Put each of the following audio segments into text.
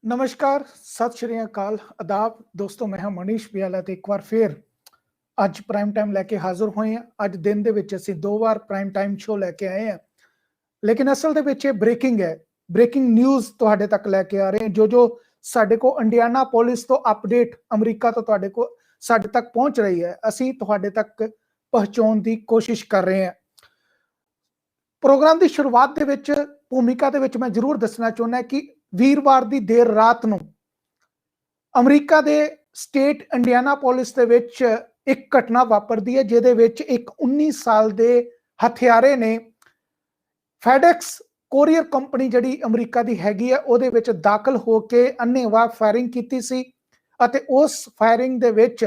नमस्कार, सत श्री अकाल, आदाब दोस्तों। मैं हाँ मनीष बियाला ते एक बार फिर ਅੱਜ ਪ੍ਰਾਈਮ ਟਾਈਮ ਲੈ ਕੇ ਹਾਜ਼ਰ ਹੋਏ ਹਾਂ। ਅੱਜ ਦਿਨ ਦੇ ਵਿੱਚ ਅਸੀਂ ਦੋ ਵਾਰ ਪ੍ਰਾਈਮ ਟਾਈਮ ਸ਼ੋ ਲੈ ਕੇ ਆਏ ਹਾਂ, ਲੇਕਿਨ ਅਸਲ ਦੇ ਵਿੱਚ ਇਹ ਬ੍ਰੇਕਿੰਗ ਹੈ। ਬ੍ਰੇਕਿੰਗ ਨਿਊਜ਼ ਤੁਹਾਡੇ ਤੱਕ ਲੈ ਕੇ ਆ ਰਹੇ ਹਾਂ। ਜੋ ਸਾਡੇ ਕੋ ਇੰਡੀਆਨਾ ਪੁਲਿਸ ਤੋਂ ਅਪਡੇਟ ਅਮਰੀਕਾ ਤੋਂ ਤੁਹਾਡੇ ਕੋ ਸਾਡੇ ਤੱਕ ਪਹੁੰਚ ਰਹੀ ਹੈ, ਅਸੀਂ ਤੁਹਾਡੇ ਤੱਕ ਪਹੁੰਚਾਉਣ ਦੀ ਕੋਸ਼ਿਸ਼ ਕਰ ਰਹੇ ਹਾਂ। ਪ੍ਰੋਗਰਾਮ ਦੀ ਸ਼ੁਰੂਆਤ ਦੇ ਵਿੱਚ ਭੂਮਿਕਾ ਦੇ ਵਿੱਚ ਮੈਂ ਜ਼ਰੂਰ ਦੱਸਣਾ ਚਾਹੁੰਦਾ ਕਿ ਵੀਰਵਾਰ ਦੀ ਦੇਰ ਰਾਤ ਨੂੰ ਅਮਰੀਕਾ ਦੇ ਸਟੇਟ ਇੰਡੀਆਨਾ ਪੁਲਿਸ ਦੇ ਵਿੱਚ ਇੱਕ ਘਟਨਾ ਵਾਪਰਦੀ ਹੈ, ਜਿਹਦੇ ਵਿੱਚ ਇੱਕ 19 ਸਾਲ ਦੇ ਹਥਿਆਰੇ ਨੇ ਫੈਡੈਕਸ ਕੋਰੀਅਰ ਕੰਪਨੀ ਜਿਹੜੀ ਅਮਰੀਕਾ ਦੀ ਹੈਗੀ ਹੈ ਉਹਦੇ ਵਿੱਚ ਦਾਖਲ ਹੋ ਕੇ ਅੰਨ੍ਹੇਵਾਹ ਫਾਇਰਿੰਗ ਕੀਤੀ ਸੀ ਅਤੇ ਉਸ ਫਾਇਰਿੰਗ ਦੇ ਵਿੱਚ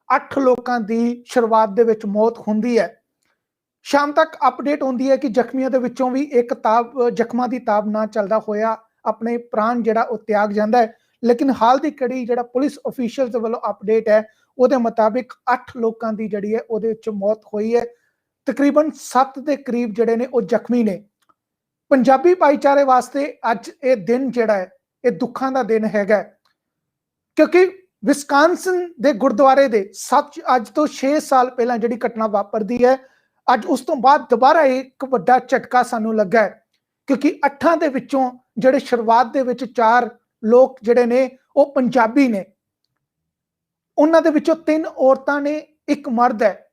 8 ਲੋਕਾਂ ਦੀ ਸ਼ੁਰੂਆਤ ਦੇ ਵਿੱਚ ਮੌਤ ਹੁੰਦੀ ਹੈ। ਸ਼ਾਮ ਤੱਕ ਅਪਡੇਟ ਹੁੰਦੀ ਹੈ ਕਿ ਜ਼ਖਮੀਆਂ ਦੇ ਵਿੱਚੋਂ ਵੀ ਇੱਕ ਜ਼ਖਮਾਂ ਦੀ ਤਾਬ ਨਾ ਚੱਲਦਾ ਹੋਇਆ ਆਪਣੇ ਪ੍ਰਾਣ ਜਿਹੜਾ ਉਹ ਤਿਆਗ ਜਾਂਦਾ ਹੈ। ਲੇਕਿਨ ਹਾਲ ਦੀ ਘੜੀ ਜਿਹੜਾ ਪੁਲਿਸ ਅਫੀਸ਼ੀਅਲ ਦੇ ਵੱਲੋਂ ਅਪਡੇਟ ਹੈ ਉਹਦੇ ਮੁਤਾਬਿਕ 8 ਲੋਕਾਂ ਦੀ ਜਿਹੜੀ ਹੈ ਉਹਦੇ ਵਿੱਚ ਮੌਤ ਹੋਈ ਹੈ। ਤਕਰੀਬਨ 7 ਦੇ ਕਰੀਬ ਜਿਹੜੇ ਨੇ ਉਹ ਜ਼ਖਮੀ ਨੇ। ਪੰਜਾਬੀ ਭਾਈਚਾਰੇ ਵਾਸਤੇ ਅੱਜ ਇਹ ਦਿਨ ਜਿਹੜਾ ਹੈ ਇਹ ਦੁੱਖਾਂ ਦਾ ਦਿਨ ਹੈਗਾ, ਕਿਉਂਕਿ ਵਿਸਕਾਂਸਨ ਦੇ ਗੁਰਦੁਆਰੇ ਦੇ ਅੱਜ ਤੋਂ 6 ਸਾਲ ਪਹਿਲਾਂ ਜਿਹੜੀ ਘਟਨਾ ਵਾਪਰਦੀ ਹੈ, ਅੱਜ ਉਸ ਤੋਂ ਬਾਅਦ ਦੁਬਾਰਾ ਇੱਕ ਵੱਡਾ ਝਟਕਾ ਸਾਨੂੰ ਲੱਗਾ ਹੈ, ਕਿਉਂਕਿ 8 ਦੇ ਵਿੱਚੋਂ ਜਿਹੜੇ ਸ਼ੁਰੂਆਤ ਦੇ ਵਿੱਚ 4 ਲੋਕ ਜਿਹੜੇ ਨੇ ਉਹ ਪੰਜਾਬੀ ਨੇ, ਉਹਨਾਂ ਦੇ ਵਿੱਚੋਂ 3 ਔਰਤਾਂ ਨੇ, ਇੱਕ ਮਰਦ ਹੈ,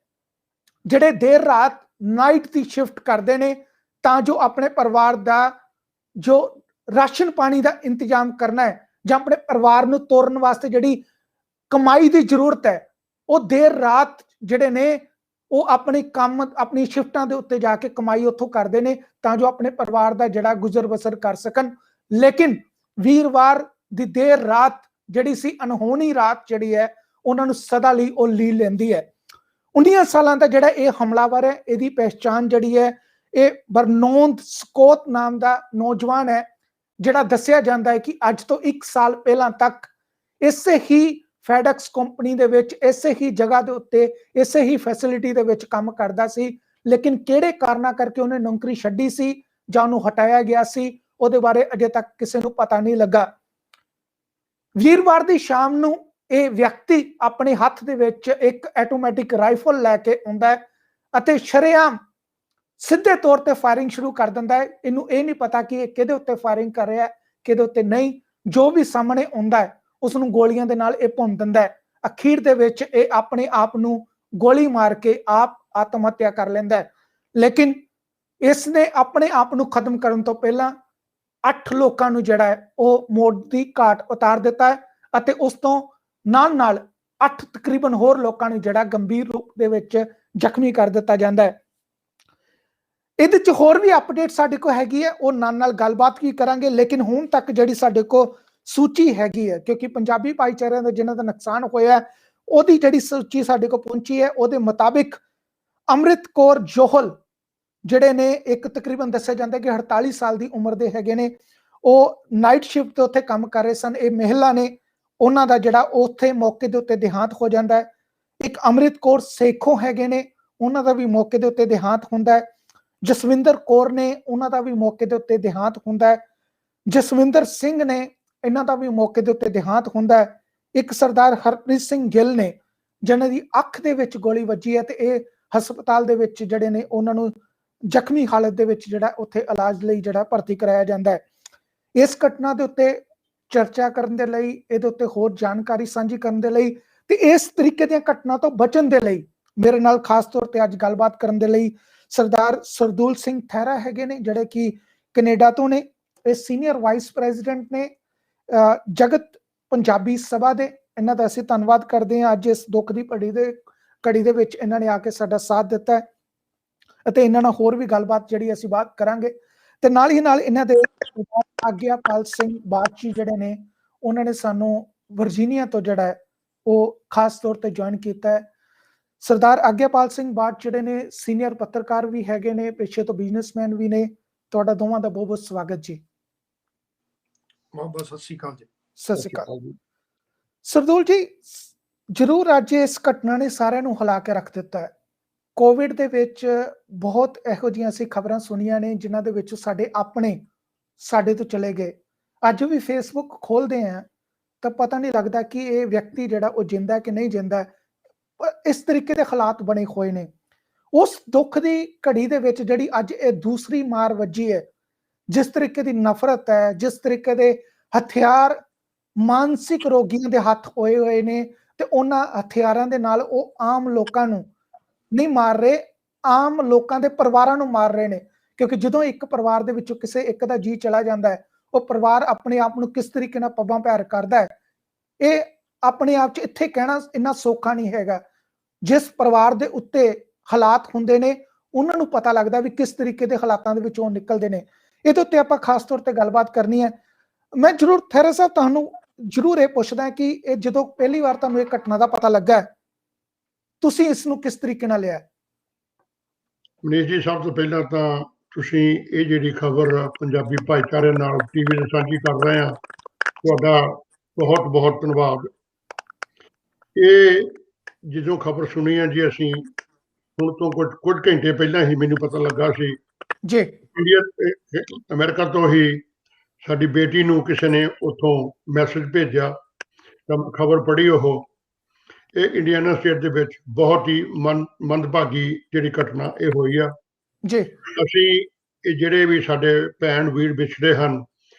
ਜਿਹੜੇ ਦੇਰ ਰਾਤ ਨਾਈਟ ਦੀ ਸ਼ਿਫਟ ਕਰਦੇ ਨੇ ਤਾਂ ਜੋ ਆਪਣੇ ਪਰਿਵਾਰ ਦਾ ਜੋ ਰਾਸ਼ਨ ਪਾਣੀ ਦਾ ਇੰਤਜ਼ਾਮ ਕਰਨਾ ਹੈ ਜਾਂ ਆਪਣੇ ਪਰਿਵਾਰ ਨੂੰ ਤੋਰਨ ਵਾਸਤੇ ਜਿਹੜੀ ਕਮਾਈ ਦੀ ਜ਼ਰੂਰਤ ਹੈ, ਉਹ ਦੇਰ ਰਾਤ ਜਿਹੜੇ ਨੇ ਉਹ ਆਪਣੇ ਕੰਮ ਆਪਣੀ ਸ਼ਿਫਟਾਂ ਦੇ ਉੱਤੇ ਜਾ ਕੇ ਕਮਾਈ ਉੱਥੋਂ ਕਰਦੇ ਨੇ ਤਾਂ ਜੋ ਆਪਣੇ ਪਰਿਵਾਰ ਦਾ ਜਿਹੜਾ ਗੁਜ਼ਰ ਬਸਰ ਕਰ ਸਕਣ। ਲੇਕਿਨ ਵੀਰਵਾਰ ਦੀ ਦੇਰ ਰਾਤ ਜਿਹੜੀ ਸੀ ਅਨਹੋਣੀ ਰਾਤ ਜਿਹੜੀ ਹੈ ਉਹਨਾਂ ਨੂੰ ਸਦਾ ਲਈ ਉਹ ਲੀ ਲੈਂਦੀ ਹੈ। 19 ਸਾਲਾਂ ਦਾ ਜਿਹੜਾ ਇਹ ਹਮਲਾਵਰ ਹੈ, ਇਹਦੀ ਪਹਿਚਾਣ ਜਿਹੜੀ ਹੈ ਇਹ ਬਰਨੋਂਦ ਸਕੋਤ ਨਾਮ ਦਾ ਨੌਜਵਾਨ ਹੈ, ਜਿਹੜਾ ਦੱਸਿਆ ਜਾਂਦਾ ਹੈ ਕਿ ਅੱਜ ਤੋਂ 1 ਸਾਲ ਪਹਿਲਾਂ ਤੱਕ ਇਸੇ ਹੀ ਫੈਡੈਕਸ ਕੰਪਨੀ ਦੇ ਵਿੱਚ ਇਸੇ ਹੀ ਜਗ੍ਹਾ ਦੇ ਉੱਤੇ ਇਸੇ ਹੀ ਫੈਸਿਲਿਟੀ ਦੇ ਵਿੱਚ ਕੰਮ ਕਰਦਾ ਸੀ। ਲੇਕਿਨ ਕਿਹੜੇ ਕਾਰਨਾਂ ਕਰਕੇ ਉਹਨੇ ਨੌਕਰੀ ਛੱਡੀ ਸੀ ਜਾਂ ਉਹਨੂੰ ਹਟਾਇਆ ਗਿਆ ਸੀ, ਉਹਦੇ ਬਾਰੇ ਅਜੇ ਤੱਕ ਕਿਸੇ ਨੂੰ ਪਤਾ ਨਹੀਂ ਲੱਗਾ। ਵੀਰਵਾਰ ਦੀ ਸ਼ਾਮ ਨੂੰ ਇਹ ਵਿਅਕਤੀ ਆਪਣੇ ਹੱਥ ਦੇ ਵਿੱਚ ਇੱਕ ਆਟੋਮੈਟਿਕ ਰਾਈਫਲ ਲੈ ਕੇ ਆਉਂਦਾ ਹੈ ਅਤੇ ਸ਼ਰੇਆਮ ਸਿੱਧੇ ਤੌਰ ਤੇ ਫਾਇਰਿੰਗ ਸ਼ੁਰੂ ਕਰ ਦਿੰਦਾ ਹੈ। ਇਹਨੂੰ ਇਹ ਨਹੀਂ ਪਤਾ ਕਿ ਇਹ ਕਿਹਦੇ ਉੱਤੇ ਫਾਇਰਿੰਗ ਕਰ ਰਿਹਾ ਹੈ, ਕਿਹਦੇ ਉੱਤੇ ਨਹੀਂ। ਜੋ ਵੀ ਸਾਹਮਣੇ ਆਉਂਦਾ ਹੈ ਉਸ ਨੂੰ ਗੋਲੀਆਂ ਦੇ ਨਾਲ ਇਹ ਭੁੰਨ ਦਿੰਦਾ ਹੈ। ਅਖੀਰ ਦੇ ਵਿੱਚ ਇਹ ਆਪਣੇ ਆਪ ਨੂੰ ਗੋਲੀ ਮਾਰ ਕੇ ਆਪ ਆਤਮ ਹੱਤਿਆ ਕਰ ਲੈਂਦਾ ਹੈ। ਲੇਕਿਨ ਇਸ ਨੇ ਆਪਣੇ ਆਪ ਨੂੰ ਖਤਮ ਕਰਨ ਤੋਂ ਪਹਿਲਾਂ 8 ਲੋਕਾਂ ਨੂੰ ਜਿਹੜਾ ਹੈ ਉਹ ਮੌਤ ਦੀ ਘਾਟ ਉਤਾਰ ਦਿੱਤਾ ਹੈ ਅਤੇ ਉਸ ਤੋਂ ਨਾਲ 8 ਤਕਰੀਬਨ ਹੋਰ ਲੋਕਾਂ ਨੂੰ ਜਿਹੜਾ ਗੰਭੀਰ ਰੂਪ ਦੇ ਵਿੱਚ ਜ਼ਖਮੀ ਕਰ ਦਿੱਤਾ ਜਾਂਦਾ ਹੈ। ਇਹਦੇ ਚ ਹੋਰ ਵੀ ਅਪਡੇਟ ਸਾਡੇ ਕੋਲ ਹੈਗੀ ਹੈ, ਉਹ ਨਾਲ ਗੱਲਬਾਤ ਵੀ ਕਰਾਂਗੇ। ਲੇਕਿਨ ਹੁਣ ਤੱਕ ਜਿਹੜੀ ਸਾਡੇ ਕੋਲ ਸੂਚੀ ਹੈਗੀ ਹੈ, ਕਿਉਂਕਿ ਪੰਜਾਬੀ ਭਾਈਚਾਰਿਆਂ ਦਾ ਜਿਨ੍ਹਾਂ ਦਾ ਨੁਕਸਾਨ ਹੋਇਆ ਉਹਦੀ ਜਿਹੜੀ ਸੂਚੀ ਸਾਡੇ ਕੋਲ ਪਹੁੰਚੀ ਹੈ, ਉਹਦੇ ਮੁਤਾਬਿਕ ਅੰਮ੍ਰਿਤ ਕੌਰ ਜੋਹਲ ਜਿਹੜੇ ਨੇ ਇੱਕ ਤਕਰੀਬਨ ਦੱਸਿਆ ਜਾਂਦਾ ਕਿ 48 ਸਾਲ ਦੀ ਉਮਰ ਦੇ ਹੈਗੇ ਨੇ, ਉਹ ਨਾਈਟ ਸ਼ਿਫਟ ਤੇ ਉੱਥੇ ਕੰਮ ਕਰ ਰਹੇ ਸਨ। ਇਹ ਮਹਿਲਾ ਨੇ, ਉਹਨਾਂ ਦਾ ਜਿਹੜਾ ਉੱਥੇ ਮੌਕੇ ਦੇ ਉੱਤੇ ਦੇਹਾਂਤ ਹੋ ਜਾਂਦਾ ਹੈ। ਇੱਕ ਅੰਮ੍ਰਿਤ ਕੌਰ ਸੇਖੋਂ ਹੈਗੇ ਨੇ, ਉਹਨਾਂ ਦਾ ਵੀ ਮੌਕੇ ਦੇ ਉੱਤੇ ਦੇਹਾਂਤ ਹੁੰਦਾ ਹੈ। ਜਸਵਿੰਦਰ ਕੌਰ ਨੇ, ਉਹਨਾਂ ਦਾ ਵੀ ਮੌਕੇ ਦੇ ਉੱਤੇ ਦੇਹਾਂਤ ਹੁੰਦਾ ਹੈ। ਜਸਵਿੰਦਰ ਸਿੰਘ ਨੇ, ਇਹਨਾਂ ਦਾ ਵੀ ਮੌਕੇ ਦੇ ਉੱਤੇ ਦੇਹਾਂਤ ਹੁੰਦਾ ਹੈ। ਇੱਕ ਸਰਦਾਰ ਹਰਪ੍ਰੀਤ ਸਿੰਘ ਗਿੱਲ ਨੇ, ਜਿਹਨਾਂ ਦੀ ਅੱਖ ਦੇ ਵਿੱਚ ਗੋਲੀ ਵੱਜੀ ਹੈ ਤੇ ਇਹ ਹਸਪਤਾਲ ਦੇ ਵਿੱਚ ਜਿਹੜੇ ਨੇ ਉਹਨਾਂ ਨੂੰ ਜ਼ਖਮੀ ਹਾਲਤ ਦੇ ਵਿੱਚ ਜਿਹੜਾ ਉੱਥੇ ਇਲਾਜ ਲਈ ਜਿਹੜਾ ਭਰਤੀ ਕਰਾਇਆ ਜਾਂਦਾ ਹੈ। ਇਸ ਘਟਨਾ ਦੇ ਉੱਤੇ ਚਰਚਾ ਕਰਨ ਦੇ ਲਈ, ਇਹਦੇ ਉੱਤੇ ਹੋਰ ਜਾਣਕਾਰੀ ਸਾਂਝੀ ਕਰਨ ਦੇ ਲਈ ਤੇ ਇਸ ਤਰੀਕੇ ਦੀਆਂ ਘਟਨਾ ਤੋਂ ਬਚਣ ਦੇ ਲਈ ਮੇਰੇ ਨਾਲ ਖਾਸ ਤੌਰ ਤੇ ਅੱਜ ਗੱਲਬਾਤ ਕਰਨ ਦੇ ਲਈ ਸਰਦਾਰ ਸਰਦੂਲ ਸਿੰਘ ਥਹਿਰਾ ਹੈਗੇ ਨੇ, ਜਿਹੜੇ ਕਿ ਕੈਨੇਡਾ ਤੋਂ ਨੇ। ਇਹ ਸੀਨੀਅਰ ਵਾਈਸ ਪ੍ਰੈਜ਼ੀਡੈਂਟ ਨੇ ਜਗਤ ਪੰਜਾਬੀ ਸਭਾ ਦੇ। ਇਹਨਾਂ ਦਾ ਅਸੀਂ ਧੰਨਵਾਦ ਕਰਦੇ ਹਾਂ। ਅੱਜ ਇਸ ਦੁੱਖ ਦੀ ਘੜੀ ਦੇ ਵਿੱਚ ਇਹਨਾਂ ਨੇ ਆ ਕੇ ਸਾਡਾ ਸਾਥ ਦਿੱਤਾ ਹੈ ਅਤੇ ਇਹਨਾਂ ਨਾਲ ਹੋਰ ਵੀ ਗੱਲਬਾਤ ਜਿਹੜੀ ਅਸੀਂ ਬਾਤ ਕਰਾਂਗੇ। ਤੇ ਨਾਲ ਹੀ ਨਾਲ ਇਹਨਾਂ ਦੇ ਆਗਿਆਪਾਲ ਸਿੰਘ ਬਾਦਸ਼ੀ ਜਿਹੜੇ ਨੇ, ਉਹਨਾਂ ਨੇ ਸਾਨੂੰ ਵਰਜੀਨੀਆ ਤੋਂ ਜਿਹੜਾ ਹੈ ਉਹ ਖਾਸ ਤੌਰ ਤੇ ਜੁਆਇਨ ਕੀਤਾ ਹੈ। ਸਰਦਾਰ ਆਗਿਆਪਾਲ ਸਿੰਘ ਬਾਦ ਜਿਹੜੇ ਨੇ ਸੀਨੀਅਰ ਪੱਤਰਕਾਰ ਵੀ ਹੈਗੇ ਨੇ, ਪੇਸ਼ੇ ਤੋਂ ਬਿਜ਼ਨਸਮੈਨ ਵੀ ਨੇ। ਤੁਹਾਡਾ ਦੋਵਾਂ ਦਾ ਬਹੁਤ ਬਹੁਤ ਸਵਾਗਤ ਜੀ। ਬਹੁਤ ਸਤਿ ਸ਼੍ਰੀ ਅਕਾਲ ਜੀ। ਸਤਿ ਸ਼੍ਰੀ ਅਕਾਲ ਜੀ। ਸਰਦੂਲ ਜੀ, ਜ਼ਰੂਰ ਅੱਜ ਇਸ ਘਟਨਾ ਨੇ ਸਾਰਿਆਂ ਨੂੰ ਹਿਲਾ ਕੇ ਰੱਖ ਦਿੱਤਾ ਹੈ। ਕੋਵਿਡ ਦੇ ਵਿੱਚ ਬਹੁਤ ਇਹੋ ਜਿਹੀਆਂ ਅਸੀਂ ਖਬਰਾਂ ਸੁਣੀਆਂ ਨੇ ਜਿਨ੍ਹਾਂ ਦੇ ਵਿੱਚ ਸਾਡੇ ਆਪਣੇ ਸਾਡੇ ਤੋਂ ਚਲੇ ਗਏ ਅੱਜ ਵੀ ਫੇਸਬੁੱਕ ਖੋਲਦੇ ਆ ਤਾਂ ਪਤਾ ਨਹੀਂ ਲੱਗਦਾ ਕਿ ਇਹ ਵਿਅਕਤੀ ਜਿਹੜਾ ਉਹ ਜਿੰਦਾ ਹੈ ਕਿ ਨਹੀਂ ਜਿੰਦਾ ਹੈ। ਪਰ ਇਸ ਤਰੀਕੇ ਦੇ ਹਾਲਾਤ ਬਣੇ ਹੋਏ ਨੇ। ਉਸ ਦੁੱਖ ਦੀ ਘੜੀ ਦੇ ਵਿੱਚ ਜਿਹੜੀ ਅੱਜ ਇਹ ਦੂਸਰੀ ਮਾਰ ਵੱਜੀ ਹੈ, ਜਿਸ ਤਰੀਕੇ ਦੀ ਨਫ਼ਰਤ ਹੈ, ਜਿਸ ਤਰੀਕੇ ਦੇ ਹਥਿਆਰ ਮਾਨਸਿਕ ਰੋਗੀਆਂ ਦੇ ਹੱਥ ਹੋਏ ਨੇ, ਤੇ ਉਹਨਾਂ ਹਥਿਆਰਾਂ ਦੇ ਨਾਲ ਉਹ ਆਮ ਲੋਕਾਂ ਨੂੰ ਨਹੀਂ ਮਾਰ ਰਹੇ, ਆਮ ਲੋਕਾਂ ਦੇ ਪਰਿਵਾਰਾਂ ਨੂੰ ਮਾਰ ਰਹੇ ਨੇ। ਕਿਉਂਕਿ ਜਦੋਂ ਇੱਕ ਪਰਿਵਾਰ ਦੇ ਵਿੱਚੋਂ ਕਿਸੇ ਇੱਕ ਦਾ ਜੀ ਚਲਾ ਜਾਂਦਾ ਹੈ, ਉਹ ਪਰਿਵਾਰ ਆਪਣੇ ਆਪ ਨੂੰ ਕਿਸ ਤਰੀਕੇ ਨਾਲ ਪੱਬਾਂ ਪੈਰ ਕਰਦਾ ਹੈ, ਇਹ ਆਪਣੇ ਆਪ 'ਚ ਇੱਥੇ ਕਹਿਣਾ ਇੰਨਾ ਸੌਖਾ ਨਹੀਂ ਹੈਗਾ। ਜਿਸ ਪਰਿਵਾਰ ਦੇ ਉੱਤੇ ਹਾਲਾਤ ਹੁੰਦੇ ਨੇ ਉਹਨਾਂ ਨੂੰ ਪਤਾ ਲੱਗਦਾ ਵੀ ਕਿਸ ਤਰੀਕੇ ਦੇ ਹਾਲਾਤਾਂ ਦੇ ਵਿੱਚੋਂ ਨਿਕਲਦੇ ਨੇ। ਇਹਦੇ ਉੱਤੇ ਆਪਾਂ ਖਾਸ ਤੌਰ ਤੇ ਗੱਲਬਾਤ ਕਰਨੀ ਹੈ। ਮੈਂ ਜ਼ਰੂਰ ਥੈਰਾ ਸਾਹਿਬ ਤੁਹਾਨੂੰ ਜ਼ਰੂਰ ਇਹ ਪੁੱਛਦਾ ਕਿ ਇਹ ਜਦੋਂ ਪਹਿਲੀ ਵਾਰ ਤੁਹਾਨੂੰ ਇਹ ਘਟਨਾ ਦਾ ਪਤਾ ਲੱਗਾ, ਤੁਸੀਂ ਇਸ ਨੂੰ ਕਿਸ ਤਰੀਕੇ ਨਾਲ ਲਿਆ? ਮਨੀਸ਼ ਜੀ, ਸਭ ਤੋਂ ਪਹਿਲਾਂ ਤਾਂ ਤੁਸੀਂ ਇਹ ਜਿਹੜੀ ਖਬਰ ਪੰਜਾਬੀ ਭਾਈਚਾਰੇ ਨਾਲ ਟੀਵੀ ਤੇ ਸਾਂਝੀ ਕਰ ਰਹੇ ਆ, ਤੁਹਾਡਾ ਬਹੁਤ ਬਹੁਤ ਧੰਨਵਾਦ। ਇਹ ਜਦੋਂ ਖਬਰ ਸੁਣੀ ਹੈ ਜੀ, ਅਸੀਂ ਹੁਣ ਤੋਂ ਕੁਝ ਘੰਟੇ ਪਹਿਲਾਂ ਹੀ ਮੈਨੂੰ ਪਤਾ ਲੱਗਾ ਸੀ ਜੀ। ਅਮਰੀਕਾ ਤੋਂ ਹੀ ਸਾਡੀ ਬੇਟੀ ਨੂੰ ਕਿਸੇ ਨੇ ਉੱਥੋਂ ਮੈਸੇਜ ਭੇਜਿਆ ਤਾਂ ਖਬਰ ਪੜ੍ਹੀ। ਉਹ ਇਹ ਇੰਡੀਆਨਾ ਸਟੇਟ ਦੇ ਵਿੱਚ ਬਹੁਤ ਹੀ ਮੰਦਭਾਗੀ ਜਿਹੜੀ ਘਟਨਾ ਇਹ ਹੋਈ ਆ ਜੀ। ਅਸੀਂ ਇਹ ਜਿਹੜੇ ਵੀ ਸਾਡੇ ਭੈਣ ਵੀਰ ਵਿਛੜੇ ਹਨ,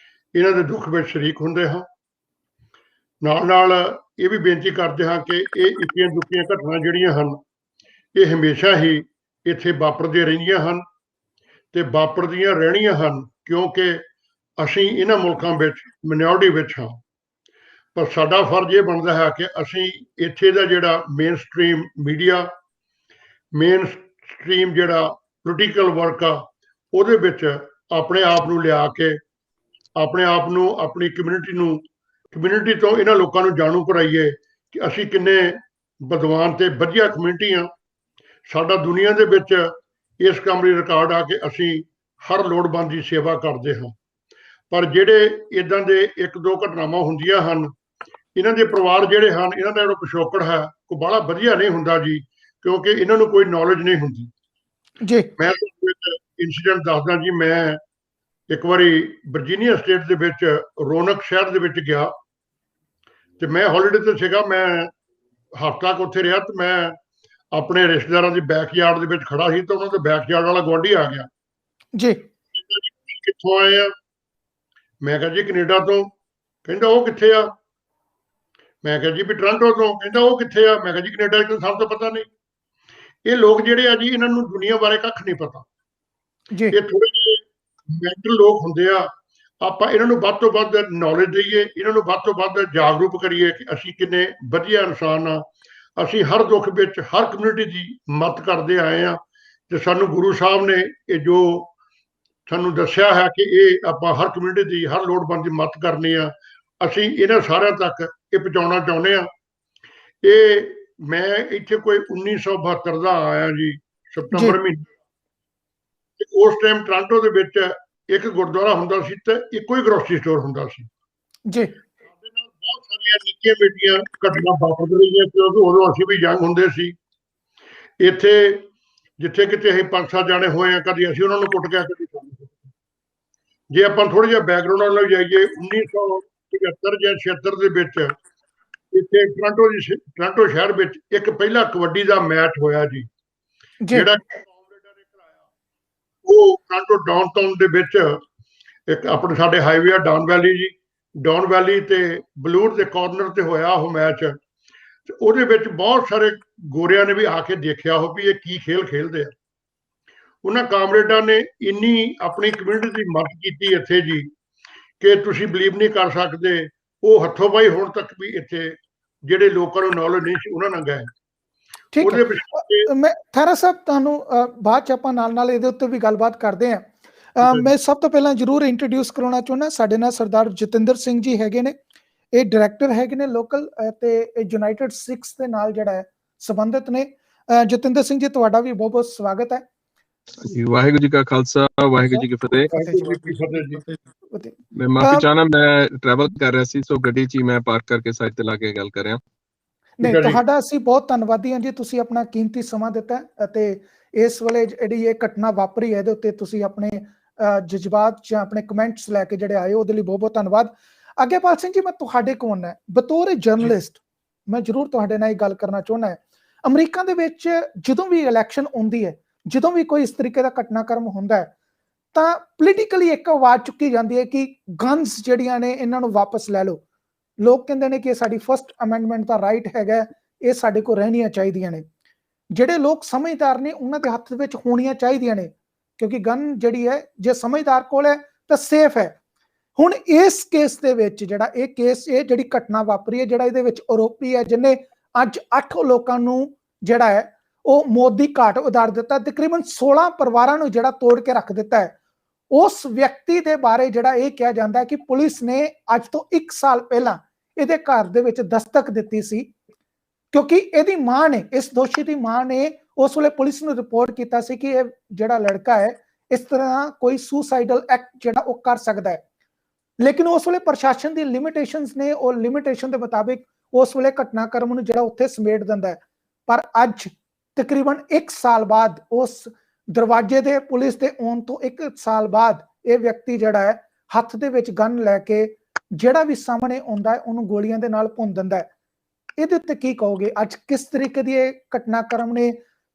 ਇਹਨਾਂ ਦੇ ਦੁੱਖ ਵਿੱਚ ਸ਼ਰੀਕ ਹੁੰਦੇ ਹਾਂ। ਨਾਲ ਨਾਲ ਇਹ ਵੀ ਬੇਨਤੀ ਕਰਦੇ ਹਾਂ ਕਿ ਇਹ ਇੱਕੀਆਂ ਦੁੱਖੀਆਂ ਘਟਨਾ ਜਿਹੜੀਆਂ ਹਨ, ਇਹ ਹਮੇਸ਼ਾ ਹੀ ਇੱਥੇ ਵਾਪਰਦੀਆਂ ਰਹਿੰਦੀਆਂ ਹਨ ਤੇ ਵਾਪਰਦੀਆਂ ਰਹਿਣੀਆਂ ਹਨ, ਕਿਉਂਕਿ ਅਸੀਂ ਇਹਨਾਂ ਮੁਲਕਾਂ ਵਿੱਚ ਮਿਨੋਰਟੀ ਵਿੱਚ ਹਾਂ। ਪਰ ਸਾਡਾ ਫਰਜ਼ ਇਹ ਬਣਦਾ ਹੈ ਕਿ ਅਸੀਂ ਇੱਥੇ ਦਾ ਜਿਹੜਾ main stream media, main stream ਜਿਹੜਾ ਪੋਲੀਟੀਕਲ ਵਰਕ ਆ, ਉਹਦੇ ਵਿੱਚ ਆਪਣੇ ਆਪ ਨੂੰ ਲਿਆ ਕੇ ਆਪਣੇ ਆਪ ਨੂੰ, ਆਪਣੀ ਕਮਿਊਨਿਟੀ ਤੋਂ ਇਹਨਾਂ ਲੋਕਾਂ ਨੂੰ ਜਾਣੂ ਕਰਾਈਏ ਕਿ ਅਸੀਂ ਕਿੰਨੇ ਵਿਦਵਾਨ ਤੇ ਵਧੀਆ ਕਮਿਊਨਿਟੀ ਆ। ਸਾਡਾ ਦੁਨੀਆ ਦੇ ਵਿੱਚ ਇਸ ਕੰਮ ਲਈ ਰਿਕਾਰਡ ਆ ਕਿ ਅਸੀਂ ਹਰ ਲੋੜਵੰਦ ਦੀ ਸੇਵਾ ਕਰਦੇ ਹਾਂ। ਪਰ ਜਿਹੜੇ ਇਦਾਂ ਦੇ ਇੱਕ ਦੋ ਘਟਨਾਵਾਂ ਹੁੰਦੀਆਂ ਹਨ, ਇਹਨਾਂ ਦੇ ਪਰਿਵਾਰ ਜਿਹੜੇ ਹਨ, ਇਹਨਾਂ ਦਾ ਜਿਹੜਾ ਪਿਛੋਕੜ ਹੈ ਉਹ ਬੜਾ ਵਧੀਆ ਨਹੀਂ ਹੁੰਦਾ ਜੀ, ਕਿਉਂਕਿ ਇਹਨਾਂ ਨੂੰ ਕੋਈ ਨੌਲੇਜ ਨਹੀਂ ਹੁੰਦੀ ਜੀ। ਮੈਂ ਤੁਹਾਨੂੰ ਇੱਕ ਇਨਸੀਡੈਂਟ ਦੱਸਦਾ ਜੀ। ਮੈਂ ਇੱਕ ਵਾਰੀ ਵਰਜੀਨੀਆ ਸਟੇਟ ਦੇ ਵਿੱਚ ਰੌਣਕ ਸ਼ਹਿਰ ਦੇ ਵਿੱਚ ਗਿਆ ਤੇ ਮੈਂ ਹੌਲੀਡੇ ਤੇ ਸੀਗਾ। ਮੈਂ ਹਫ਼ਤਾ ਕੁ ਉੱਥੇ ਰਿਹਾ ਤੇ ਮੈਂ ਆਪਣੇ ਰਿਸ਼ਤੇਦਾਰਾਂ ਦੀ ਬੈਕਯਾਰਡ ਦੇ ਵਿੱਚ ਖੜਾ ਸੀ ਤੇ ਉਹਨਾਂ ਦੇ ਬੈਕਯਾਰਡ ਵਾਲਾ ਗੁਆਂਢੀ ਆ ਗਿਆ ਜੀ। ਕਿੱਥੋਂ ਆਏ ਆ? ਮੈਂ ਕਿਹਾ ਜੀ ਕੈਨੇਡਾ ਤੋਂ। ਕਹਿੰਦਾ ਉਹ ਕਿੱਥੇ ਆ? ਮੈਂ ਕਿਹਾ ਜੀ ਵੀ ਟੋਰਾਂਟੋ ਤੋਂ। ਕਹਿੰਦਾ ਉਹ ਕਿੱਥੇ ਆ? ਮੈਂ ਕਿਹਾ ਜੀ ਕੈਨੇਡਾ ਚ ਸਾਨੂੰ ਤਾਂ ਪਤਾ ਨਹੀਂ। ਇਹ ਲੋਕ ਜਿਹੜੇ ਆ ਜੀ, ਇਹਨਾਂ ਨੂੰ ਦੁਨੀਆ ਬਾਰੇ ਕੱਖ ਨਹੀਂ ਪਤਾ ਜੀ। ਇਹ ਥੋੜੇ ਜਿਹੇ ਮੈਂਟਲ ਲੋਕ ਹੁੰਦੇ ਆ। ਆਪਾਂ ਇਹਨਾਂ ਨੂੰ ਵੱਧ ਤੋਂ ਵੱਧ ਨੌਲੇਜ ਦਈਏ, ਇਹਨਾਂ ਨੂੰ ਵੱਧ ਤੋਂ ਵੱਧ ਜਾਗਰੂਕ ਕਰੀਏ ਕਿ ਅਸੀਂ ਕਿੰਨੇ ਵਧੀਆ ਇਨਸਾਨ ਆ। ਅਸੀਂ ਹਰ ਦੁੱਖ ਵਿੱਚ ਹਰ ਕਮਿਊਨਿਟੀ ਦੀ ਮਦਦ ਕਰਦੇ ਆਏ ਆ ਤੇ ਸਾਨੂੰ ਗੁਰੂ ਸਾਹਿਬ ਨੇ ਇਹ ਜੋ ਸਾਨੂੰ ਦੱਸਿਆ ਹੈ ਕਿ ਇਹ ਆਪਾਂ ਹਰ ਕਮਿਊਨਿਟੀ ਦੀ, ਹਰ ਲੋੜਵੰਦ ਦੀ ਮਦਦ ਕਰਨੀ ਆ। ਅਸੀਂ ਇਹਨਾਂ ਸਾਰਿਆਂ ਤੱਕ ਇਹ ਪਹੁੰਚਾਉਣਾ ਚਾਹੁੰਦੇ ਆ। ਇਹ ਮੈਂ ਇੱਥੇ ਕੋਈ 1972 ਦਾ ਆਇਆ ਜੀ, ਸਤੰਬਰ ਮਹੀਨੇ। ਉਸ ਟਾਈਮ ਟੋਰਾਂਟੋ ਦੇ ਵਿੱਚ ਇੱਕ ਗੁਰਦੁਆਰਾ ਹੁੰਦਾ ਸੀ ਤੇ ਇੱਕੋ ਹੀ ਗਰੋਸਰੀ ਸਟੋਰ ਹੁੰਦਾ ਸੀ ਜੀ। ਸਾਡੇ ਨਾਲ ਬਹੁਤ ਸਾਰੀਆਂ ਨਿੱਕੀਆਂ ਮੀਟੀਆਂ ਘਟਨਾ ਵਾਪਰ ਰਹੀਆਂ, ਕਿਉਂਕਿ ਉਦੋਂ ਅਸੀਂ ਵੀ ਯੰਗ ਹੁੰਦੇ ਸੀ। ਇੱਥੇ ਜਿੱਥੇ ਕਿਤੇ ਅਸੀਂ 5-7 ਜਾਣੇ ਹੋਏ ਆ, ਕਦੀ ਅਸੀਂ ਉਹਨਾਂ ਨੂੰ ਕੁੱਟ ਗਿਆ, ਕਦੀ ਸਾਨੂੰ। ਜੇ ਆਪਾਂ ਥੋੜਾ ਜਿਹਾ ਬੈਕਗਰਾਉਂਡ ਨਾਲ ਜਾਈਏ, 1975 ਜਾਂ 76 ਦੇ ਵਿੱਚ ਇੱਥੇ ਟੋਰਾਂਟੋ ਸ਼ਹਿਰ ਵਿੱਚ ਇੱਕ ਪਹਿਲਾ ਕਬੱਡੀ ਦਾ ਮੈਚ ਹੋਇਆ ਜੀ, ਜਿਹੜਾ ਉਹ ਟੋਰਾਂਟੋ ਡਾਊਨਟਾਊਨ ਦੇ ਵਿੱਚ ਇੱਕ ਆਪਣੇ ਸਾਡੇ ਹਾਈਵੇ ਆ ਡਾਊਨ ਵੈਲੀ ਜੀ, ਡਾਊਨ ਵੈਲੀ ਤੇ ਬਲੂਰ ਦੇ ਕਾਰਨਰ ਤੇ ਹੋਇਆ ਉਹ ਮੈਚ। ਤੇ ਉਹਦੇ ਵਿੱਚ ਬਹੁਤ ਸਾਰੇ ਗੋਰਿਆਂ ਨੇ ਵੀ ਆ ਕੇ ਦੇਖਿਆ ਉਹ ਵੀ ਇਹ ਕੀ ਖੇਲ ਖੇਲਦੇ ਆ। ਉਹਨਾਂ ਕਾਮਰੇਡਾਂ ਨੇ ਇੰਨੀ ਆਪਣੀ ਕਮਿਊਨਿਟੀ ਦੀ ਮਦਦ ਕੀਤੀ ਇੱਥੇ ਜੀ ਕਿ ਤੁਸੀਂ ਬਲੀਵ ਨਹੀਂ ਕਰ ਸਕਦੇ। ਉਹ ਹੱਥੋਂ ਪਾਈ ਹੁਣ ਤੱਕ ਵੀ ਇੱਥੇ ਜਿਹੜੇ ਲੋਕਾਂ ਨੂੰ ਨੌਲੇਜ ਨਹੀਂ ਸੀ ਉਹਨਾਂ ਨਾਲ ਗਏ। ਠੀਕ ਹੈ। ਮੈਂ ਥੈਰਾ ਸਾਹਿਬ ਤੁਹਾਨੂੰ ਬਾਅਦ ਚ ਆਪਾਂ ਨਾਲ ਇਹਦੇ ਉੱਤੇ ਵੀ ਗੱਲਬਾਤ ਕਰਦੇ ਹਾਂ। ਮੈਂ ਸਭ ਤੋਂ ਪਹਿਲਾਂ ਜ਼ਰੂਰ ਇੰਟਰੋਡਿਊਸ ਕਰਾਉਣਾ ਚਾਹੁੰਦਾ, ਸਾਡੇ ਨਾਲ ਸਰਦਾਰ ਜਤਿੰਦਰ ਸਿੰਘ ਜੀ ਹੈਗੇ ਨੇ। ਇਹ ਡਾਇਰੈਕਟਰ ਹੈਗੇ ਨੇ ਲੋਕਲ ਤੇ ਯੂਨਾਈਟਿਡ ਸਿੱਖਸ ਦੇ ਨਾਲ ਜਿਹੜਾ ਹੈ ਸੰਬੰਧਿਤ ਨੇ। ਜਤਿੰਦਰ ਸਿੰਘ ਜੀ, ਤੁਹਾਡਾ ਵੀ ਬਹੁਤ ਬਹੁਤ ਸਵਾਗਤ ਹੈ। ਵਾਹਿਗੁਰੂ ਜੀ ਕਾ ਖਾਲਸਾ, ਵਾਹਿਗੁਰੂ ਜੀ ਕੀ ਫਤਿਹ। ਮੈਂ ਮਾਫੀ ਚਾਹਨਾ, ਮੈਂ ਟਰੈਵਲ ਕਰ ਰਿਹਾ ਸੀ, ਸੋ ਗੱਡੀ 'ਚ ਹੀ ਮੈਂ ਪਾਰਕ ਕਰਕੇ ਸਾਈਡ ਤੇ ਲਾ ਕੇ ਗੱਲ ਕਰ ਰਿਹਾ। ਨਹੀਂ, ਤੁਹਾਡਾ ਅਸੀਂ ਬਹੁਤ ਧੰਨਵਾਦੀ ਹਾਂ ਜੀ, ਤੁਸੀਂ ਆਪਣਾ ਕੀਮਤੀ ਸਮਾਂ ਦਿੱਤਾ ਅਤੇ ਇਸ ਵੇਲੇ ਜਿਹੜੀ ਇਹ ਘਟਨਾ ਵਾਪਰੀ ਹੈ ਇਹਦੇ ਉੱਤੇ ਤੁਸੀਂ ਆਪਣੇ ਜਜ਼ਬਾਤ ਜਾਂ ਆਪਣੇ ਕਮੈਂਟਸ ਲੈ ਕੇ ਜਿਹੜੇ ਆਏ ਉਹਦੇ ਲਈ ਬਹੁਤ ਬਹੁਤ ਧੰਨਵਾਦ। ਅੱਗੇਪਾਲ ਸਿੰਘ ਜੀ, ਮੈਂ ਤੁਹਾਡੇ ਕੋਲ ਆਉਣਾ ਬਤੌਰ ਜਰਨਲਿਸਟ, ਮੈਂ ਜ਼ਰੂਰ ਤੁਹਾਡੇ ਨਾਲ ਇਹ ਗੱਲ ਕਰਨਾ ਚਾਹੁੰਦਾ ਹੈ। ਅਮਰੀਕਾ ਦੇ ਵਿੱਚ ਜਦੋਂ ਵੀ ਇਲੈਕਸ਼ਨ ਆਉਂਦੀ ਹੈ, ਜਦੋਂ ਵੀ ਕੋਈ ਇਸ ਤਰੀਕੇ ਦਾ ਘਟਨਾਕ੍ਰਮ ਹੁੰਦਾ ਹੈ, ਤਾਂ ਪੋਲੀਟੀਕਲੀ ਇੱਕ ਆਵਾਜ਼ ਚੁੱਕੀ ਜਾਂਦੀ ਹੈ ਕਿ ਗਨਸ ਜਿਹੜੀਆਂ ਨੇ ਇਹਨਾਂ ਨੂੰ ਵਾਪਸ ਲੈ ਲਓ। ਲੋਕ ਕਹਿੰਦੇ ਨੇ ਕਿ ਸਾਡੀ ਫਸਟ ਅਮੈਂਡਮੈਂਟ ਦਾ ਰਾਈਟ ਹੈਗਾ, ਇਹ ਸਾਡੇ ਕੋਲ ਰਹਿਣੀਆਂ ਚਾਹੀਦੀਆਂ ਨੇ। ਜਿਹੜੇ ਲੋਕ ਸਮਝਦਾਰ ਨੇ ਉਹਨਾਂ ਦੇ ਹੱਥ ਵਿੱਚ ਹੋਣੀਆਂ ਚਾਹੀਦੀਆਂ ਨੇ, ਕਿਉਂਕਿ ਗਨ ਜਿਹੜੀ ਹੈ ਜੇ ਸਮਝਦਾਰ ਕੋਲ ਹੈ ਤਾਂ ਸੇਫ ਹੈ। ਹੁਣ ਇਸ ਕੇਸ ਦੇ ਵਿੱਚ ਜਿਹੜਾ ਇਹ ਕੇਸ, ਇਹ ਜਿਹੜੀ ਘਟਨਾ ਵਾਪਰੀ ਹੈ, ਜਿਹੜਾ ਇਹਦੇ ਵਿੱਚ ਆਰੋਪੀ ਹੈ ਜਿਹਨੇ ਅੱਜ 8 ਲੋਕਾਂ ਨੂੰ ਜਿਹੜਾ ਹੈ ਉਹ ਮੌਤ ਦੀ ਘਾਟ ਉਤਾਰ ਦਿੱਤਾ, ਤਕਰੀਬਨ 16 ਪਰਿਵਾਰਾਂ ਨੂੰ ਜਿਹੜਾ ਤੋੜ ਕੇ ਰੱਖ ਦਿੱਤਾ ਹੈ, ਉਸ ਵਿਅਕਤੀ ਦੇ ਬਾਰੇ ਜਿਹੜਾ ਇਹ ਕਿਹਾ ਜਾਂਦਾ ਹੈ ਕਿ ਪੁਲਿਸ ਨੇ ਅੱਜ ਤੋਂ 1 ਸਾਲ ਪਹਿਲਾਂ ਇਹਦੇ ਘਰ ਦੇ ਵਿੱਚ ਦਸਤਕ ਦਿੱਤੀ ਸੀ, ਕਿਉਂਕਿ ਇਹਦੀ ਮਾਂ ਨੇ, ਇਸ ਦੋਸ਼ੀ ਦੀ ਮਾਂ ਨੇ ਉਸ ਵੇਲੇ ਪੁਲਿਸ ਨੂੰ ਰਿਪੋਰਟ ਕੀਤਾ ਸੀ ਕਿ ਇਹ ਜਿਹੜਾ ਲੜਕਾ ਹੈ ਇਸ ਤਰ੍ਹਾਂ ਕੋਈ ਸੁਸਾਈਡਲ ਐਕਟ ਜਿਹੜਾ ਉਹ ਕਰ ਸਕਦਾ ਹੈ। ਲੇਕਿਨ ਉਸ ਵੇਲੇ ਪ੍ਰਸ਼ਾਸਨ ਦੀ ਲਿਮਿਟੇਸ਼ਨਸ ਨੇ, ਉਹ ਲਿਮਿਟੇਸ਼ਨ ਦੇ ਮੁਤਾਬਿਕ ਉਸ ਵੇਲੇ ਘਟਨਾਕ੍ਰਮ ਨੂੰ ਜਿਹੜਾ ਉੱਥੇ ਸਮੇਟ ਦਿੰਦਾ ਹੈ। ਪਰ ਅੱਜ ਤਕਰੀਬਨ 1 ਸਾਲ ਬਾਅਦ, ਉਸ ਦਰਵਾਜ਼ੇ ਦੇ ਪੁਲਿਸ ਦੇ ਆਉਣ ਤੋਂ 1 ਸਾਲ ਬਾਅਦ, ਇਹ ਵਿਅਕਤੀ ਜਿਹੜਾ ਹੈ ਹੱਥ ਦੇ ਵਿੱਚ ਗਨ ਲੈ ਕੇ ਜਿਹੜਾ ਵੀ ਸਾਹਮਣੇ ਆਉਂਦਾ ਹੈ ਉਹਨੂੰ ਗੋਲੀਆਂ ਦੇ ਨਾਲ ਭੁੰਨ ਦਿੰਦਾ ਹੈ। ਇਹਦੇ ਉੱਤੇ ਕੀ ਕਹੋਗੇ? ਅੱਜ ਕਿਸ ਤਰੀਕੇ ਦੀ ਇਹ ਘਟਨਾਕ੍ਰਮ ਨੇ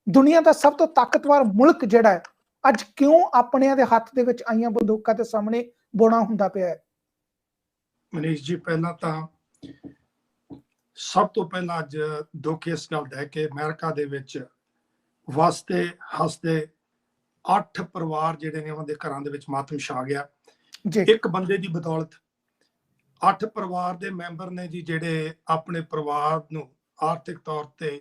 ਦੁਨੀਆ ਦਾ ਸਭ ਤੋਂ ਤਾਕਤਵਰ ਮੁਲਕ ਜਿਹੜਾ ਹੈ ਅੱਜ ਕਿਉਂ ਆਪਣਿਆਂ ਦੇ ਹੱਥ ਦੇ ਵਿੱਚ ਆਈਆਂ ਬੰਦੂਕਾਂ ਦੇ ਸਾਹਮਣੇ ਬੋਣਾ ਹੁੰਦਾ ਪਿਆ ਹੈ? ਮਨੀਸ਼ ਜੀ, ਪਹਿਲਾਂ ਤਾਂ ਸਭ ਤੋਂ ਪਹਿਲਾਂ ਅੱਜ ਦੁੱਖ ਇਸ ਗੱਲ ਦਾ ਹੈ ਕਿ ਅਮਰੀਕਾ ਦੇ ਵਿੱਚ ਵਸਦੇ ਹੱਸਦੇ 8 ਪਰਿਵਾਰ ਜਿਹੜੇ ਨੇ ਉਹਨਾਂ ਦੇ ਘਰਾਂ ਦੇ ਵਿੱਚ ਮਾਤਮ ਛਾ ਗਿਆ ਜੀ। ਇੱਕ ਬੰਦੇ ਦੀ ਬਦੌਲਤ 8 ਪਰਿਵਾਰ ਦੇ ਮੈਂਬਰ ਨੇ ਜੀ, ਜਿਹੜੇ ਆਪਣੇ ਪਰਿਵਾਰ ਨੂੰ ਆਰਥਿਕ ਤੌਰ ਤੇ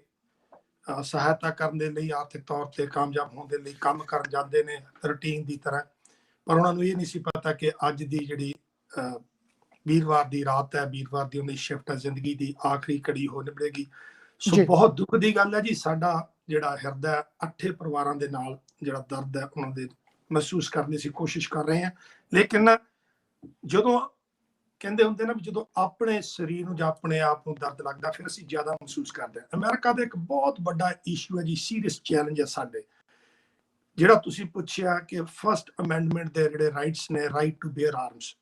ਸਹਾਇਤਾ ਕਰਨ ਦੇ ਲਈ, ਆਰਥਿਕ ਤੌਰ ਤੇ ਕਾਮਯਾਬ ਹੋਣ ਦੇ ਲਈ ਕੰਮ ਕਰਨ ਜਾਂਦੇ ਨੇ ਰੂਟੀਨ ਦੀ ਤਰ੍ਹਾਂ। ਪਰ ਉਹਨਾਂ ਨੂੰ ਇਹ ਨਹੀਂ ਸੀ ਪਤਾ ਕਿ ਅੱਜ ਦੀ ਜਿਹੜੀ ਵੀਰਵਾਰ ਦੀ ਰਾਤ ਹੈ, ਵੀਰਵਾਰ ਦੀ ਉਹਦੀ ਸ਼ਿਫਟ ਹੈ, ਜ਼ਿੰਦਗੀ ਦੀ ਆਖਰੀ ਘੜੀ ਹੋ ਨਿਬੜੇਗੀ। ਸੋ ਬਹੁਤ ਦੁੱਖ ਦੀ ਗੱਲ ਹੈ ਜੀ। ਸਾਡਾ ਜਿਹੜਾ ਹਿਰਦਾ 8 ਪਰਿਵਾਰਾਂ ਦੇ ਨਾਲ ਜਿਹੜਾ ਦਰਦ ਹੈ ਉਹਨਾਂ ਦੇ ਮਹਿਸੂਸ ਕਰਨ ਦੀ ਅਸੀਂ ਕੋਸ਼ਿਸ਼ ਕਰ ਰਹੇ ਹਾਂ। ਲੇਕਿਨ ਜਦੋਂ ਕਹਿੰਦੇ ਹੁੰਦੇ ਨਾ ਵੀ ਜਦੋਂ ਆਪਣੇ ਸਰੀਰ ਨੂੰ ਜਾਂ ਆਪਣੇ ਆਪ ਨੂੰ ਦਰਦ ਲੱਗਦਾ ਫਿਰ ਅਸੀਂ ਜ਼ਿਆਦਾ ਮਹਿਸੂਸ ਕਰਦੇ ਹਾਂ। ਅਮਰੀਕਾ ਦਾ ਇੱਕ ਬਹੁਤ ਵੱਡਾ ਇਸ਼ੂ ਹੈ ਜੀ, ਸੀਰੀਅਸ ਚੈਲੰਜ ਹੈ ਸਾਡੇ, ਜਿਹੜਾ ਤੁਸੀਂ ਪੁੱਛਿਆ ਕਿ ਫਸਟ ਅਮੈਂਡਮੈਂਟ ਦੇ ਜਿਹੜੇ ਰਾਈਟਸ ਨੇ, ਰਾਈਟ ਟੂ ਬੇਅਰ ਆਰਮਸ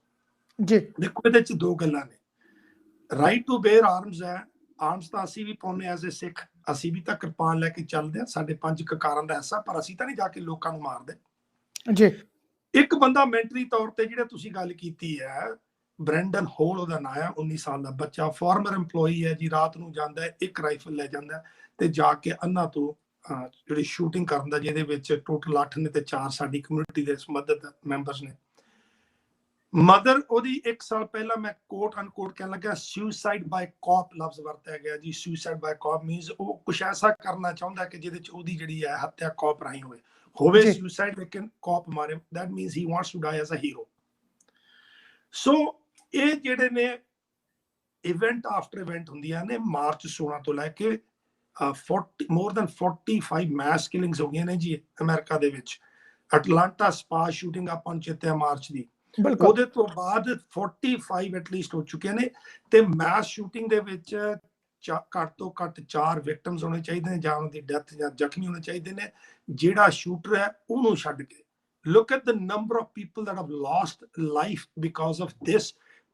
ਜੀ। ਦੇਖੋ ਇਹਦੇ ਚ 2 ਗੱਲਾਂ ਨੇ। ਰਾਈਟ ਟੂ ਬੇਅਰ ਆਰਮਸ ਹੈ, ਆਰਮਸ ਤਾਂ ਅਸੀਂ ਵੀ ਪਾਉਂਦੇ ਐਜ਼ ਏ ਸਿੱਖ, ਅਸੀਂ ਵੀ ਤਾਂ ਕਿਰਪਾਨ ਲੈ ਕੇ ਚੱਲਦੇ ਹਾਂ, ਸਾਡੇ 5 ਕਕਾਰਾਂ ਦਾ ਹਿੱਸਾ, ਪਰ ਅਸੀਂ ਤਾਂ ਨਹੀਂ ਜਾ ਕੇ ਲੋਕਾਂ ਨੂੰ ਮਾਰਦੇ ਜੀ। ਇੱਕ ਬੰਦਾ ਮੈਂਟਲੀ ਤੌਰ ਤੇ ਜਿਹੜਾ ਤੁਸੀਂ ਗੱਲ ਕੀਤੀ ਹੈ, ਬ੍ਰੈਂਡਨ ਹੋਲ ਉਹਦਾ ਨਾਂ ਹੈ, 19 ਸਾਲ ਦਾ ਬੱਚਾ, ਫਾਰਮਰ EMPLOYEE ਹੈ ਜੀ। ਰਾਤ ਨੂੰ ਜਾਂਦਾ ਹੈ, 1 ਰਾਈਫਲ ਲੈ ਜਾਂਦਾ ਤੇ ਜਾ ਕੇ ਅੰਨਾ ਤੋਂ ਜਿਹੜੀ ਸ਼ੂਟਿੰਗ ਕਰਨ ਦਾ, ਜਿਹਦੇ ਵਿੱਚ ਟੋਟਲ 8 ਨੇ ਤੇ 4 ਸਾਡੀ ਕਮਿਊਨਿਟੀ ਦੇ ਸੰਬੰਧਿਤ ਮੈਂਬਰਸ ਨੇ। ਮਦਰ ਉਹਦੀ 1 ਸਾਲ ਪਹਿਲਾਂ, ਮੈਂ ਕੋਟ ਅਨਕੋਟ ਕਹਿਣ ਲੱਗਾ, ਸੁਸਾਈਡ ਬਾਈ ਕਾਪ ਲਫ਼ਜ਼ ਵਰਤਿਆ ਗਿਆ ਜੀ। ਸੁਸਾਈਡ ਬਾਈ ਕਾਪ ਮੀਨਸ ਉਹ ਕੁਛ ਐਸਾ ਕਰਨਾ ਚਾਹੁੰਦਾ ਕਿ ਜਿਹਦੇ ਚ ਉਹਦੀ ਜਿਹੜੀ ਹੈ ਹੱਤਿਆ ਕਾਪ ਰਾਹੀਂ ਹੋਵੇ ਸੁਸਾਈਡ, ਲੇਕਿਨ ਕਾਪ ਮਾਰੇ। That means he wants to die as a hero. So ਇਹ ਜਿਹੜੇ ਨੇ ਇਵੈਂਟ ਆਫਟਰ ਇਵੈਂਟ ਹੁੰਦੀਆਂ ਨੇ। ਮਾਰਚ 16 ਤੋਂ ਲੈ ਕੇ 40 more than 45 ਮੈਸ ਕਿਲਿੰਗਸ ਹੋ ਗਈਆਂ ਨੇ ਜੀ ਅਮਰੀਕਾ ਦੇ ਵਿੱਚ। ਅਟਲਾਂਟਾ ਸਪਾ ਸ਼ੂਟਿੰਗ ਆਪਾਂ ਨੂੰ ਚੇਤੇ ਆ ਮਾਰਚ ਦੀ, ਉਹਦੇ ਤੋਂ ਬਾਅਦ 45 ਐਟਲੀਸਟ ਹੋ ਚੁੱਕੇ ਨੇ। ਤੇ ਮੈਸ ਸ਼ੂਟਿੰਗ ਦੇ ਵਿੱਚ ਘੱਟ ਤੋਂ ਘੱਟ 4 ਵਿਕਟਮਸ ਹੋਣੇ ਚਾਹੀਦੇ ਨੇ, ਜਾਂ ਉਹਨਾਂ ਦੀ ਡੈਥ ਜਾਂ ਜ਼ਖਮੀ ਹੋਣੇ ਚਾਹੀਦੇ ਨੇ। ਜਿਹੜਾ ਸ਼ੂਟਰ ਹੈ ਉਹਨੂੰ ਛੱਡ ਕੇ look at the number of people that have lost life because of this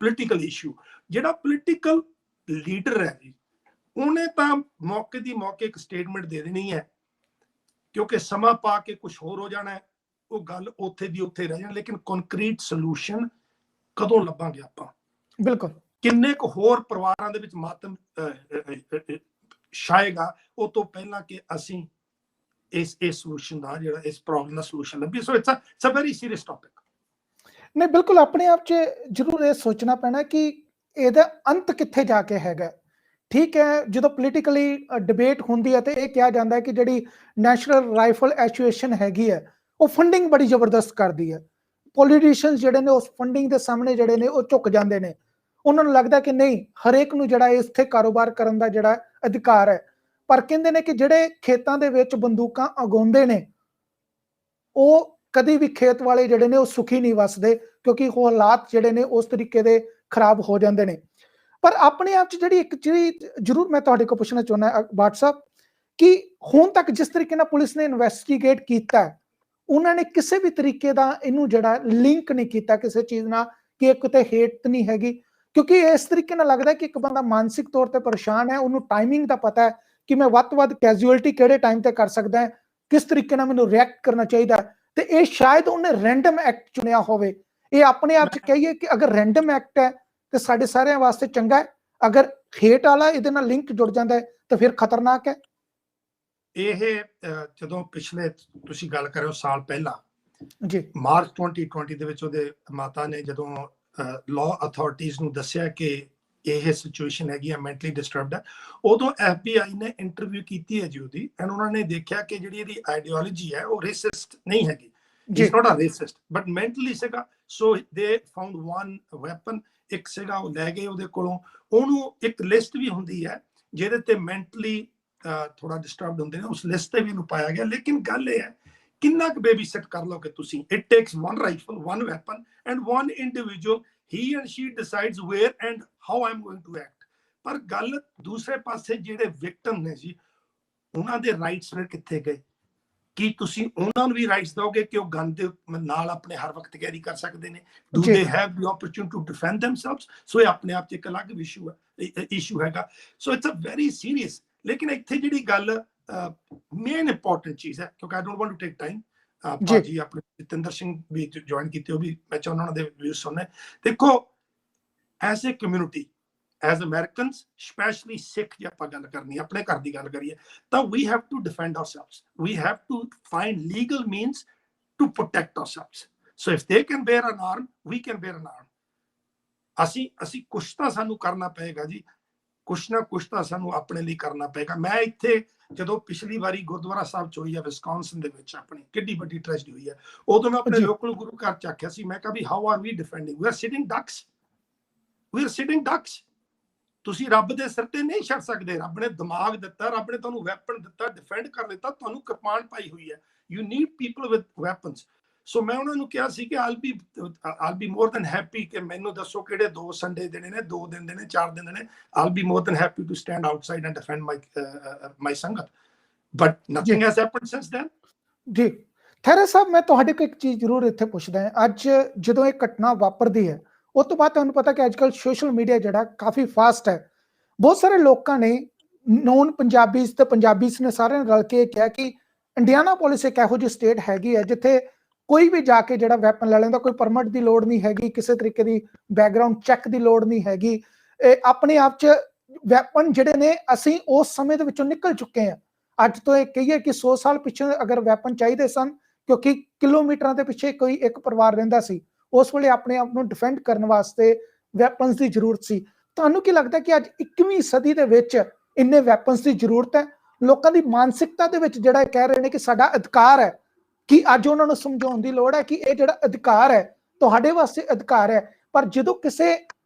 political issue। ਜਿਹੜਾ ਪੋਲੀਟੀਕਲ ਲੀਡਰ ਹੈ ਜੀ, ਉਹਨੇ ਤਾਂ ਮੌਕੇ ਦੀ ਮੌਕੇ ਇੱਕ ਸਟੇਟਮੈਂਟ ਦੇ ਦੇਣੀ ਹੈ, ਕਿਉਂਕਿ ਸਮਾਂ ਪਾ ਕੇ ਕੁਝ ਹੋਰ ਹੋ ਜਾਣਾ ਹੈ, ਉਹ ਗੱਲ ਉੱਥੇ ਦੀ ਉੱਥੇ ਰਹਿ ਜਾਣੀ। ਲੇਕਿਨ ਕੰਕਰੀਟ ਸੋਲੂਸ਼ਨ ਕਦੋਂ ਲੱਭਾਂਗੇ ਆਪਾਂ? ਬਿਲਕੁਲ। ਕਿੰਨੇ ਕੁ ਹੋਰ ਪਰਿਵਾਰਾਂ ਦੇ ਵਿੱਚ ਮਾਤਮ ਛਾਏਗਾ ਉਹ ਤੋਂ ਪਹਿਲਾਂ ਕਿ ਅਸੀਂ ਇਸ ਸੋਲੂਸ਼ਨ ਦਾ, ਜਿਹੜਾ ਇਸ ਪ੍ਰੋਬਲਮ ਦਾ ਸੋਲੂਸ਼ਨ ਲੱਭੀ। So it's a very serious topic. ਨਹੀਂ, ਬਿਲਕੁਲ ਆਪਣੇ ਆਪ 'ਚ ਜ਼ਰੂਰ ਇਹ ਸੋਚਣਾ ਪੈਣਾ ਕਿ ਇਹਦਾ ਅੰਤ ਕਿੱਥੇ ਜਾ ਕੇ ਹੈਗਾ। ਠੀਕ ਹੈ, ਜਦੋਂ ਪੋਲੀਟੀਕਲੀ ਡਿਬੇਟ ਹੁੰਦੀ ਹੈ ਤੇ ਇਹ ਕਿਹਾ ਜਾਂਦਾ ਹੈ ਕਿ ਜਿਹੜੀ ਨੈਸ਼ਨਲ ਰਾਈਫਲ ਐਸੋਸੀਏਸ਼ਨ ਹੈਗੀ ਹੈ ਉਹ ਫੰਡਿੰਗ ਬੜੀ ਜ਼ਬਰਦਸਤ ਕਰਦੀ ਹੈ। ਪੋਲੀਟੀਸ਼ੀਅਨਸ ਜਿਹੜੇ ਨੇ ਉਸ ਫੰਡਿੰਗ ਦੇ ਸਾਹਮਣੇ ਜਿਹੜੇ ਨੇ ਉਹ ਝੁਕ ਜਾਂਦੇ ਨੇ। ਉਹਨਾਂ ਨੂੰ ਲੱਗਦਾ ਕਿ ਨਹੀਂ, ਹਰੇਕ ਨੂੰ ਜਿਹੜਾ ਇੱਥੇ ਕਾਰੋਬਾਰ ਕਰਨ ਦਾ ਜਿਹੜਾ ਅਧਿਕਾਰ ਹੈ। ਪਰ ਕਹਿੰਦੇ ਨੇ ਕਿ ਜਿਹੜੇ ਖੇਤਾਂ ਦੇ ਵਿੱਚ ਬੰਦੂਕਾਂ ਉਗਾਉਂਦੇ ਨੇ ਉਹ ਕਦੀ ਵੀ ਖੇਤ ਵਾਲੇ ਜਿਹੜੇ ਨੇ ਉਹ ਸੁਖੀ ਨਹੀਂ ਵਸਦੇ, ਕਿਉਂਕਿ ਉਹ ਹਾਲਾਤ ਜਿਹੜੇ ਨੇ ਉਸ ਤਰੀਕੇ ਦੇ ਖਰਾਬ ਹੋ ਜਾਂਦੇ ਨੇ। ਪਰ ਆਪਣੇ ਆਪ 'ਚ ਜਿਹੜੀ ਇੱਕ ਚੀਜ਼ ਜ਼ਰੂਰ ਮੈਂ ਤੁਹਾਡੇ ਕੋਲ ਪੁੱਛਣਾ ਚਾਹੁੰਦਾ ਬਾਟ ਸਾਹਿਬ, ਕਿ ਹੁਣ ਤੱਕ ਜਿਸ ਤਰੀਕੇ ਨਾਲ ਪੁਲਿਸ ਨੇ ਇਨਵੈਸਟੀਗੇਟ ਕੀਤਾ ਉਹਨਾਂ ਨੇ ਕਿਸੇ ਵੀ ਤਰੀਕੇ ਦਾ ਇਹਨੂੰ ਜਿਹੜਾ ਲਿੰਕ ਨਹੀਂ ਕੀਤਾ ਕਿਸੇ ਚੀਜ਼ ਨਾਲ ਕਿ ਇਹ ਕਿਤੇ ਹੇਟ ਨਹੀਂ ਹੈਗੀ, ਕਿਉਂਕਿ ਇਸ ਤਰੀਕੇ ਨਾਲ ਲੱਗਦਾ ਕਿ ਇੱਕ ਬੰਦਾ ਮਾਨਸਿਕ ਤੌਰ ਤੇ ਪਰੇਸ਼ਾਨ ਹੈ, ਉਹਨੂੰ ਟਾਈਮਿੰਗ ਦਾ ਪਤਾ ਹੈ ਕਿ ਮੈਂ ਵੱਧ ਤੋਂ ਵੱਧ ਕੈਜੂਅਲਟੀ ਕਿਹੜੇ ਟਾਈਮ ਤੇ ਕਰ ਸਕਦਾ ਹੈ, ਕਿਸ ਤਰੀਕੇ ਨਾਲ ਮੈਨੂੰ ਰਿਐਕਟ ਕਰਨਾ ਚਾਹੀਦਾ, ਤੇ ਇਹ ਸ਼ਾਇਦ ਉਹਨੇ ਰੈਂਡਮ ਐਕਟ ਚੁਣਿਆ ਹੋਵੇ। ਇਹ ਆਪਣੇ ਆਪ 'ਚ ਕਹੀਏ ਕਿ ਅਗਰ ਰੈਂਡਮ ਐਕਟ ਹੈ ਤੇ ਸਾਡੇ ਸਾਰਿਆਂ ਵਾਸਤੇ ਚੰਗਾ ਹੈ, ਅਗਰ ਹੇਟ ਵਾਲਾ ਇਹਦੇ ਨਾਲ ਲਿੰਕ ਜੁੜ ਜਾਂਦਾ ਹੈ ਤਾਂ ਫਿਰ ਖਤਰਨਾਕ ਹੈ। ਇਹ ਜਦੋਂ ਪਿਛਲੇ ਤੁਸੀਂ ਗੱਲ ਕਰ ਰਹੇ ਹੋ ਸਾਲ ਪਹਿਲਾਂ ਜੀ ਮਾਰਚ 2020 ਦੇ ਵਿੱਚ ਉਹਦੇ ਮਾਤਾ ਨੇ ਜਦੋਂ ਲਾਅ ਅਥਾਰਟੀਜ਼ ਨੂੰ ਦੱਸਿਆ ਕਿ ਇਹ ਸਿਚੁਏਸ਼ਨ ਹੈਗੀ ਆ, ਮੈਂਟਲੀ ਡਿਸਟਰਬਡ ਹੈ, ਉਦੋਂ FBI ਨੇ ਇੰਟਰਵਿਊ ਕੀਤੀ ਹੈ ਜੀ ਉਹਦੀ, ਐਂਡ ਉਹਨਾਂ ਨੇ ਦੇਖਿਆ ਕਿ ਜਿਹੜੀ ਇਹਦੀ ਆਈਡੀਓਲੋਜੀ ਹੈ ਉਹ ਰੇਸਿਸਟ ਨਹੀਂ ਹੈਗੀ, it's not a racist but mentally ਸੀਗਾ। ਸੋ ਦੇ ਫਾਊਂਡ ਵਨ ਵੈਪਨ, ਇੱਕ ਸੀਗਾ ਉਹ ਲੈ ਗਏ ਉਹਦੇ ਕੋਲੋਂ। ਉਹਨੂੰ ਇੱਕ ਲਿਸਟ ਵੀ ਹੁੰਦੀ ਹੈ ਜਿਹਦੇ ਤੇ ਮੈਂਟਲੀ ਥੋੜਾ ਡਿਸਟਰਬਡ ਹੁੰਦੇ ਨੇ, ਉਸ ਲਿਸਟ ਤੇ ਵੀ ਇਹਨੂੰ ਪਾਇਆ ਗਿਆ। ਲੇਕਿਨ ਗੱਲ ਇਹ ਹੈ ਕਿੰਨਾ ਕੁ ਬੇਬੀ ਸਿਟ ਕਰ ਲਓਗੇ ਤੁਸੀਂ। It takes one rifle, one weapon and one individual, he and she decides where and how I'm going to act। ਪਰ ਗੱਲ ਦੂਸਰੇ ਪਾਸੇ ਜਿਹੜੇ ਵਿਕਟਮ ਨੇ ਜੀ, ਉਹਨਾਂ ਦੇ ਰਾਈਟਸ ਫਿਰ ਕਿੱਥੇ ਗਏ? ਕੀ ਤੁਸੀਂ ਉਹਨਾਂ ਨੂੰ ਵੀ ਰਾਈਟਸ ਦੋਗੇ ਕਿ ਉਹ ਗਨ ਦੇ ਨਾਲ ਆਪਣੇ ਹਰ ਵਕਤ ਕੈਰੀ ਕਰ ਸਕਦੇ ਨੇ? Do they have the opportunity to defend themselves? So ਇਹ ਆਪਣੇ ਆਪ 'ਚ ਇੱਕ ਅਲੱਗ ਇਸ਼ੂ ਹੈਗਾ। So it's a very serious. ਲੇਕਿਨ ਇੱਥੇ ਜਿਹੜੀ ਗੱਲ ਮੇਨ ਇੰਪੋਰਟੈਂਟ ਚੀਜ਼ ਹੈ, ਕਿਉਂਕਿ I don't want to take time, ਭਾਜੀ ਆਪਣੇ ਜਤਿੰਦਰ ਸਿੰਘ ਵੀ ਜੁਆਇਨ ਕੀਤੇ, ਉਹ ਵੀ ਮੈਂ ਚਾਹੁੰਦਾ ਉਹਨਾਂ ਦੇ ਵਿਊਜ਼ ਸੁਣਨੇ। ਦੇਖੋ as a community, as Americans, specially Sikh, ਜੇ ਆਪਾਂ ਗੱਲ ਕਰਨੀ ਆਪਣੇ ਘਰ ਦੀ ਗੱਲ ਕਰੀਏ ਤਾਂ we have to defend ourselves, we have to find legal means to protect ourselves. So if they can bear an arm, we can bear an arm. ਅਸੀਂ ਕੁਛ ਤਾਂ ਸਾਨੂੰ ਕਰਨਾ ਪਏਗਾ ਜੀ, ਕੁਛ ਨਾ ਕੁਛ ਤਾਂ ਸਾਨੂੰ ਆਪਣੇ ਲਈ ਕਰਨਾ ਪਏਗਾ। ਮੈਂ ਇੱਥੇ ਜਦੋਂ ਪਿਛਲੀ ਵਾਰੀ ਗੁਰਦੁਆਰਾ ਸਾਹਿਬ 'ਚ ਹੋਈ ਹੈ ਵਿਸਕੌਨਸਿਨ ਦੇ ਵਿੱਚ, ਆਪਣੀ ਕਿੱਡੀ ਵੱਡੀ ਟ੍ਰੈਜਡੀ ਹੋਈ ਹੈ, ਉਦੋਂ ਮੈਂ ਆਪਣੇ ਲੋਕਲ ਗੁਰੂ ਘਰ 'ਚ ਆਖਿਆ ਸੀ, ਮੈਂ ਕਿਹਾ ਵੀ how are we defending? We are sitting ducks, we are sitting ducks. ਤੁਸੀਂ ਰੱਬ ਦੇ ਸਿਰ ਤੇ ਨਹੀਂ ਛੱਡ ਸਕਦੇ। ਰੱਬ ਨੇ ਦਿਮਾਗ ਦਿੱਤਾ, ਰੱਬ ਨੇ ਤੁਹਾਨੂੰ ਵੈਪਨ ਦਿੱਤਾ, ਡਿਫੈਂਡ ਕਰ ਦਿੱਤਾ, ਤੁਹਾਨੂੰ ਕਿਰਪਾਨ ਪਾਈ ਹੋਈ ਹੈ। You need people with weapons. So ਮੈਂ ਉਹਨਾਂ ਨੂੰ ਕਿਹਾ ਸੀ ਕਿ I'll be more than happy ਕਿ ਮੈਨੂੰ ਦੱਸੋ ਕਿਹੜੇ 2 ਸੰਡੇ ਦੇਣੇ ਨੇ, 2 ਦਿਨ ਦੇਣੇ, 4 ਦਿਨ ਦੇਣੇ। I'll be more than happy to stand outside and defend my ਸੰਗਤ। But nothing has happened since then। ਜੀ ਖਹਿਰਾ ਸਾਹਿਬ, ਮੈਂ ਤੁਹਾਡੇ ਕੋਲ ਇੱਕ ਚੀਜ਼ ਜ਼ਰੂਰ ਇੱਥੇ ਪੁੱਛਦਾ ਹਾਂ। ਅੱਜ ਜਦੋਂ ਇਹ ਘਟਨਾ ਵਾਪਰਦੀ ਹੈ, ਉਸ ਤੋਂ ਬਾਅਦ ਤੁਹਾਨੂੰ ਪਤਾ ਕਿ ਅੱਜ ਕੱਲ੍ਹ ਸੋਸ਼ਲ ਮੀਡੀਆ ਜਿਹੜਾ ਕਾਫੀ ਫਾਸਟ ਹੈ, ਬਹੁਤ ਸਾਰੇ ਲੋਕਾਂ ਨੇ, ਨੋਨ ਪੰਜਾਬੀਜ਼ ਤੇ ਪੰਜਾਬੀਜ਼ ਨੇ, ਸਾਰਿਆਂ ਨੇ ਰਲ ਕੇ ਕਿਹਾ ਕਿ ਇੰਡੀਆਨਾਪੋਲਿਸ ਇੱਕ ਇਹੋ ਜਿਹੀ ਸਟੇਟ ਹੈਗੀ ਹੈ ਜਿੱਥੇ ਕੋਈ ਵੀ ਜਾ ਕੇ ਜਿਹੜਾ ਵੈਪਨ ਲੈ ਲੈਂਦਾ, ਕੋਈ ਪਰਮਿਟ ਦੀ ਲੋੜ ਨਹੀਂ ਹੈਗੀ, ਕਿਸੇ ਤਰੀਕੇ ਦੀ ਬੈਕਗਰਾਉਂਡ ਚੈੱਕ ਦੀ ਲੋੜ ਨਹੀਂ ਹੈਗੀ। ਆਪਣੇ ਆਪ 'ਚ ਵੈਪਨ ਜਿਹੜੇ ਨੇ, ਅਸੀਂ ਉਸ ਸਮੇਂ ਦੇ ਵਿੱਚੋਂ ਨਿਕਲ ਚੁੱਕੇ ਹਾਂ। ਅੱਜ ਤੋਂ ਇਹ ਕਹੀਏ ਕਿ 100 ਸਾਲ ਪਿੱਛੇ ਅਗਰ ਵੈਪਨ ਚਾਹੀਦੇ ਸਨ, ਕਿਉਂਕਿ ਕਿਲੋਮੀਟਰਾਂ ਦੇ ਪਿੱਛੇ ਕੋਈ ਇੱਕ ਪਰਿਵਾਰ ਰਹਿੰਦਾ ਸੀ, ਉਸ ਵੇਲੇ ਆਪਣੇ ਆਪ ਨੂੰ ਡਿਫੈਂਡ ਕਰਨ ਵਾਸਤੇ ਵੈਪਨਸ ਦੀ ਜ਼ਰੂਰਤ ਸੀ। ਤੁਹਾਨੂੰ ਕੀ ਲੱਗਦਾ ਕਿ ਅੱਜ 21ਵੀਂ ਸਦੀ ਦੇ ਵਿੱਚ ਇੰਨੇ ਵੈਪਨਸ ਦੀ ਜ਼ਰੂਰਤ ਹੈ? ਲੋਕਾਂ ਦੀ ਮਾਨਸਿਕਤਾ ਦੇ ਵਿੱਚ ਜਿਹੜਾ ਕਹਿ ਰਹੇ ਨੇ ਕਿ ਸਾਡਾ ਅਧਿਕਾਰ ਹੈ, ਕਿ ਅੱਜ ਉਹਨਾਂ ਨੂੰ ਸਮਝਾਉਣ ਦੀ ਲੋੜ ਹੈ ਕਿ ਇਹ ਜਿਹੜਾ ਅਧਿਕਾਰ ਹੈ ਤੁਹਾਡੇ ਵਾਸਤੇ ਅਧਿਕਾਰ ਹੈ। ਪਰ ਜਦੋਂ ਕਿਸੇ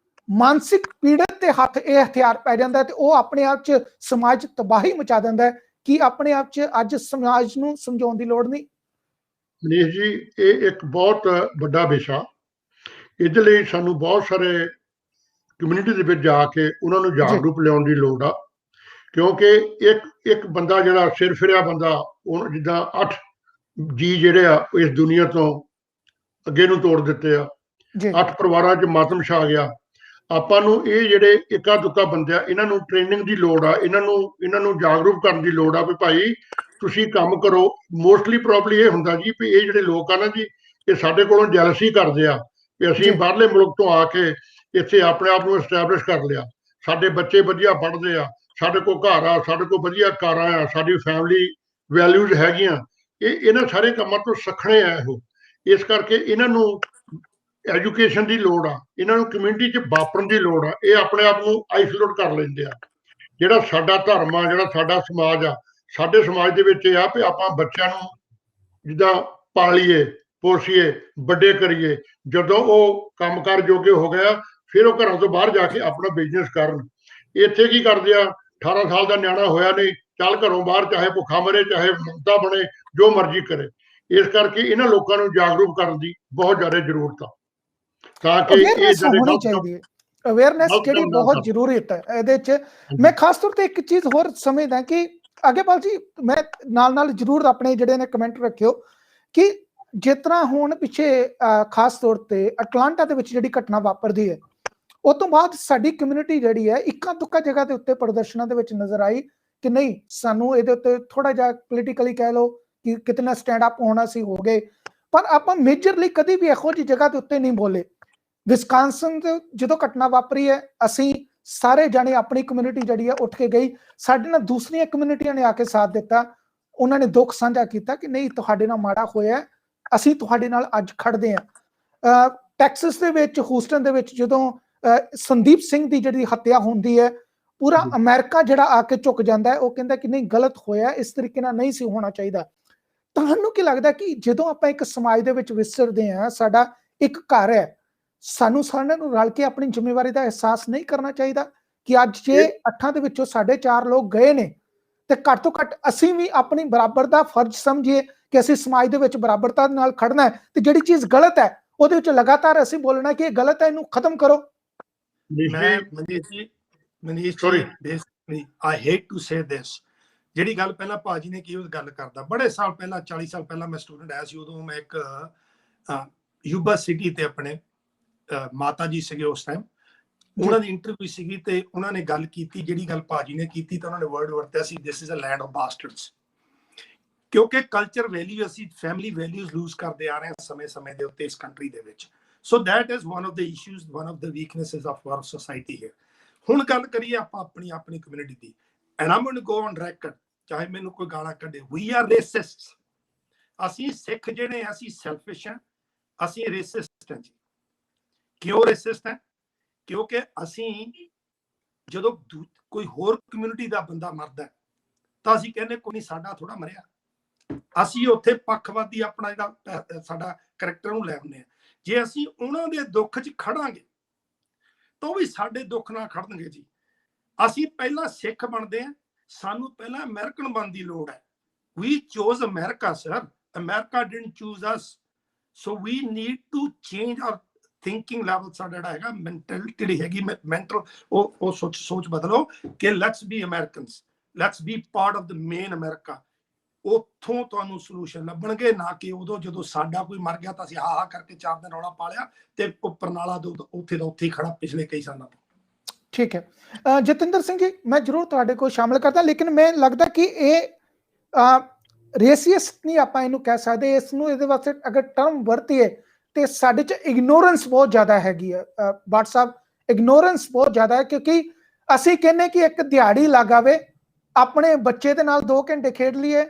ਮਾਨਸਿਕ ਪੀੜਤ ਦੇ ਹੱਥ ਇਹ ਹਥਿਆਰ ਪੈ ਜਾਂਦਾ ਹੈ ਤੇ ਉਹ ਆਪਣੇ ਆਪ 'ਚ ਸਮਾਜ ਤਬਾਹੀ ਮਚਾ ਦਿੰਦਾ ਹੈ। ਕਿ ਆਪਣੇ ਆਪ 'ਚ ਅੱਜ ਸਮਾਜ ਨੂੰ ਸਮਝਾਉਣ ਦੀ ਲੋੜ ਨਹੀਂ? ਮਨੀਸ਼ ਜੀ, ਇਹ ਇੱਕ ਬਹੁਤ ਵੱਡਾ ਵਿਸ਼ਾ। ਇਹਦੇ ਲਈ ਸਾਨੂੰ ਬਹੁਤ ਸਾਰੇ ਕਮਿਊਨਿਟੀ ਦੇ ਵਿੱਚ ਜਾ ਕੇ ਉਹਨਾਂ ਨੂੰ ਜਾਗਰੂਕ ਲਿਆਉਣ ਦੀ ਲੋੜ ਆ, ਕਿਉਂਕਿ ਇੱਕ ਬੰਦਾ ਜਿਹੜਾ ਸਿਰ ਫਿਰਿਆ ਬੰਦਾ, ਉਹ ਜਿੱਦਾਂ 8 ਜੀ ਜਿਹੜੇ ਆ ਇਸ ਦੁਨੀਆ ਤੋਂ ਅੱਗੇ ਨੂੰ ਤੋੜ ਦਿੱਤੇ ਆ, 8 ਪਰਿਵਾਰਾਂ 'ਚ ਮਾਤਮ ਛਾ ਗਿਆ। ਆਪਾਂ ਨੂੰ ਇਹ ਜਿਹੜੇ ਇੱਕਾ ਦੁੱਕਾ ਬੰਦੇ ਆ, ਇਹਨਾਂ ਨੂੰ ਟ੍ਰੇਨਿੰਗ ਦੀ ਲੋੜ ਆ, ਇਹਨਾਂ ਨੂੰ ਜਾਗਰੂਕ ਕਰਨ ਦੀ ਲੋੜ ਆ ਵੀ ਭਾਈ ਤੁਸੀਂ ਕੰਮ ਕਰੋ। ਮੋਸਟਲੀ ਪ੍ਰੋਬਲਮ ਇਹ ਹੁੰਦਾ ਜੀ ਵੀ ਇਹ ਜਿਹੜੇ ਲੋਕ ਆ ਨਾ ਜੀ, ਇਹ ਸਾਡੇ ਕੋਲੋਂ ਜੈਲਸੀ ਕਰਦੇ ਆ ਵੀ ਅਸੀਂ ਬਾਹਰਲੇ ਮੁਲਕ ਤੋਂ ਆ ਕੇ ਇੱਥੇ ਆਪਣੇ ਆਪ ਨੂੰ ਐਸਟੈਬਲਿਸ਼ ਕਰ ਲਿਆ, ਸਾਡੇ ਬੱਚੇ ਵਧੀਆ ਪੜ੍ਹਦੇ ਆ, ਸਾਡੇ ਕੋਲ ਘਰ ਆ, ਸਾਡੇ ਕੋਲ ਵਧੀਆ ਕਾਰਾਂ ਆ, ਸਾਡੀ ਫੈਮਿਲੀ ਵੈਲਿਊਜ਼ ਹੈਗੀਆਂ। ਇਹਨਾਂ ਸਾਰੇ ਕੰਮਾਂ ਤੋਂ ਸਖਣੇ ਆ ਇਹੋ। ਇਸ ਕਰਕੇ ਇਹਨਾਂ ਨੂੰ ਐਜੂਕੇਸ਼ਨ ਦੀ ਲੋੜ ਆ, ਇਹਨਾਂ ਨੂੰ ਕਮਿਊਨਿਟੀ 'ਚ ਵਾਪਰਨ ਦੀ ਲੋੜ ਆ। ਇਹ ਆਪਣੇ ਆਪ ਨੂੰ ਆਈਸੋਲੇਟ ਕਰ ਲੈਂਦੇ ਆ। ਜਿਹੜਾ ਸਾਡਾ ਧਰਮ ਆ, ਜਿਹੜਾ ਸਾਡਾ ਸਮਾਜ ਆ, ਸਾਡੇ ਸਮਾਜ ਦੇ ਵਿੱਚ ਇਹ ਆ ਵੀ ਆਪਾਂ ਬੱਚਿਆਂ ਨੂੰ ਜਿੱਦਾਂ ਪਾਲੀਏ, ਪੋਸੀਏ, ਵੱਡੇ ਕਰੀਏ। ਜਦੋਂ ਉਹ ਕੰਮਕਾਰ ਜੋਗੇ ਹੋ ਗਿਆ, ਫਿਰ ਉਹ ਘਰਾਂ ਤੋਂ ਬਾਹਰ ਜਾ ਕੇ ਆਪਣਾ ਬਿਜ਼ਨਸ ਕਰਨ। ਇੱਥੇ ਕੀ ਕਰਦੇ ਆ, 18 ਸਾਲ ਦਾ ਨਿਆਣਾ ਹੋਇਆ ਨਹੀਂ, ਚੱਲ ਘਰੋਂ ਬਾਹਰ, ਚਾਹੇ ਭੁੱਖਾ ਮਰੇ, ਚਾਹੇ ਮੁੱਦਾ ਬਣੇ, ਜੋ ਮਰਜ਼ੀ ਕਰੇ। ਇਸ ਕਰਕੇ ਇਹਨਾਂ ਲੋਕਾਂ ਨੂੰ ਜਾਗਰੂਕ ਕਰਨ ਦੀ ਬਹੁਤ ਜ਼ਿਆਦਾ ਜ਼ਰੂਰਤ ਆ, ਤਾਂ ਕਿ ਇਹ ਹੋਣੀ ਚਾਹੀਦੀ ਹੈ। ਅਵੇਅਰਨੈਸ ਜਿਹੜੀ ਬਹੁਤ ਜ਼ਰੂਰੀ ਹੈ ਇਹਦੇ 'ਚ। ਮੈਂ ਖਾਸ ਤੌਰ ਤੇ ਇੱਕ ਚੀਜ਼ ਹੋਰ ਸਮਝਦਾ ਕਿ ਅੱਗੇਪਾਲ ਜੀ, ਮੈਂ ਨਾਲ ਜ਼ਰੂਰ ਆਪਣੇ ਜਿਹੜੇ ਨੇ ਕਮੈਂਟ ਰੱਖਿਓ ਕਿ ਜਿਸ ਤਰ੍ਹਾਂ ਹੁਣ ਪਿੱਛੇ ਖਾਸ ਤੌਰ ਤੇ ਅਟਲਾਂਟਾ ਦੇ ਵਿੱਚ ਜਿਹੜੀ ਘਟਨਾ ਵਾਪਰਦੀ ਹੈ, ਉਸ ਤੋਂ ਬਾਅਦ ਸਾਡੀ ਕਮਿਊਨਿਟੀ ਜਿਹੜੀ ਹੈ ਇੱਕਾਂ ਦੁੱਕਾ ਜਗ੍ਹਾ ਦੇ ਉੱਤੇ ਪ੍ਰਦਰਸ਼ਨਾਂ ਦੇ ਵਿੱਚ ਨਜ਼ਰ ਆਈ ਕਿ ਨਹੀਂ, ਸਾਨੂੰ ਇਹਦੇ ਉੱਤੇ ਥੋੜਾ ਜਿਹਾ ਪੋਲੀਟੀਕਲੀ ਕਹਿ ਲਓ ਕਿ ਕਿਤਨਾ ਸਟੈਂਡ ਅਪ ਹੋਣਾ ਸੀ, ਹੋ ਗਏ, ਪਰ ਆਪਾਂ ਮੇਜਰਲੀ ਕਦੀ ਵੀ ਇਹੋ ਜਿਹੀ ਜਗ੍ਹਾ ਦੇ ਉੱਤੇ ਨਹੀਂ ਬੋਲੇ। ਵਿਸਕਾਂਸਨ ਦੇ ਜਦੋਂ ਘਟਨਾ ਵਾਪਰੀ ਹੈ, ਅਸੀਂ ਸਾਰੇ ਜਾਣੇ ਆਪਣੀ ਕਮਿਊਨਿਟੀ ਜਿਹੜੀ ਹੈ ਉੱਠ ਕੇ ਗਈ, ਸਾਡੇ ਨਾਲ ਦੂਸਰੀਆਂ ਕਮਿਊਨਿਟੀਆਂ ਨੇ ਆ ਕੇ ਸਾਥ ਦਿੱਤਾ, ਉਹਨਾਂ ਨੇ ਦੁੱਖ ਸਾਂਝਾ ਕੀਤਾ ਕਿ ਨਹੀਂ ਤੁਹਾਡੇ ਨਾਲ ਮਾੜਾ ਹੋਇਆ, ਅਸੀਂ ਤੁਹਾਡੇ ਨਾਲ ਅੱਜ ਖੜਦੇ ਹਾਂ। ਟੈਕਸਸ ਦੇ ਵਿੱਚ, ਹੂਸਟਨ ਦੇ ਵਿੱਚ ਜਦੋਂ ਸੰਦੀਪ ਸਿੰਘ ਦੀ ਜਿਹੜੀ ਹੱਤਿਆ ਹੁੰਦੀ ਹੈ, ਪੂਰਾ ਅਮਰੀਕਾ ਜਿਹੜਾ ਆ ਕੇ ਝੁਕ ਜਾਂਦਾ ਹੈ, ਉਹ ਕਹਿੰਦਾ ਕਿ ਨਹੀਂ ਗਲਤ ਹੋਇਆ, ਇਸ ਤਰੀਕੇ ਨਾਲ ਨਹੀਂ ਸੀ ਹੋਣਾ ਚਾਹੀਦਾ। ਤੁਹਾਨੂੰ ਕੀ ਲੱਗਦਾ ਕਿ ਜਦੋਂ ਆਪਾਂ ਇੱਕ ਸਮਾਜ ਦੇ ਵਿੱਚ ਵਿਚਰਦੇ ਹਾਂ, ਸਾਡਾ ਇੱਕ ਘਰ ਹੈ, ਸਾਨੂੰ ਸਾਰਿਆਂ ਨੂੰ ਰਲ ਕੇ ਆਪਣੀ ਜ਼ਿੰਮੇਵਾਰੀ ਦਾ ਅਹਿਸਾਸ ਨਹੀਂ ਕਰਨਾ ਚਾਹੀਦਾ ਕਿ ਅੱਜ ਜੇ 8 ਦੇ ਵਿੱਚੋਂ 4.5 ਲੋਕ ਗਏ ਨੇ ਤੇ ਘੱਟ ਤੋਂ ਘੱਟ ਅਸੀਂ ਵੀ ਆਪਣੀ ਬਰਾਬਰ ਦਾ ਫਰਜ਼ ਸਮਝੀਏ ਕਿ ਅਸੀਂ ਸਮਾਜ ਦੇ ਵਿੱਚ ਬਰਾਬਰਤਾ ਨਾਲ ਖੜਨਾ ਹੈ, ਤੇ ਜਿਹੜੀ ਚੀਜ਼ ਗਲਤ ਹੈ ਉਹਦੇ ਵਿੱਚ ਲਗਾਤਾਰ ਅਸੀਂ ਬੋਲਣਾ ਕਿ ਇਹ ਗਲਤ ਹੈ, ਇਹਨੂੰ ਖਤਮ ਕਰੋ। ਮੈਂ ਮਨੀਸ਼ ਜੀ, I hate to say this, ਜਿਹੜੀ ਗੱਲ ਪਹਿਲਾਂ ਭਾਜੀ ਨੇ ਕੀ ਗੱਲ ਕਰਦਾ, ਬੜੇ ਸਾਲ ਪਹਿਲਾਂ 40 ਸਾਲ ਪਹਿਲਾਂ ਮੈਂ ਸਟੂਡੈਂਟ ਆਇਆ ਸੀ, ਉਦੋਂ ਮੈਂ ਇੱਕ ਯੂਬਾ ਸਿਟੀ ਤੇ ਆਪਣੇ ਮਾਤਾ ਜੀ ਸੀਗੇ ਉਸ ਟਾਈਮ, ਉਹਨਾਂ ਦੀ ਇੰਟਰਵਿਊ ਸੀਗੀ ਤੇ ਉਹਨਾਂ ਨੇ ਗੱਲ ਕੀਤੀ, ਜਿਹੜੀ ਗੱਲ ਭਾਜੀ ਨੇ ਕੀਤੀ ਤਾਂ ਉਹਨਾਂ ਨੇ ਵਰਡ ਵਰਤਿਆ ਸੀ, this is a land of bastards. ਕਿਉਂਕਿ ਕਲਚਰ ਵੈਲਿਊ, ਅਸੀਂ ਫੈਮਿਲੀ ਵੈਲਿਊਜ਼ ਲੂਜ਼ ਕਰਦੇ ਆ ਰਹੇ ਹਾਂ ਸਮੇਂ ਦੇ ਉੱਤੇ ਇਸ ਕੰਟਰੀ ਦੇ ਵਿੱਚ। So that is one of the issues, one of the weaknesses of our society ਹੈ। ਹੁਣ ਗੱਲ ਕਰੀਏ ਆਪਾਂ ਆਪਣੀ ਕਮਿਊਨਿਟੀ ਦੀ, and I'm going to go on record, ਚਾਹੇ ਮੈਨੂੰ ਕੋਈ ਗਾਲਾਂ ਕੱਢੇ, ਵੀ ਆਰ ਰੇਸਿਸਟ। ਅਸੀਂ ਸਿੱਖ ਜਿਹੜੇ ਅਸੀਂ ਸੈਲਫਿਸ਼ ਹਾਂ, ਅਸੀਂ ਰੇਸਿਸਟ ਹਾਂ ਜੀ। ਕਿਉਂ ਰੇਸਿਸਟ ਹੈ? ਕਿਉਂਕਿ ਅਸੀਂ ਜਦੋਂ ਕੋਈ ਹੋਰ ਕਮਿਊਨਿਟੀ ਦਾ ਬੰਦਾ ਮਰਦਾ ਤਾਂ ਅਸੀਂ ਕਹਿੰਦੇ ਕੋਈ ਨਹੀਂ, ਸਾਡਾ ਥੋੜਾ ਮਰਿਆ। ਅਸੀਂ ਉੱਥੇ ਪੱਖਵਾਦੀ ਆਪਣਾ ਜਿਹੜਾ ਸਾਡਾ ਕਰੈਕਟਰ ਨੂੰ ਲੈ ਆਉਂਦੇ ਹਾਂ। ਜੇ ਅਸੀਂ ਉਹਨਾਂ ਦੇ ਦੁੱਖ 'ਚ ਖੜਾਂਗੇ ਤਾਂ ਉਹ ਵੀ ਸਾਡੇ ਦੁੱਖ ਨਾਲ ਖੜਨਗੇ ਜੀ। ਅਸੀਂ ਪਹਿਲਾਂ ਸਿੱਖ ਬਣਦੇ ਹਾਂ, ਸਾਨੂੰ ਪਹਿਲਾਂ ਅਮਰੀਕਨ ਬਣਨ ਦੀ ਲੋੜ ਹੈ। We chose America sir, America didn't choose us. So we need to change our thinking level. ਸਾਡਾ ਜਿਹੜਾ ਹੈਗਾ ਮੈਂਟੈਲਿਟੀ ਜਿਹੜੀ ਹੈਗੀ ਮੈਂਟਲ, ਉਹ ਸੋਚ ਬਦਲੋ ਕਿ let's B Americans, let's B part of the main America. ਉੱਥੋਂ ਤੁਹਾਨੂੰ ਸੋਲੂਸ਼ਨ ਲੱਭਣਗੇ, ਨਾ ਕਿ ਉਦੋਂ ਜਦੋਂ ਸਾਡਾ ਕੋਈ ਮਰ ਗਿਆ ਤਾਂ ਅਸੀਂ ਹਾ ਕਰਕੇ 4 ਦਿਨ ਰੌਲਾ ਪਾ ਲਿਆ ਤੇ ਪਰਨਾਲਾ ਉੱਥੇ ਦਾ ਉੱਥੇ ਹੀ ਖੜਾ ਪਿਛਲੇ ਕਈ ਸਾਲਾਂ ਤੋਂ। ਠੀਕ ਹੈ ਜਤਿੰਦਰ ਸਿੰਘ ਜੀ, ਮੈਂ ਜ਼ਰੂਰ ਤੁਹਾਡੇ ਕੋਲ ਸ਼ਾਮਲ ਕਰਦਾ, ਲੇਕਿਨ ਮੈਨੂੰ ਲੱਗਦਾ ਕਿ ਇਹ ਰੇਸੀਅਸਟ ਨਹੀਂ ਆਪਾਂ ਇਹਨੂੰ ਕਹਿ ਸਕਦੇ, ਇਸ ਨੂੰ ਇਹਦੇ ਵਾਸਤੇ ਅਗਰ ਟਰਮ ਵਰਤੀਏ ਤੇ ਸਾਡੇ 'ਚ ਇਗਨੋਰੈਂਸ ਬਹੁਤ ਜ਼ਿਆਦਾ ਹੈਗੀ ਹੈ। ਬਾਟ ਸਾਹਿਬ, ਇਗਨੋਰੈਂਸ ਬਹੁਤ ਜ਼ਿਆਦਾ ਹੈ, ਕਿਉਂਕਿ ਅਸੀਂ ਕਹਿੰਦੇ ਕਿ ਇੱਕ ਦਿਹਾੜੀ ਲੱਗ ਆਵੇ, ਆਪਣੇ ਬੱਚੇ ਦੇ ਨਾਲ 2 ਘੰਟੇ ਖੇਡ ਲਈਏ,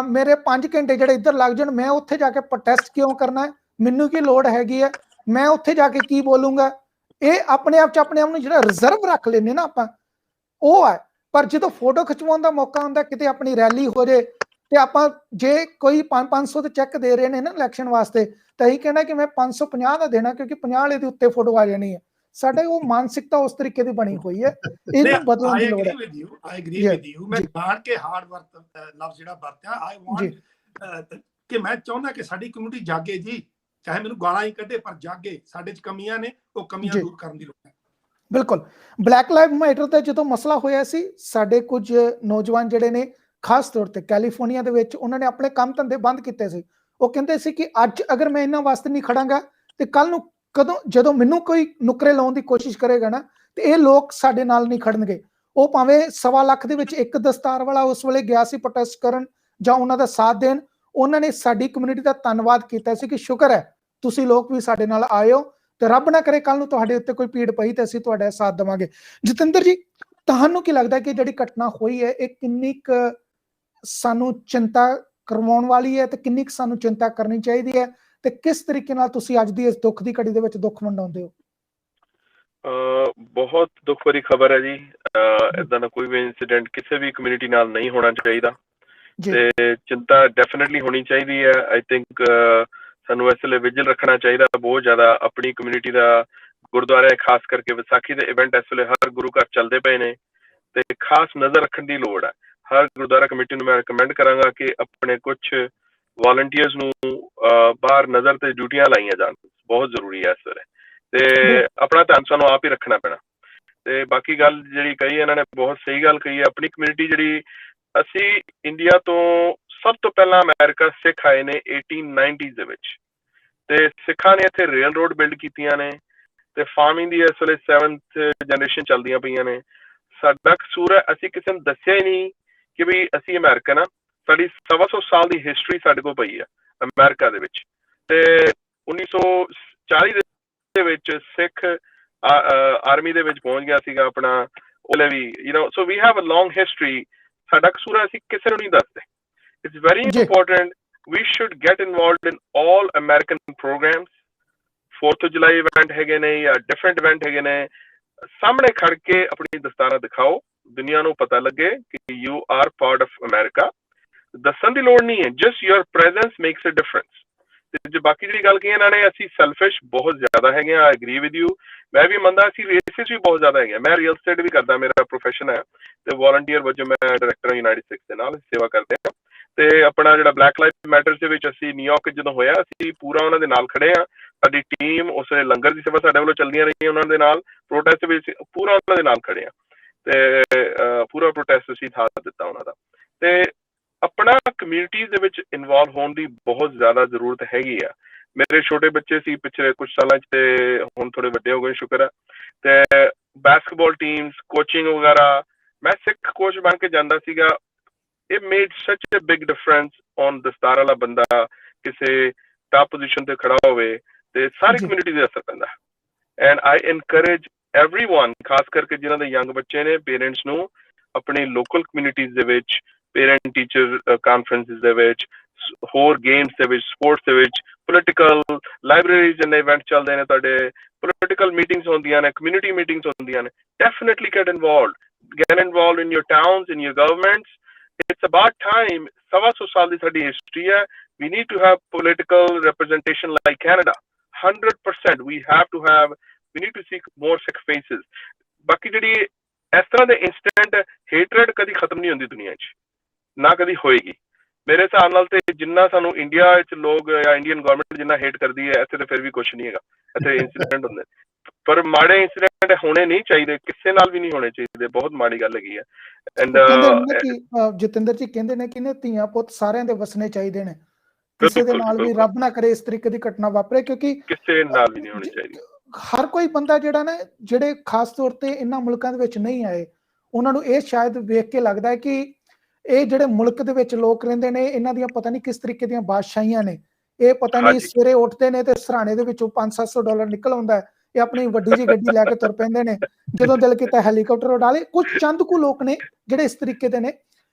ਮੇਰੇ 5 ਘੰਟੇ ਜਿਹੜੇ ਇੱਧਰ ਲੱਗ ਜਾਣ, ਮੈਂ ਉੱਥੇ ਜਾ ਕੇ ਪ੍ਰੋਟੈਸਟ ਕਿਉਂ ਕਰਨਾ ਹੈ, ਮੈਨੂੰ ਕੀ ਲੋੜ ਹੈਗੀ ਹੈ, ਮੈਂ ਉੱਥੇ ਜਾ ਕੇ ਕੀ ਬੋਲੂੰਗਾ। ਇਹ ਆਪਣੇ ਆਪ 'ਚ ਆਪਣੇ ਆਪ ਨੂੰ ਜਿਹੜਾ ਰਿਜ਼ਰਵ ਰੱਖ ਲੈਂਦੇ ਨਾ ਆਪਾਂ, ਉਹ ਹੈ। ਪਰ ਜਦੋਂ ਫੋਟੋ ਖਿਚਵਾਉਣ ਦਾ ਮੌਕਾ ਹੁੰਦਾ, ਕਿਤੇ ਆਪਣੀ ਰੈਲੀ ਹੋ ਜੇ ਤੇ ਆਪਾਂ ਜੇ ਕੋਈ 500 ਦੇ ਚੈੱਕ ਦੇ ਰਹੇ ਨੇ ਨਾ ਇਲੈਕਸ਼ਨ ਵਾਸਤੇ, ਤਾਂ ਇਹੀ ਕਹਿਣਾ ਕਿ ਮੈਂ 550 ਦਾ ਦੇਣਾ ਕਿਉਂਕਿ 50 ਵਾਲੇ ਦੇ ਉੱਤੇ ਫੋਟੋ ਆ ਜਾਣੀ ਹੈ। ਸਾਡੇ ਉਹ ਮਾਨਸਿਕਤਾ ਉਸ ਤਰੀਕੇ ਦੀ ਬਣੀ ਹੋਈ ਹੈ, ਇਹਨੂੰ ਬਦਲਣ ਦੀ ਲੋੜ ਹੈ। I agree with you, ਮੈਂ ਜਾਣ ਕੇ ਹਾਰਡ ਵਰਕ ਲਫ਼ਜ਼ ਜਿਹੜਾ ਵਰਤਿਆ, I want ਕਿ ਮੈਂ ਚਾਹੁੰਦਾ ਕਿ ਸਾਡੀ ਕਮਿਊਨਿਟੀ ਜਾਗੇ ਜੀ, ਚਾਹੇ ਮੈਨੂੰ ਗਾਲਾਂ ਹੀ ਕੱਢੇ ਪਰ ਜਾਗੇ। ਸਾਡੇ 'ਚ ਕਮੀਆਂ ਨੇ, ਉਹ ਕਮੀਆਂ ਦੂਰ ਕਰਨ ਦੀ ਲੋੜ ਹੈ। ਬਿਲਕੁਲ। ਬਲੈਕ ਲਾਈਵ ਮੈਟਰ ਦਾ ਜਦੋਂ ਮਸਲਾ ਹੋਇਆ ਸੀ, ਸਾਡੇ ਕੁਝ ਨੌਜਵਾਨ ਜਿਹੜੇ ਨੇ ਖਾਸ ਤੌਰ ਤੇ ਕੈਲੀਫੋਰਨੀਆ ਦੇ ਵਿੱਚ, ਉਹਨਾਂ ਨੇ ਆਪਣੇ ਕੰਮ ਧੰਦੇ ਬੰਦ ਕੀਤੇ ਸੀ। ਉਹ ਕਹਿੰਦੇ ਸੀ ਕਿ ਅੱਜ ਅਗਰ ਮੈਂ ਇਹਨਾਂ ਵਾਸਤੇ ਨਹੀਂ ਖੜਾਂਗਾ ਤੇ ਕੱਲ ਨੂੰ ਜਦੋਂ ਮੈਨੂੰ ਕੋਈ ਨੁਕਰੇ ਲਾਉਣ ਦੀ ਕੋਸ਼ਿਸ਼ ਕਰੇਗਾ ਨਾ, ਤੇ ਇਹ ਲੋਕ ਸਾਡੇ ਨਾਲ ਨਹੀਂ ਖੜਨਗੇ। ਉਹ ਭਾਵੇਂ 1.25 ਲੱਖ ਦੇ ਵਿੱਚ ਇੱਕ ਦਸਤਾਰ ਵਾਲਾ ਉਸ ਵੇਲੇ ਗਿਆ ਸੀ ਪ੍ਰੋਟੈਸਟ ਕਰਨ ਜਾਂ ਉਹਨਾਂ ਦਾ ਸਾਥ ਦੇਣ, ਉਹਨਾਂ ਨੇ ਸਾਡੀ ਕਮਿਊਨਿਟੀ ਦਾ ਧੰਨਵਾਦ ਕੀਤਾ ਸੀ ਕਿ ਸ਼ੁਕਰ ਹੈ ਤੁਸੀਂ ਲੋਕ ਵੀ ਸਾਡੇ ਨਾਲ ਆਏ ਹੋ, ਤੇ ਰੱਬ ਨਾ ਕਰੇ ਕੱਲ ਨੂੰ ਤੁਹਾਡੇ ਉੱਤੇ ਕੋਈ ਪੀੜ ਪਈ ਤੇ ਅਸੀਂ ਤੁਹਾਡਾ ਸਾਥ ਦੇਵਾਂਗੇ। ਜਤਿੰਦਰ ਜੀ, ਤੁਹਾਨੂੰ ਕੀ ਲੱਗਦਾ ਕਿ ਜਿਹੜੀ ਘਟਨਾ ਹੋਈ ਹੈ, ਇਹ ਕਿੰਨੀ ਕੁ ਸਾਨੂੰ ਚਿੰਤਾ ਕਰਵਾਉਣ ਵਾਲੀ ਹੈ ਤੇ ਕਿੰਨੀ ਕੁ ਸਾਨੂੰ ਚਿੰਤਾ ਕਰਨੀ ਚਾਹੀਦੀ ਹੈ, ਤੇ ਕਿਸ ਤਰੀਕੇ ਨਾਲ ਤੁਸੀਂ ਅੱਜ ਦੀ ਇਸ ਦੁੱਖ ਦੀ ਘੜੀ ਦੇ ਵਿੱਚ ਦੁੱਖ ਵੰਡਾਉਂਦੇ ਹੋ? ਬਹੁਤ ਦੁੱਖ ਭਰੀ ਖਬਰ ਹੈ ਜੀ। ਏਦਾਂ ਦਾ ਕੋਈ ਵੀ ਇਨਸੀਡੈਂਟ ਕਿਸੇ ਵੀ ਕਮਿਊਨਿਟੀ ਨਾਲ ਨਹੀਂ ਹੋਣਾ ਚਾਹੀਦਾ, ਤੇ ਚਿੰਤਾ ਡੈਫੀਨੇਟਲੀ ਹੋਣੀ ਚਾਹੀਦੀ ਹੈ। ਆਈ ਥਿੰਕ ਸਾਨੂੰ ਇਸ ਵੇਲੇ ਵਿਜਲ ਰੱਖਣਾ ਚਾਹੀਦਾ ਬਹੁਤ ਜ਼ਿਆਦਾ ਆਪਣੀ ਕਮਿਊਨਿਟੀ ਦਾ। ਗੁਰਦੁਆਰੇ ਖਾਸ ਕਰਕੇ ਵਿਸਾਖੀ ਦੇ ਇਵੈਂਟ ਇਸ ਵੇਲੇ ਹਰ ਗੁਰੂ ਘਰ ਚੱਲਦੇ ਪਏ ਨੇ, ਤੇ ਖਾਸ ਨਜ਼ਰ ਰੱਖਣ ਦੀ ਲੋੜ ਹੈ। ਹਰ ਗੁਰਦੁਆਰਾ ਕਮੇਟੀ ਨੂੰ ਮੈਂ ਰਿਕਮੈਂਡ ਕਰਾਂਗਾ ਕਿ ਆਪਣੇ ਕੁਛ ਵਾਲੰਟੀਅਰਸ ਨੂੰ ਬਾਹਰ ਨਜ਼ਰ ਤੇ ਡਿਊਟੀਆਂ ਲਾਈਆਂ ਜਾਣ, ਬਹੁਤ ਜ਼ਰੂਰੀ ਹੈ ਇਸ ਵੇਲੇ। ਤੇ ਆਪਣਾ ਧਿਆਨ ਸਾਨੂੰ ਆਪ ਹੀ ਰੱਖਣਾ ਪੈਣਾ। ਤੇ ਬਾਕੀ ਗੱਲ ਜਿਹੜੀ ਕਹੀ ਇਹਨਾਂ ਨੇ ਬਹੁਤ ਸਹੀ ਗੱਲ ਕਹੀ ਹੈ। ਆਪਣੀ ਕਮਿਊਨਿਟੀ ਜਿਹੜੀ, ਅਸੀਂ ਇੰਡੀਆ ਤੋਂ ਸਭ ਤੋਂ ਪਹਿਲਾਂ ਅਮਰੀਕਾ ਸਿੱਖ ਆਏ ਨੇ 1890s ਦੇ ਵਿੱਚ, ਤੇ ਸਿੱਖਾਂ ਨੇ ਇੱਥੇ ਰੇਲ ਰੋਡ ਬਿਲਡ ਕੀਤੀਆਂ ਨੇ, ਤੇ ਫਾਰਮਿੰਗ ਦੀ ਇਸ ਵੇਲੇ 7th ਜਨਰੇਸ਼ਨ ਚੱਲਦੀਆਂ ਪਈਆਂ ਨੇ। ਸਾਡਾ ਕਸੂਰ ਹੈ ਅਸੀਂ ਕਿਸੇ ਨੂੰ ਦੱਸਿਆ ਹੀ ਨਹੀਂ ਕਿ ਵੀ ਅਸੀਂ ਅਮਰੀਕਨ ਆ। ਸਾਡੀ 125 ਸਾਲ ਦੀ ਹਿਸਟਰੀ ਸਾਡੇ ਕੋਲ ਪਈ ਆ ਅਮਰੀਕਾ ਦੇ ਵਿੱਚ, ਤੇ 1940 ਦੇ ਵਿੱਚ ਸਿੱਖ ਆਰਮੀ ਦੇ ਵਿੱਚ ਪਹੁੰਚ ਗਿਆ ਸੀਗਾ ਆਪਣਾ ਉਹਲੇ ਵੀ, ਸੋ we have a long history. ਸਾਡਾ ਕਸੂਰ ਹੈ ਅਸੀਂ ਕਿਸੇ ਨੂੰ ਨਹੀਂ ਦੱਸਦੇ। It's very important, we should get involved in all American programmes. 4th of July event ਹੈਗੇ ਨੇ ਜਾਂ ਡਿਫਰੈਂਟ ਇਵੈਂਟ ਹੈਗੇ ਨੇ, ਸਾਹਮਣੇ ਖੜ ਕੇ ਆਪਣੀ ਦਸਤਾਰਾਂ ਦਿਖਾਓ, ਦੁਨੀਆ ਨੂੰ ਪਤਾ ਲੱਗੇ ਕਿ you are part of America. ਦੱਸਣ ਦੀ ਲੋੜ ਨਹੀਂ ਹੈ, just your presence makes a difference. ਤੇ ਜੇ ਬਾਕੀ ਜਿਹੜੀ ਗੱਲ ਕਹੀ ਇਹਨਾਂ ਨੇ, ਅਸੀਂ ਸੈਲਫਿਸ਼ ਬਹੁਤ ਜ਼ਿਆਦਾ ਹੈਗੇ ਆ, ਆਈ ਐਗਰੀ ਵਿਦ ਯੂ। ਮੈਂ ਵੀ ਮੰਨਦਾ ਅਸੀਂ ਰੇਸਿਸ ਵੀ ਬਹੁਤ ਜ਼ਿਆਦਾ ਹੈਗੇ। ਮੈਂ ਰੀਅਲ ਸਟੇਟ ਵੀ ਕਰਦਾ, ਮੇਰਾ ਪ੍ਰੋਫੈਸ਼ਨ ਹੈ, ਤੇ ਵਾਲੰਟੀਅਰ ਵਜੋਂ ਮੈਂ ਡਾਇਰੈਕਟਰ ਯੂਨਾਈਟਿਡ ਸਿੱਖ ਦੇ ਨਾਲ ਸੇਵਾ ਕਰਦੇ ਹਾਂ। ਤੇ ਆਪਣਾ ਜਿਹੜਾ ਬਲੈਕ ਲਾਈਵ ਮੈਟਰਸ ਦੇ ਵਿੱਚ ਅਸੀਂ ਨਿਊਯਾਰਕ ਜਦੋਂ ਹੋਇਆ, ਅਸੀਂ ਪੂਰਾ ਉਹਨਾਂ ਦੇ ਨਾਲ ਖੜੇ ਹਾਂ। ਸਾਡੀ ਟੀਮ ਉਸ ਵੇਲੇ ਲੰਗਰ ਦੀ ਸੇਵਾ ਸਾਡੇ ਵੱਲੋਂ ਚੱਲਦੀਆਂ ਰਹੀਆਂ ਉਹਨਾਂ ਦੇ ਨਾਲ, ਪ੍ਰੋਟੈਸਟ ਵਿੱਚ ਪੂਰਾ ਉਹਨਾਂ ਦੇ ਨਾਲ ਖੜੇ ਹਾਂ, ਤੇ ਪੂਰਾ ਪ੍ਰੋਟੈਸਟ ਅਸੀਂ ਸਾਥ ਦਿੱਤਾ ਉਹਨਾਂ ਦਾ। ਤੇ ਆਪਣਾ ਕਮਿਊਨਿਟੀਜ਼ ਦੇ ਵਿੱਚ ਇਨਵੋਲਵ ਹੋਣ ਦੀ ਬਹੁਤ ਜ਼ਿਆਦਾ ਜ਼ਰੂਰਤ ਹੈਗੀ ਆ। ਮੇਰੇ ਛੋਟੇ ਬੱਚੇ ਸੀ ਪਿਛਲੇ ਕੁਝ ਸਾਲਾਂ 'ਚ, ਤੇ ਹੁਣ ਥੋੜੇ ਵੱਡੇ ਹੋ ਗਏ ਸ਼ੁਕਰ ਹੈ। ਤੇ ਬਾਸਕਟਬਾਲ ਟੀਮਸ, ਕੋਚਿੰਗ ਵਗੈਰਾ, ਮੈਂ ਸਿੱਖ ਕੋਚ ਬਣ ਕੇ ਜਾਂਦਾ ਸੀਗਾ। it made such a big difference on ਦਸਤਾਰ ਵਾਲਾ ਬੰਦਾ ਕਿਸੇ ਟਾਪ ਪੋਜੀਸ਼ਨ ਤੇ ਖੜਾ ਹੋਵੇ, ਤੇ ਸਾਰੀ ਕਮਿਊਨਿਟੀ ਦੇ ਅਸਰ ਪੈਂਦਾ। ਐਂਡ ਆਈ ਇਨਕਰੇਜ ਐਵਰੀਵਨ, ਖਾਸ ਕਰਕੇ ਜਿਨ੍ਹਾਂ ਦੇ ਯੰਗ ਬੱਚੇ ਨੇ, ਪੇਰੈਂਟਸ ਨੂੰ ਆਪਣੀ ਲੋਕਲ ਕਮਿਊਨਿਟੀਜ਼ ਦੇ ਵਿੱਚ, ਪੇਰੈਂਟ ਟੀਚਰ ਕਾਨਫਰੰਸਿਸ ਦੇ ਵਿੱਚ, ਹੋਰ ਗੇਮਸ ਦੇ ਵਿੱਚ, ਸਪੋਰਟਸ ਦੇ ਵਿੱਚ, ਪੋਲੀਟੀਕਲ ਲਾਇਬ੍ਰੇਰੀਜ਼ ਜਿੰਨੇ ਇਵੈਂਟ ਚੱਲਦੇ ਨੇ ਤੁਹਾਡੇ, ਪੋਲੀਟੀਕਲ ਮੀਟਿੰਗਸ ਹੁੰਦੀਆਂ ਨੇ, ਕਮਿਊਨਿਟੀ ਮੀਟਿੰਗਸ ਹੁੰਦੀਆਂ ਨੇ, definitely get involved in your towns, in your governments. It's about time. 125 ਸਾਲ ਦੀ ਸਾਡੀ ਹਿਸਟਰੀ ਹੈ। We need to have political representation like Canada. 100% we have to have. We need to see more Sikh faces. ਬਾਕੀ ਜਿਹੜੀ ਇਸ ਤਰ੍ਹਾਂ ਦੇ incident, hatred ਕਦੀ ਖਤਮ ਨਹੀਂ ਹੁੰਦੀ ਦੁਨੀਆ 'ਚ, ਨਾ ਕਦੀ ਹੋਏਗੀ ਮੇਰੇ ਹਿਸਾਬ ਨਾਲ। ਤੇ ਜਿੰਨਾ ਸਾਨੂੰ ਇੰਡੀਆ 'ਚ ਲੋਕ ਜਾਂ ਇੰਡੀਅਨ ਗਵਰਨਮੈਂਟ ਜਿੰਨਾ ਹੇਟ ਕਰਦੀ ਹੈ, ਇੱਥੇ ਤੇ ਫਿਰ ਵੀ ਕੁਛ ਨਹੀਂ ਹੈਗਾ। ਇੱਥੇ ਇੰਸੀਡੈਂਟ ਹੁੰਦੇ, ਪਰ ਮਾੜੇ ਇੰਸੀਡੈਂਟ ਹੋਣੇ ਨਹੀਂ ਚਾਹੀਦੇ, ਕਿਸੇ ਨਾਲ ਵੀ ਨਹੀਂ ਹੋਣੇ ਚਾਹੀਦੇ। ਬਹੁਤ ਮਾੜੀ ਗੱਲ ਹੈਗੀ ਹੈ। ਐਂਡ ਜਤਿੰਦਰ ਜੀ ਕਹਿੰਦੇ ਨੇ ਕਿ ਧੀਆਂ ਪੁੱਤ ਸਾਰਿਆਂ ਦੇ ਵਸਣੇ ਚਾਹੀਦੇ ਨੇ, ਕਿਸੇ ਦੇ ਨਾਲ ਵੀ ਰੱਬ ਨਾ ਕਰੇ ਇਸ ਤਰੀਕੇ ਦੀ ਘਟਨਾ ਵਾਪਰੇ, ਕਿਉਂਕਿ ਕਿਸੇ ਨਾਲ ਵੀ ਨਹੀਂ ਹੋਣੀ ਚਾਹੀਦੀ। ਹਰ ਕੋਈ ਬੰਦਾ ਜਿਹੜਾ ਨਾ, ਜਿਹੜੇ ਖਾਸ ਤੌਰ ਤੇ ਇਹਨਾਂ ਮੁਲਕਾਂ ਦੇ ਵਿੱਚ ਨਹੀਂ ਆਏ, ਉਹਨਾਂ ਨੂੰ ਇਹ ਸ਼ਾਇਦ ਵੇਖ ਕੇ ਲੱਗਦਾ ਹੈ ਕਿ ਇਹ ਜਿਹੜੇ ਮੁਲਕ ਦੇ ਵਿੱਚ ਲੋਕ ਰਹਿੰਦੇ ਨੇ, ਇਹਨਾਂ ਦੀਆਂ ਪਤਾ ਨਹੀਂ ਕਿਸ ਤਰੀਕੇ ਦੀਆਂ ਬਾਦਸ਼ਾਹੀਆਂ ਨੇ। ਇਹ ਪਤਾ ਨਹੀਂ ਸਵੇਰੇ ਉੱਠਦੇ ਨੇ ਤੇ ਸਰਾਣੇ ਦੇ ਵਿੱਚੋਂ $500-700 ਨਿਕਲ ਆਉਂਦਾ ਹੈ, ਇਹ ਆਪਣੀ ਵੱਡੀ ਜਿਹੀ ਗੱਡੀ ਲੈ ਕੇ ਤੁਰ ਪੈਂਦੇ ਨੇ, ਜਦੋਂ ਦਿਲ ਕੀਤਾ ਹੈਲੀਕਾਪਟਰ ਉਡਾ ਲੇ। ਕੁਝ ਚੰਦ ਕੁ ਲੋਕ ਨੇ ਜਿਹੜੇ ਇਸ ਤਰੀਕੇ ਦੇ ਨੇ,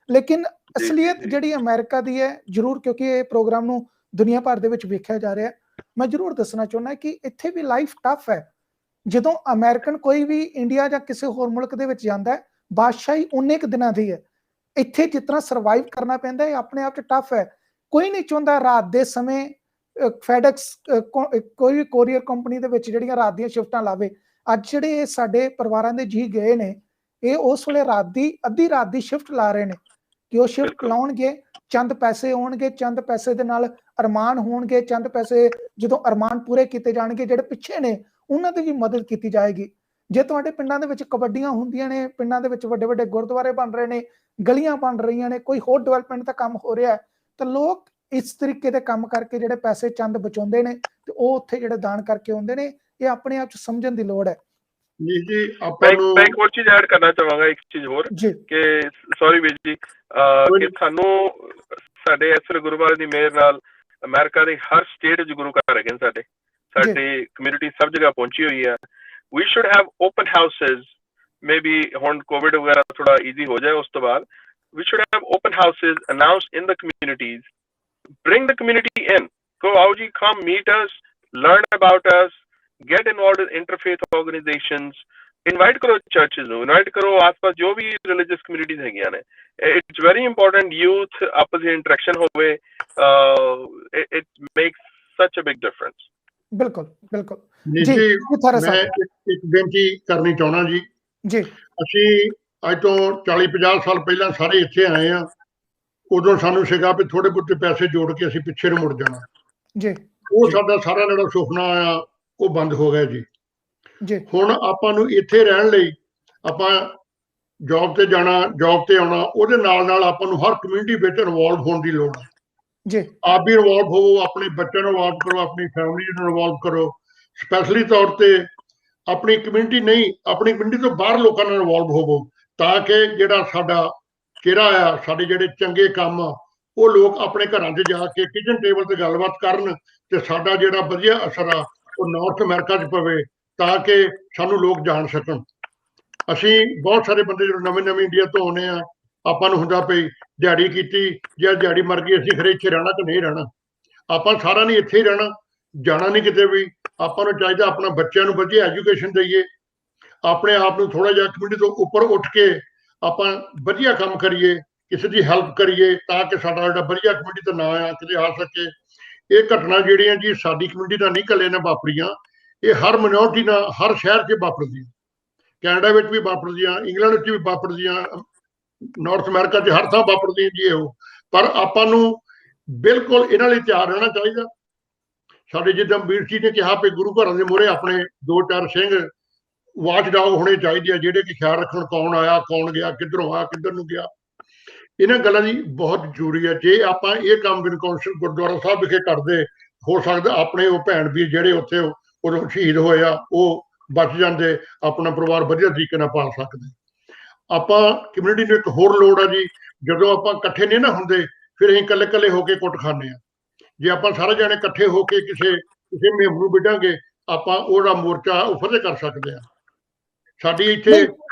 ਲੇਕਿਨ ਅਸਲੀਅਤ ਜਿਹੜੀ ਅਮਰੀਕਾ ਦੀ ਹੈ ਜ਼ਰੂਰ, ਕਿਉਂਕਿ ਇਹ ਪ੍ਰੋਗਰਾਮ ਨੂੰ ਦੁਨੀਆ ਭਰ ਦੇ ਵਿੱਚ ਵੇਖਿਆ ਜਾ ਰਿਹਾ, ਮੈਂ ਜ਼ਰੂਰ ਦੱਸਣਾ ਚਾਹੁੰਦਾ ਕਿ ਇੱਥੇ ਵੀ ਲਾਈਫ ਟਫ ਹੈ। ਜਦੋਂ ਅਮਰੀਕਨ ਕੋਈ ਵੀ ਇੰਡੀਆ ਜਾਂ ਕਿਸੇ ਹੋਰ ਮੁਲਕ ਦੇ ਵਿੱਚ ਜਾਂਦਾ ਹੈ, ਬਾਦਸ਼ਾਹੀ ਉਨੇ ਕੁ ਦਿਨਾਂ ਦੀ ਹੈ। ਇੱਥੇ ਜਿਸ ਤਰ੍ਹਾਂ ਸਰਵਾਈਵ ਕਰਨਾ ਪੈਂਦਾ ਹੈ, ਆਪਣੇ ਆਪ 'ਚ ਟਫ ਹੈ। ਕੋਈ ਨਹੀਂ ਚਾਹੁੰਦਾ ਰਾਤ ਦੇ ਸਮੇਂ ਫੈਡੈਕਸ ਕੋਈ ਵੀ ਕੋਰੀਅਰ ਕੰਪਨੀ ਦੇ ਵਿੱਚ ਜਿਹੜੀਆਂ ਰਾਤ ਦੀਆਂ ਸ਼ਿਫਟਾਂ ਲਾਵੇ। ਅੱਜ ਜਿਹੜੇ ਸਾਡੇ ਪਰਿਵਾਰਾਂ ਦੇ ਜੀ ਗਏ ਨੇ, ਇਹ ਉਸ ਵੇਲੇ ਰਾਤ ਦੀ ਅੱਧੀ ਰਾਤ ਦੀ ਸ਼ਿਫਟ ਲਾ ਰਹੇ ਨੇ ਕਿ ਉਹ ਸ਼ਿਫਟ ਲਾਉਣਗੇ, ਚੰਦ ਪੈਸੇ ਆਉਣਗੇ, ਚੰਦ ਪੈਸੇ ਦੇ ਨਾਲ ਅਰਮਾਨ ਹੋਣਗੇ, ਚੰਦ ਪੈਸੇ ਜਦੋਂ ਅਰਮਾਨ ਪੂਰੇ ਕੀਤੇ ਜਾਣਗੇ, ਜਿਹੜੇ ਪਿੱਛੇ ਨੇ ਉਹਨਾਂ ਦੀ ਵੀ ਮਦਦ ਕੀਤੀ ਜਾਏਗੀ। ਜੇ ਤੁਹਾਡੇ ਪਿੰਡਾਂ ਦੇ ਵਿੱਚ ਕਬੱਡੀਆਂ ਹੁੰਦੀਆਂ ਨੇ, ਪਿੰਡਾਂ ਦੇ ਵਿੱਚ ਵੱਡੇ ਵੱਡੇ ਗੁਰਦੁਆਰੇ ਬਣ ਰਹੇ ਨੇ, ਗਲੀਆਂ ਬਣ ਰਹੀਆਂ ਨੇ, ਕੋਈ ਹੋਰ ਡਿਵੈਲਪਮੈਂਟ ਦਾ ਕੰਮ ਹੋ ਰਿਹਾ, ਤਾਂ ਲੋਕ ਇਸ ਤਰੀਕੇ ਦੇ ਕੰਮ ਕਰਕੇ ਜਿਹੜੇ ਪੈਸੇ ਚੰਦ ਬਚਾਉਂਦੇ ਨੇ ਤੇ ਉਹ ਉੱਥੇ ਜਿਹੜੇ ਦਾਨ ਕਰਕੇ ਆਉਂਦੇ ਨੇ। ਇਹ ਆਪਣੇ ਆਪ 'ਚ ਸਮਝਣ ਦੀ ਲੋੜ ਹੈ। ਜੀ ਆਪਾਂ ਨੂੰ ਮੈਂ ਇੱਕ ਹੋਰ ਚੀਜ਼ ਐਡ ਕਰਨਾ ਚਾਹਾਂਗਾ, ਇੱਕ ਚੀਜ਼ ਹੋਰ ਕਿ ਸੌਰੀ ਵੀਰ ਜੀ, ਕਿ ਸਾਨੂੰ ਸਾਡੇ ਇਸ ਵੇਲੇ ਗੁਰੂ ਮਹਾਰਾਜ ਦੀ ਮਿਹਰ ਨਾਲ ਅਮਰੀਕਾ ਦੇ ਹਰ ਸਟੇਟ 'ਚ ਗੁਰੂ ਘਰ ਹੈਗੇ ਨੇ। ਸਾਡੀ ਕਮਿਊਨਿਟੀ ਸਭ ਜਗ੍ਹਾ ਪਹੁੰਚੀ ਹੋਈ ਹੈ। We should have open houses, maybe ਹੁਣ ਕੋਵਿਡ ਵਗੈਰਾ ਥੋੜਾ ਈਜ਼ੀ ਹੋ ਜਾਏ ਉਸ ਤੋਂ ਬਾਅਦ। We should have open houses announced in the communities. Bring the community in. Go out, come meet us, learn about us, get involved in interfaith organizations. Invite karo churches ਨੂੰ, invite karo ਆਸ-ਪਾਸ ਜੋ ਵੀ religious communities ਹੈਗੀਆਂ ਨੇ। It's very important youth ਆਪਸ ਵਿੱਚ interaction ਹੋਵੇ। It makes such a big difference. ਬਿਲਕੁਲ ਬਿਲਕੁਲ ਜੀ। ਮੈਂ ਇੱਕ ਬੇਨਤੀ ਕਰਨੀ ਚਾਹੁੰਦਾ ਜੀ। ਅਸੀਂ ਅੱਜ ਤੋਂ 40-50 ਸਾਲ ਪਹਿਲਾਂ ਸਾਰੇ ਇੱਥੇ ਆਏ ਆ। ਉਦੋਂ ਸਾਨੂੰ ਸੀਗਾ ਵੀ ਥੋੜੇ ਬਹੁਤੇ ਪੈਸੇ ਜੋੜ ਕੇ ਅਸੀਂ ਪਿੱਛੇ ਨੂੰ ਮੁੜ ਜਾਣਾ ਜੀ। ਉਹ ਸਾਡਾ ਸਾਰਾ ਜਿਹੜਾ ਸੁਪਨਾ ਆਇਆ ਉਹ ਬੰਦ ਹੋ ਗਿਆ ਜੀ। ਹੁਣ ਆਪਾਂ ਨੂੰ ਇੱਥੇ ਰਹਿਣ ਲਈ ਆਪਾਂ ਜੌਬ ਤੇ ਜਾਣਾ, ਜੌਬ ਤੇ ਆਉਣਾ, ਉਹਦੇ ਨਾਲ ਆਪਾਂ ਨੂੰ ਹਰ ਕਮਿਊਨਿਟੀ ਵਿੱਚ ਇਨਵੋਲਵ ਹੋਣ ਦੀ ਲੋੜ ਹੈ ਜੀ। ਆਪ ਵੀ ਇਨਵੋਲਵ ਹੋਵੋ, ਆਪਣੇ ਬੱਚਿਆਂ ਨੂੰ ਇਨਵੋਲਵ ਕਰੋ, ਆਪਣੀ ਫੈਮਿਲੀ ਨੂੰ ਇਨਵੋਲਵ ਕਰੋ, ਸਪੈਸ਼ਲੀ ਤੌਰ ਤੇ ਆਪਣੀ ਕਮਿਊਨਿਟੀ ਨਹੀਂ, ਆਪਣੀ ਕਮਿਊਨਿਟੀ ਤੋਂ ਬਾਹਰ ਲੋਕਾਂ ਨਾਲ ਇਨਵੋਲਵ ਹੋਵੋ, ਤਾਂ ਕਿ ਜਿਹੜਾ ਸਾਡਾ ਚਿਹਰਾ ਆ, ਸਾਡੇ ਜਿਹੜੇ ਚੰਗੇ ਕੰਮ ਆ, ਉਹ ਲੋਕ ਆਪਣੇ ਘਰਾਂ 'ਚ ਜਾ ਕੇ ਕਿਚਨ ਟੇਬਲ ਤੇ ਗੱਲਬਾਤ ਕਰਨ ਤੇ ਸਾਡਾ ਜਿਹੜਾ ਵਧੀਆ ਅਸਰ ਆ ਉਹ ਨਾਰਥ ਅਮਰੀਕਾ 'ਚ ਪਵੇ, ਤਾਂ ਕਿ ਸਾਨੂੰ ਲੋਕ ਜਾਣ ਸਕਣ। ਅਸੀਂ ਬਹੁਤ ਸਾਰੇ ਬੰਦੇ ਜਦੋਂ ਨਵੇਂ ਇੰਡੀਆ ਤੋਂ ਆਉਂਦੇ ਆ, ਆਪਾਂ ਨੂੰ ਹੁੰਦਾ ਪਈ ਦਿਹਾੜੀ ਕੀਤੀ, ਜੇ ਦਿਹਾੜੀ ਮਰ ਗਈ ਅਸੀਂ ਖਰੇ ਇੱਥੇ ਰਹਿਣਾ ਕਿ ਨਹੀਂ ਰਹਿਣਾ। ਆਪਾਂ ਸਾਰਾ ਨਹੀਂ ਇੱਥੇ ਹੀ ਰਹਿਣਾ, ਜਾਣਾ ਨਹੀਂ ਕਿਤੇ ਵੀ। ਆਪਾਂ ਨੂੰ ਚਾਹੀਦਾ ਆਪਣਾ ਬੱਚਿਆਂ ਨੂੰ ਵਧੀਆ ਐਜੂਕੇਸ਼ਨ ਦਈਏ, ਆਪਣੇ ਆਪ ਨੂੰ ਥੋੜਾ ਜਿਹਾ ਕਮਿਊਨਿਟੀ ਤੋਂ ਉੱਪਰ ਉੱਠ ਕੇ ਆਪਾਂ ਵਧੀਆ ਕੰਮ ਕਰੀਏ, ਕਿਸੇ ਦੀ ਹੈਲਪ ਕਰੀਏ, ਤਾਂ ਕਿ ਸਾਡਾ ਜਿਹੜਾ ਵਧੀਆ ਕਮਿਊਨਿਟੀ ਦਾ ਨਾਂ ਆ ਕਿਤੇ ਆ ਸਕੇ। ਇਹ ਘਟਨਾ ਜਿਹੜੀਆਂ ਜੀ ਸਾਡੀ ਕਮਿਊਨਿਟੀ ਦਾ ਨਹੀਂ ਇਕੱਲੇ ਨੇ ਵਾਪਰੀਆਂ, ਇਹ ਹਰ ਮਿਨੋਰਟੀ ਨਾਲ ਹਰ ਸ਼ਹਿਰ 'ਚ ਵਾਪਰਦੀਆਂ, ਕੈਨੇਡਾ ਵਿੱਚ ਵੀ ਵਾਪਰਦੀਆਂ, ਇੰਗਲੈਂਡ ਵਿੱਚ ਵੀ ਵਾਪਰਦੀਆਂ, ਨਾਰਥ ਅਮਰੀਕਾ 'ਚ ਹਰ ਥਾਂ ਵਾਪਰਦੀਆਂ ਜੀ ਇਹੋ। ਪਰ ਆਪਾਂ ਨੂੰ ਬਿਲਕੁਲ ਇਹਨਾਂ ਲਈ ਤਿਆਰ ਰਹਿਣਾ ਚਾਹੀਦਾ। ਸਾਡੇ ਜਿੱਦਾਂ ਵੀਰ ਜੀ ਨੇ ਕਿਹਾ ਵੀ ਗੁਰੂ ਘਰਾਂ ਦੇ ਮੂਹਰੇ ਆਪਣੇ 2-4 ਸਿੰਘ ਵਾਚ ਡਾਗ ਹੋਣੇ ਚਾਹੀਦੇ ਆ, ਜਿਹੜੇ ਕਿ ਖਿਆਲ ਰੱਖਣ ਕੌਣ ਆਇਆ, ਕੌਣ ਗਿਆ, ਕਿੱਧਰੋਂ ਆਇਆ, ਕਿੱਧਰ ਨੂੰ ਗਿਆ। ਇਹਨਾਂ ਗੱਲਾਂ ਦੀ ਬਹੁਤ ਜ਼ਰੂਰੀ ਹੈ। ਜੇ ਆਪਾਂ ਇਹ ਕੰਮ ਬਿਨ ਕੌਂਸਲ ਗੁਰਦੁਆਰਾ ਸਾਹਿਬ ਵਿਖੇ ਕਰਦੇ, ਹੋ ਸਕਦਾ ਆਪਣੇ ਉਹ ਭੈਣ ਵੀਰ ਜਿਹੜੇ ਉੱਥੇ ਉਦੋਂ ਸ਼ਹੀਦ ਹੋਏ ਆ ਉਹ ਬਚ ਜਾਂਦੇ, ਆਪਣਾ ਪਰਿਵਾਰ ਵਧੀਆ ਤਰੀਕੇ ਨਾਲ ਪਾਲ ਸਕਦੇ। ਆਪਾਂ ਕਮਿਊਨਿਟੀ ਨੂੰ ਇੱਕ ਹੋਰ ਲੋੜ ਆ ਜੀ, ਜਦੋਂ ਆਪਾਂ ਇਕੱਠੇ ਨਹੀਂ ਨਾ ਹੁੰਦੇ, ਫਿਰ ਅਸੀਂ ਇਕੱਲੇ ਹੋ ਕੇ ਕੁੱਟ ਖਾਂਦੇ ਆ। ਜੇ ਆਪਾਂ ਸਾਰੇ ਜਾਣੇ ਇਕੱਠੇ ਹੋ ਕੇ ਕਿਸੇ ਮੁਹਿੰਮ ਨੂੰ ਵਿੱਢਾਂਗੇ, ਆਪਾਂ ਉਹਦਾ ਮੋਰਚਾ ਉਹ ਫਤਿਹ ਕਰ ਸਕਦੇ ਆ। ਸਾਡੀ ਇੱਥੇ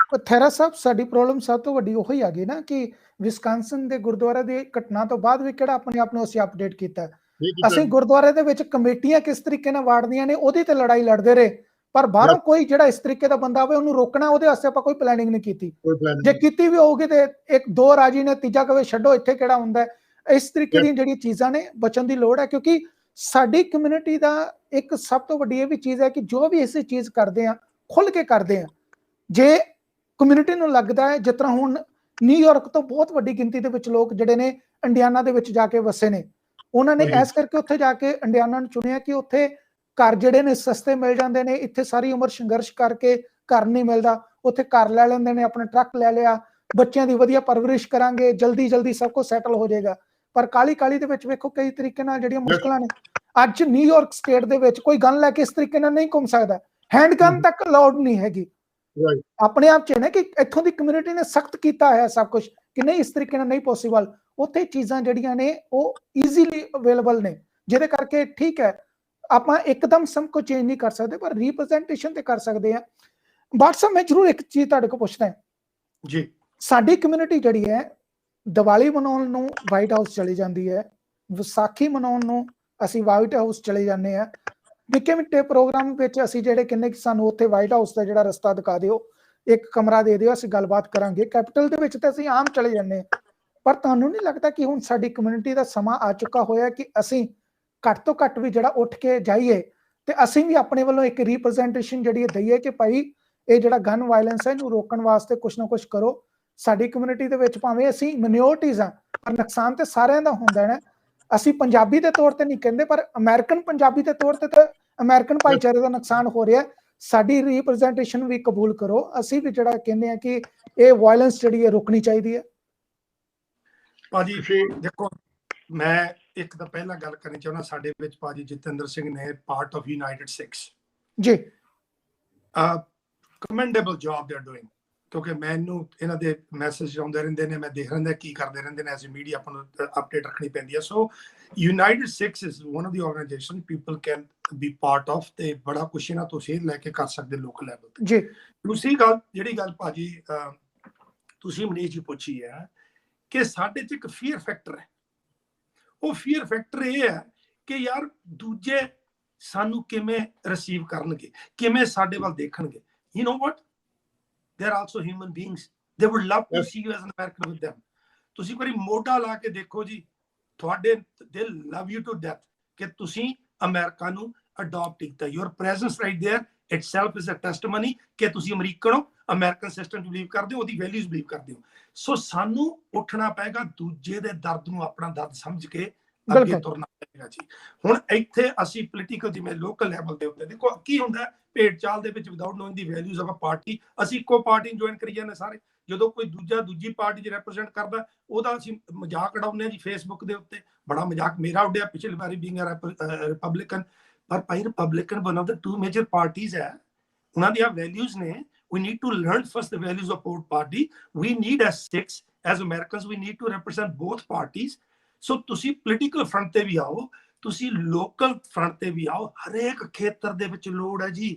ਥੈਰਾ ਸਾਹਿਬ, ਸਾਡੀ ਪ੍ਰੋਬਲਮ ਸਭ ਤੋਂ ਵੱਡੀ ਉਹੀ ਆ ਗਈ ਨਾ ਕਿ ਵਿਸਕਾਂਸਨ ਦੇ ਗੁਰਦੁਆਰੇ ਦੀ ਘਟਨਾ ਤੋਂ ਬਾਅਦ ਵੀ ਕਿਹੜਾ ਆਪਣੇ ਆਪ ਨੂੰ ਅਸੀਂ ਅਪਡੇਟ ਕੀਤਾ। ਅਸੀਂ ਗੁਰਦੁਆਰੇ ਦੇ ਵਿੱਚ ਕਮੇਟੀਆਂ ਕਿਸ ਤਰੀਕੇ ਨਾਲ ਵਾੜਦੀਆਂ ਨੇ ਉਹਦੀ ਤੇ ਲੜਾਈ ਲੜਦੇ ਰਹੇ, ਪਰ ਬਾਹਰੋਂ ਕੋਈ ਜਿਹੜਾ ਇਸ ਤਰੀਕੇ ਦਾ ਬੰਦਾ ਆਵੇ ਉਹਨੂੰ ਰੋਕਣਾ, ਉਹਦੇ ਵਾਸਤੇ ਆਪਾਂ ਕੋਈ ਪਲੈਨਿੰਗ ਨਹੀਂ ਕੀਤੀ। ਜੇ ਕੀਤੀ ਵੀ ਹੋਊਗੀ ਤੇ ਇੱਕ ਦੋ ਰਾਜੀ ਨੇ, ਤੀਜਾ ਕਵੇ ਛੱਡੋ ਇੱਥੇ ਕਿਹੜਾ ਹੁੰਦਾ। ਇਸ ਤਰੀਕੇ ਦੀਆਂ ਜਿਹੜੀਆਂ ਚੀਜ਼ਾਂ ਨੇ ਬਚਣ ਦੀ ਲੋੜ ਹੈ, ਕਿਉਂਕਿ ਸਾਡੀ ਕਮਿਊਨਿਟੀ ਦਾ ਇੱਕ ਸਭ ਤੋਂ ਵੱਡੀ ਇਹ ਵੀ ਚੀਜ਼ ਹੈ ਕਿ ਜੋ ਵੀ ਅਸੀਂ ਚੀਜ਼ ਕਰਦੇ ਆ ਖੁੱਲ ਕੇ ਕਰਦੇ ਆ। ਜੇ ਕਮਿਊਨਿਟੀ ਨੂੰ ਲੱਗਦਾ ਹੈ, ਜਿਸ ਤਰ੍ਹਾਂ ਹੁਣ ਨਿਊਯਾਰਕ ਤੋਂ ਬਹੁਤ ਵੱਡੀ ਗਿਣਤੀ ਦੇ ਵਿੱਚ ਲੋਕ ਜਿਹੜੇ ਨੇ ਇੰਡੀਆਨਾ ਦੇ ਵਿੱਚ ਜਾ ਕੇ ਵਸੇ ਨੇ, ਉਹਨਾਂ ਨੇ ਇਸ ਕਰਕੇ ਉੱਥੇ ਜਾ ਕੇ ਇੰਡੀਆਨਾ ਨੂੰ ਚੁਣਿਆ ਕਿ ਉੱਥੇ ਘਰ ਜਿਹੜੇ ਨੇ ਸਸਤੇ ਮਿਲ ਜਾਂਦੇ ਨੇ। ਇੱਥੇ ਸਾਰੀ ਉਮਰ ਸੰਘਰਸ਼ ਕਰਕੇ ਘਰ ਨਹੀਂ ਮਿਲਦਾ, ਉੱਥੇ ਘਰ ਲੈ ਲੈਂਦੇ ਨੇ, ਆਪਣਾ ਟਰੱਕ ਲੈ ਲਿਆ, ਬੱਚਿਆਂ ਦੀ ਵਧੀਆ ਪਰਵਰਿਸ਼ ਕਰਾਂਗੇ, ਜਲਦੀ ਸਭ ਕੁਝ ਸੈਟਲ ਹੋ ਜਾਏਗਾ। ਪਰ ਕਾਲੀ ਦੇ ਵਿੱਚ ਵੇਖੋ ਕਈ ਤਰੀਕੇ ਨਾਲ ਜਿਹੜੀਆਂ ਮੁਸ਼ਕਲਾਂ ਨੇ। ਅੱਜ ਨਿਊਯਾਰਕ ਸਟੇਟ ਦੇ ਵਿੱਚ ਕੋਈ ਗਨ ਲੈ ਕੇ ਇਸ ਤਰੀਕੇ ਨਾਲ ਨਹੀਂ ਘੁੰਮ ਸਕਦਾ, ਹੈਂਡ ਗਨ ਤੱਕ ਅਲਾਉਡ ਨਹੀਂ ਹੈਗੀ। ਆਪਣੇ ਆਪ ਚ ਨਾ ਕਿ ਇੱਥੋਂ ਦੀ ਕਮਿਊਨਿਟੀ ਨੇ ਸਖਤ ਕੀਤਾ ਹੈ ਸਭ ਕੁਝ ਕਿ ਨਹੀਂ, ਇਸ ਤਰੀਕੇ ਨਾਲ ਨਹੀਂ ਪੋਸੀਬਲ। ਉੱਥੇ ਚੀਜ਼ਾਂ ਜਿਹੜੀਆਂ ਨੇ ਉਹ ਈਜ਼ੀਲੀ ਅਵੇਲੇਬਲ ਨੇ, ਜਿਹਦੇ ਕਰਕੇ ਠੀਕ ਹੈ ਆਪਾਂ ਇੱਕਦਮ ਸਭ ਕੁਝ ਚੇਂਜ ਨਹੀਂ ਕਰ ਸਕਦੇ, ਪਰ ਰਿਪਰੈਜ਼ੈਂਟੇਸ਼ਨ ਤੇ ਕਰ ਸਕਦੇ ਆ। ਬਾਦਸ਼ਾਹ, ਮੈਂ ਜ਼ਰੂਰ ਇੱਕ ਚੀਜ਼ ਤੁਹਾਡੇ ਕੋਲ ਪੁੱਛਦਾ ਜੀ। ਸਾਡੀ ਸਾਡੀ ਕਮਿਊਨਿਟੀ ਜਿਹੜੀ ਹੈ ਦੀਵਾਲੀ ਮਨਾਉਣ ਨੂੰ ਵਾਈਟ ਹਾਊਸ ਚਲੀ ਜਾਂਦੀ ਹੈ, ਵਿਸਾਖੀ ਮਨਾਉਣ ਨੂੰ ਅਸੀਂ ਵਾਈਟ ਹਾਊਸ ਚਲੇ ਜਾਂਦੇ ਆ, ਨਿੱਕੇ ਮਿੱਟੇ ਪ੍ਰੋਗਰਾਮ ਵਿੱਚ ਅਸੀਂ ਜਿਹੜੇ ਕਿੰਨੇ ਸਾਨੂੰ ਉੱਥੇ ਵਾਈਟ ਹਾਊਸ ਦਾ ਜਿਹੜਾ ਰਸਤਾ ਦਿਖਾ ਦਿਓ, ਇੱਕ ਕਮਰਾ ਦੇ ਦਿਓ, ਅਸੀਂ ਗੱਲਬਾਤ ਕਰਾਂਗੇ। ਕੈਪੀਟਲ ਦੇ ਵਿੱਚ ਤਾਂ ਅਸੀਂ ਆਮ ਚਲੇ ਜਾਂਦੇ ਹਾਂ, ਪਰ ਤੁਹਾਨੂੰ ਨਹੀਂ ਲੱਗਦਾ ਕਿ ਹੁਣ ਸਾਡੀ ਕਮਿਊਨਿਟੀ ਦਾ ਸਮਾਂ ਆ ਚੁੱਕਾ ਹੋਇਆ ਕਿ ਅਸੀਂ ਘੱਟ ਤੋਂ ਘੱਟ ਵੀ ਜਿਹੜਾ ਉੱਠ ਕੇ ਜਾਈਏ ਤੇ ਅਸੀਂ ਵੀ ਆਪਣੇ ਵੱਲੋਂ ਇੱਕ ਰਿਪਰੈਜ਼ੈਂਟੇਸ਼ਨ ਜਿਹੜੀ ਦਈਏ ਕਿ ਭਾਈ ਇਹ ਜਿਹੜਾ ਗਨ ਵਾਇਲੈਂਸ ਹੈ ਇਹਨੂੰ ਰੋਕਣ ਵਾਸਤੇ ਕੁਛ ਨਾ ਕੁਛ ਕਰੋ। ਸਾਡੀ ਕਮਿਊਨਿਟੀ ਦੇ ਵਿੱਚ ਭਾਵੇਂ ਅਸੀਂ ਮਿਨੋਰਟੀਜ਼ ਆ, ਪਰ ਨੁਕਸਾਨ ਤੇ ਸਾਰਿਆਂ ਦਾ ਹੁੰਦਾ ਹੈ। ਅਸੀਂ ਪੰਜਾਬੀ ਦੇ ਤੌਰ ਤੇ ਨਹੀਂ ਕਹਿੰਦੇ, ਪਰ ਅਮਰੀਕਨ ਪੰਜਾਬੀ ਦੇ ਤੌਰ ਤੇ ਤਾਂ ਅਮਰੀਕਨ ਭਾਈਚਾਰੇ ਦਾ ਨੁਕਸਾਨ ਹੋ ਰਿਹਾ। ਸਾਡੀ ਰਿਪਰੈਜ਼ੈਂਟੇਸ਼ਨ ਵੀ ਕਬੂਲ ਕਰੋ। ਅਸੀਂ ਵੀ ਜਿਹੜਾ ਕਹਿੰਦੇ ਆ ਕਿ ਇਹ ਵਾਇਲੈਂਸ ਜਿਹੜੀ ਹੈ ਰੁਕਣੀ ਚਾਹੀਦੀ ਹੈ। ਭਾਜੀ ਦੇਖੋ, ਮੈਂ ਇੱਕ ਤਾਂ ਪਹਿਲਾਂ ਗੱਲ ਕਰਨੀ ਚਾਹੁੰਦਾ, ਸਾਡੇ ਵਿੱਚ ਭਾਜੀ ਜਤਿੰਦਰ ਸਿੰਘ ਨੇ ਪਾਰਟ ਆਫ ਯੂਨਾਈਟਿਡ ਸਿੱਖਸ ਜੀ, commendable job they are doing, ਕਿਉਂਕਿ ਮੈਨੂੰ ਇਹਨਾਂ ਦੇ ਮੈਸੇਜ ਆਉਂਦੇ ਰਹਿੰਦੇ ਨੇ, ਮੈਂ ਦੇਖ ਰਹਿੰਦਾ ਕੀ ਕਰਦੇ ਰਹਿੰਦੇ ਨੇ, ਐਜ਼ ਅ ਮੀਡੀਆ ਆਪਾਂ ਨੂੰ ਅਪਡੇਟ ਰੱਖਣੀ ਪੈਂਦੀ ਹੈ। So United Sikhs is one of the organization people can be part of, ਤੇ ਬੜਾ ਕੁਛ ਇਹਨਾਂ ਤੋਂ ਸੇਧ ਲੈ ਕੇ ਕਰ ਸਕਦੇ ਲੋਕਲ ਲੈਵਲ ਤੇ ਜੀ। ਦੂਸਰੀ ਗੱਲ, ਜਿਹੜੀ ਗੱਲ ਭਾਜੀ ਤੁਸੀਂ ਮਨੀਸ਼ ਜੀ ਪੁੱਛੀ ਹੈ ਕਿ ਸਾਡੇ 'ਚ ਇੱਕ ਫੀਅਰ ਫੈਕਟਰ ਹੈ। ਉਹ ਫੀਅਰ ਫੈਕਟਰ ਇਹ ਹੈ ਕਿ ਯਾਰ ਦੂਜੇ ਸਾਨੂੰ ਕਿਵੇਂ ਰਿਸੀਵ ਕਰਨਗੇ, ਕਿਵੇਂ ਸਾਡੇ ਵੱਲ ਦੇਖਣਗੇ। You know what, they are also human beings, they would love to see you as an American with them. ਤੁਸੀਂ ਕੋਈ ਮੋਢਾ ਲਾ ਕੇ ਦੇਖੋ ਜੀ, ਤੁਹਾਡੇ they love you to death ਕਿ ਤੁਸੀਂ ਅਮਰੀਕਾ ਨੂੰ ਅਡਾਪਟ ਕੀਤਾ। your presence right there itself is a testimony ਕਿ ਤੁਸੀਂ ਅਮਰੀਕਨ ਹੋ, ਅਮਰੀਕਨ ਸਿਸਟਮ 'ਚ ਬਿਲੀਵ ਕਰਦੇ ਹੋ, ਉਹਦੀ ਵੈਲਿਊਜ਼ ਬਿਲੀਵ ਕਰਦੇ ਹੋ। ਸੋ ਸਾਨੂੰ ਉੱਠਣਾ ਪਏਗਾ, ਦੂਜੇ ਦੇ ਦਰਦ ਨੂੰ ਆਪਣਾ ਦਰਦ ਸਮਝ ਕੇ ਅੱਗੇ ਤੁਰਨਾ ਪਏਗਾ ਜੀ। ਹੁਣ ਇੱਥੇ ਅਸੀਂ ਪੋਲੀਟੀਕਲ ਜਿਵੇਂ ਲੋਕਲ ਲੈਵਲ ਦੇ ਉੱਤੇ ਦੇਖੋ ਕੀ ਹੁੰਦਾ, ਭੇਡ ਚਾਲ ਦੇ ਵਿੱਚ without knowing the values of a party ਅਸੀਂ ਇੱਕੋ ਪਾਰਟੀ ਨੂੰ ਜੁਆਇਨ ਕਰੀ ਜਾਂਦੇ ਸਾਰੇ। ਜਦੋਂ ਕੋਈ ਦੂਜੀ ਪਾਰਟੀ 'ਚ ਰੈਪਰੈਜ਼ੈਂਟ ਕਰਦਾ ਉਹਦਾ ਅਸੀਂ ਮਜ਼ਾਕ ਉਡਾਉਂਦੇ ਹਾਂ ਜੀ ਫੇਸਬੁੱਕ ਦੇ ਉੱਤੇ। ਬੜਾ ਮਜ਼ਾਕ ਮੇਰਾ ਉੱਡਿਆ ਪਿਛਲੀ ਵਾਰੀ ਬੀਇੰਗ ਰਿਪਬਲਿਕਨ, ਪਰ ਭਾਈ Republican one of the 2 major parties ਹੈ, ਉਹਨਾਂ ਦੀਆਂ ਵੈਲਿਊਜ਼ ਨੇ। We need to learn first the values of both party. We need as six, as Americans, we need to represent both parties. So ਤੁਸੀਂ political front ਤੇ ਵੀ ਆਓ, ਤੁਸੀਂ local front ਤੇ ਵੀ ਆਓ। ਹਰੇਕ ਖੇਤਰ ਦੇ ਵਿੱਚ ਲੋੜ ਹੈ ਜੀ,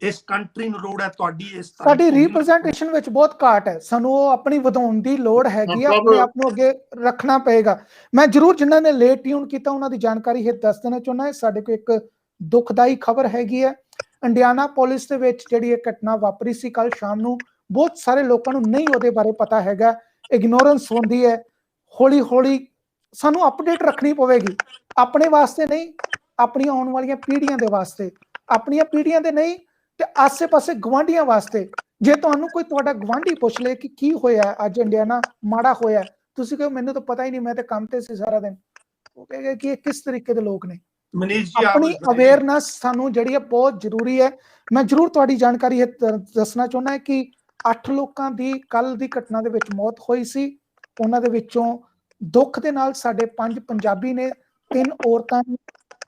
ਇਸ ਕੰਟਰੀ ਨੂੰ ਲੋੜ ਹੈ ਤੁਹਾਡੀ, ਇਸ ਸਾਡੀ ਰਿਪਰੈਜ਼ੈਂਟੇਸ਼ਨ ਵਿੱਚ ਬਹੁਤ ਘਾਟ ਹੈ, ਸਾਨੂੰ ਉਹ ਆਪਣੀ ਵਧਾਉਣ ਦੀ ਲੋੜ ਹੈਗੀ ਆ, ਆਪਣੇ ਆਪ ਨੂੰ ਅੱਗੇ ਰੱਖਣਾ ਪਏਗਾ। ਮੈਂ ਜ਼ਰੂਰ ਜਿਨ੍ਹਾਂ ਨੇ ਲੇਟ ਟਿਊਨ ਕੀਤਾ ਉਹਨਾਂ ਦੀ ਜਾਣਕਾਰੀ ਹਿੱਤ ਦੱਸ ਦੇਣਾ ਚਾਹੁੰਦਾ। ਸਾਡੇ ਕੋਲ ਇੱਕ ਦੁਖਦਾਈ ਖਬਰ ਹੈਗੀ ਹੈ। ਇੰਡੀਆਨਾ ਪੁਲਿਸ ਦੇ ਵਿੱਚ ਜਿਹੜੀ ਇਹ ਘਟਨਾ ਵਾਪਰੀ ਸੀ ਕੱਲ ਸ਼ਾਮ ਨੂੰ, ਬਹੁਤ ਸਾਰੇ ਲੋਕਾਂ ਨੂੰ ਨਹੀਂ ਉਹਦੇ ਬਾਰੇ ਪਤਾ ਹੈਗਾ, ਇਗਨੋਰੈਂਸ ਹੁੰਦੀ ਹੈ। ਹੌਲੀ ਹੌਲੀ ਸਾਨੂੰ ਅਪਡੇਟ ਰੱਖਣੀ ਪਵੇਗੀ, ਆਪਣੇ ਵਾਸਤੇ ਨਹੀਂ, ਆਪਣੀਆਂ ਆਉਣ ਵਾਲੀਆਂ ਪੀੜ੍ਹੀਆਂ ਦੇ ਵਾਸਤੇ, ਆਪਣੀਆਂ ਪੀੜ੍ਹੀਆਂ ਦੇ ਨਹੀਂ ਤੇ ਆਸੇ ਪਾਸੇ ਗਵਾਂਢੀਆਂ ਵਾਸਤੇ। ਜੇ ਤੁਹਾਨੂੰ ਕੋਈ ਤੁਹਾਡਾ ਗਵਾਂਢੀ ਪੁੱਛ ਲੇ ਕਿ ਕੀ ਹੋਇਆ ਅੱਜ ਇੰਡੀਆਨਾ, ਮਾੜਾ ਹੋਇਆ, ਤੁਸੀਂ ਕਹੋ ਮੈਨੂੰ ਤਾਂ ਪਤਾ ਹੀ ਨਹੀਂ, ਮੈਂ ਤਾਂ ਕੰਮ ਤੇ ਸੀ ਸਾਰਾ ਦਿਨ। ਉਹ ਕਹੇਗਾ ਕਿ ਇਹ ਕਿਸ ਤਰੀਕੇ ਦੇ ਲੋਕ ਨੇ। ਆਪਣੀ ਅਵੇਅਰਨੈਸ ਸਾਨੂੰ ਜਿਹੜੀ ਹੈ ਬਹੁਤ ਜ਼ਰੂਰੀ ਹੈ। ਮੈਂ ਜ਼ਰੂਰ ਤੁਹਾਡੀ ਜਾਣਕਾਰੀ ਦੱਸਣਾ ਚਾਹੁੰਦਾ ਹੈ ਕਿ 8 ਲੋਕਾਂ ਦੀ ਕੱਲ ਦੀ ਘਟਨਾ ਦੇ ਵਿੱਚ ਮੌਤ ਹੋਈ ਸੀ। ਉਹਨਾਂ ਦੇ ਵਿੱਚੋਂ ਦੁੱਖ ਦੇ ਨਾਲ ਸਾਡੇ 5 ਪੰਜਾਬੀ ਨੇ, 3 ਔਰਤਾਂ,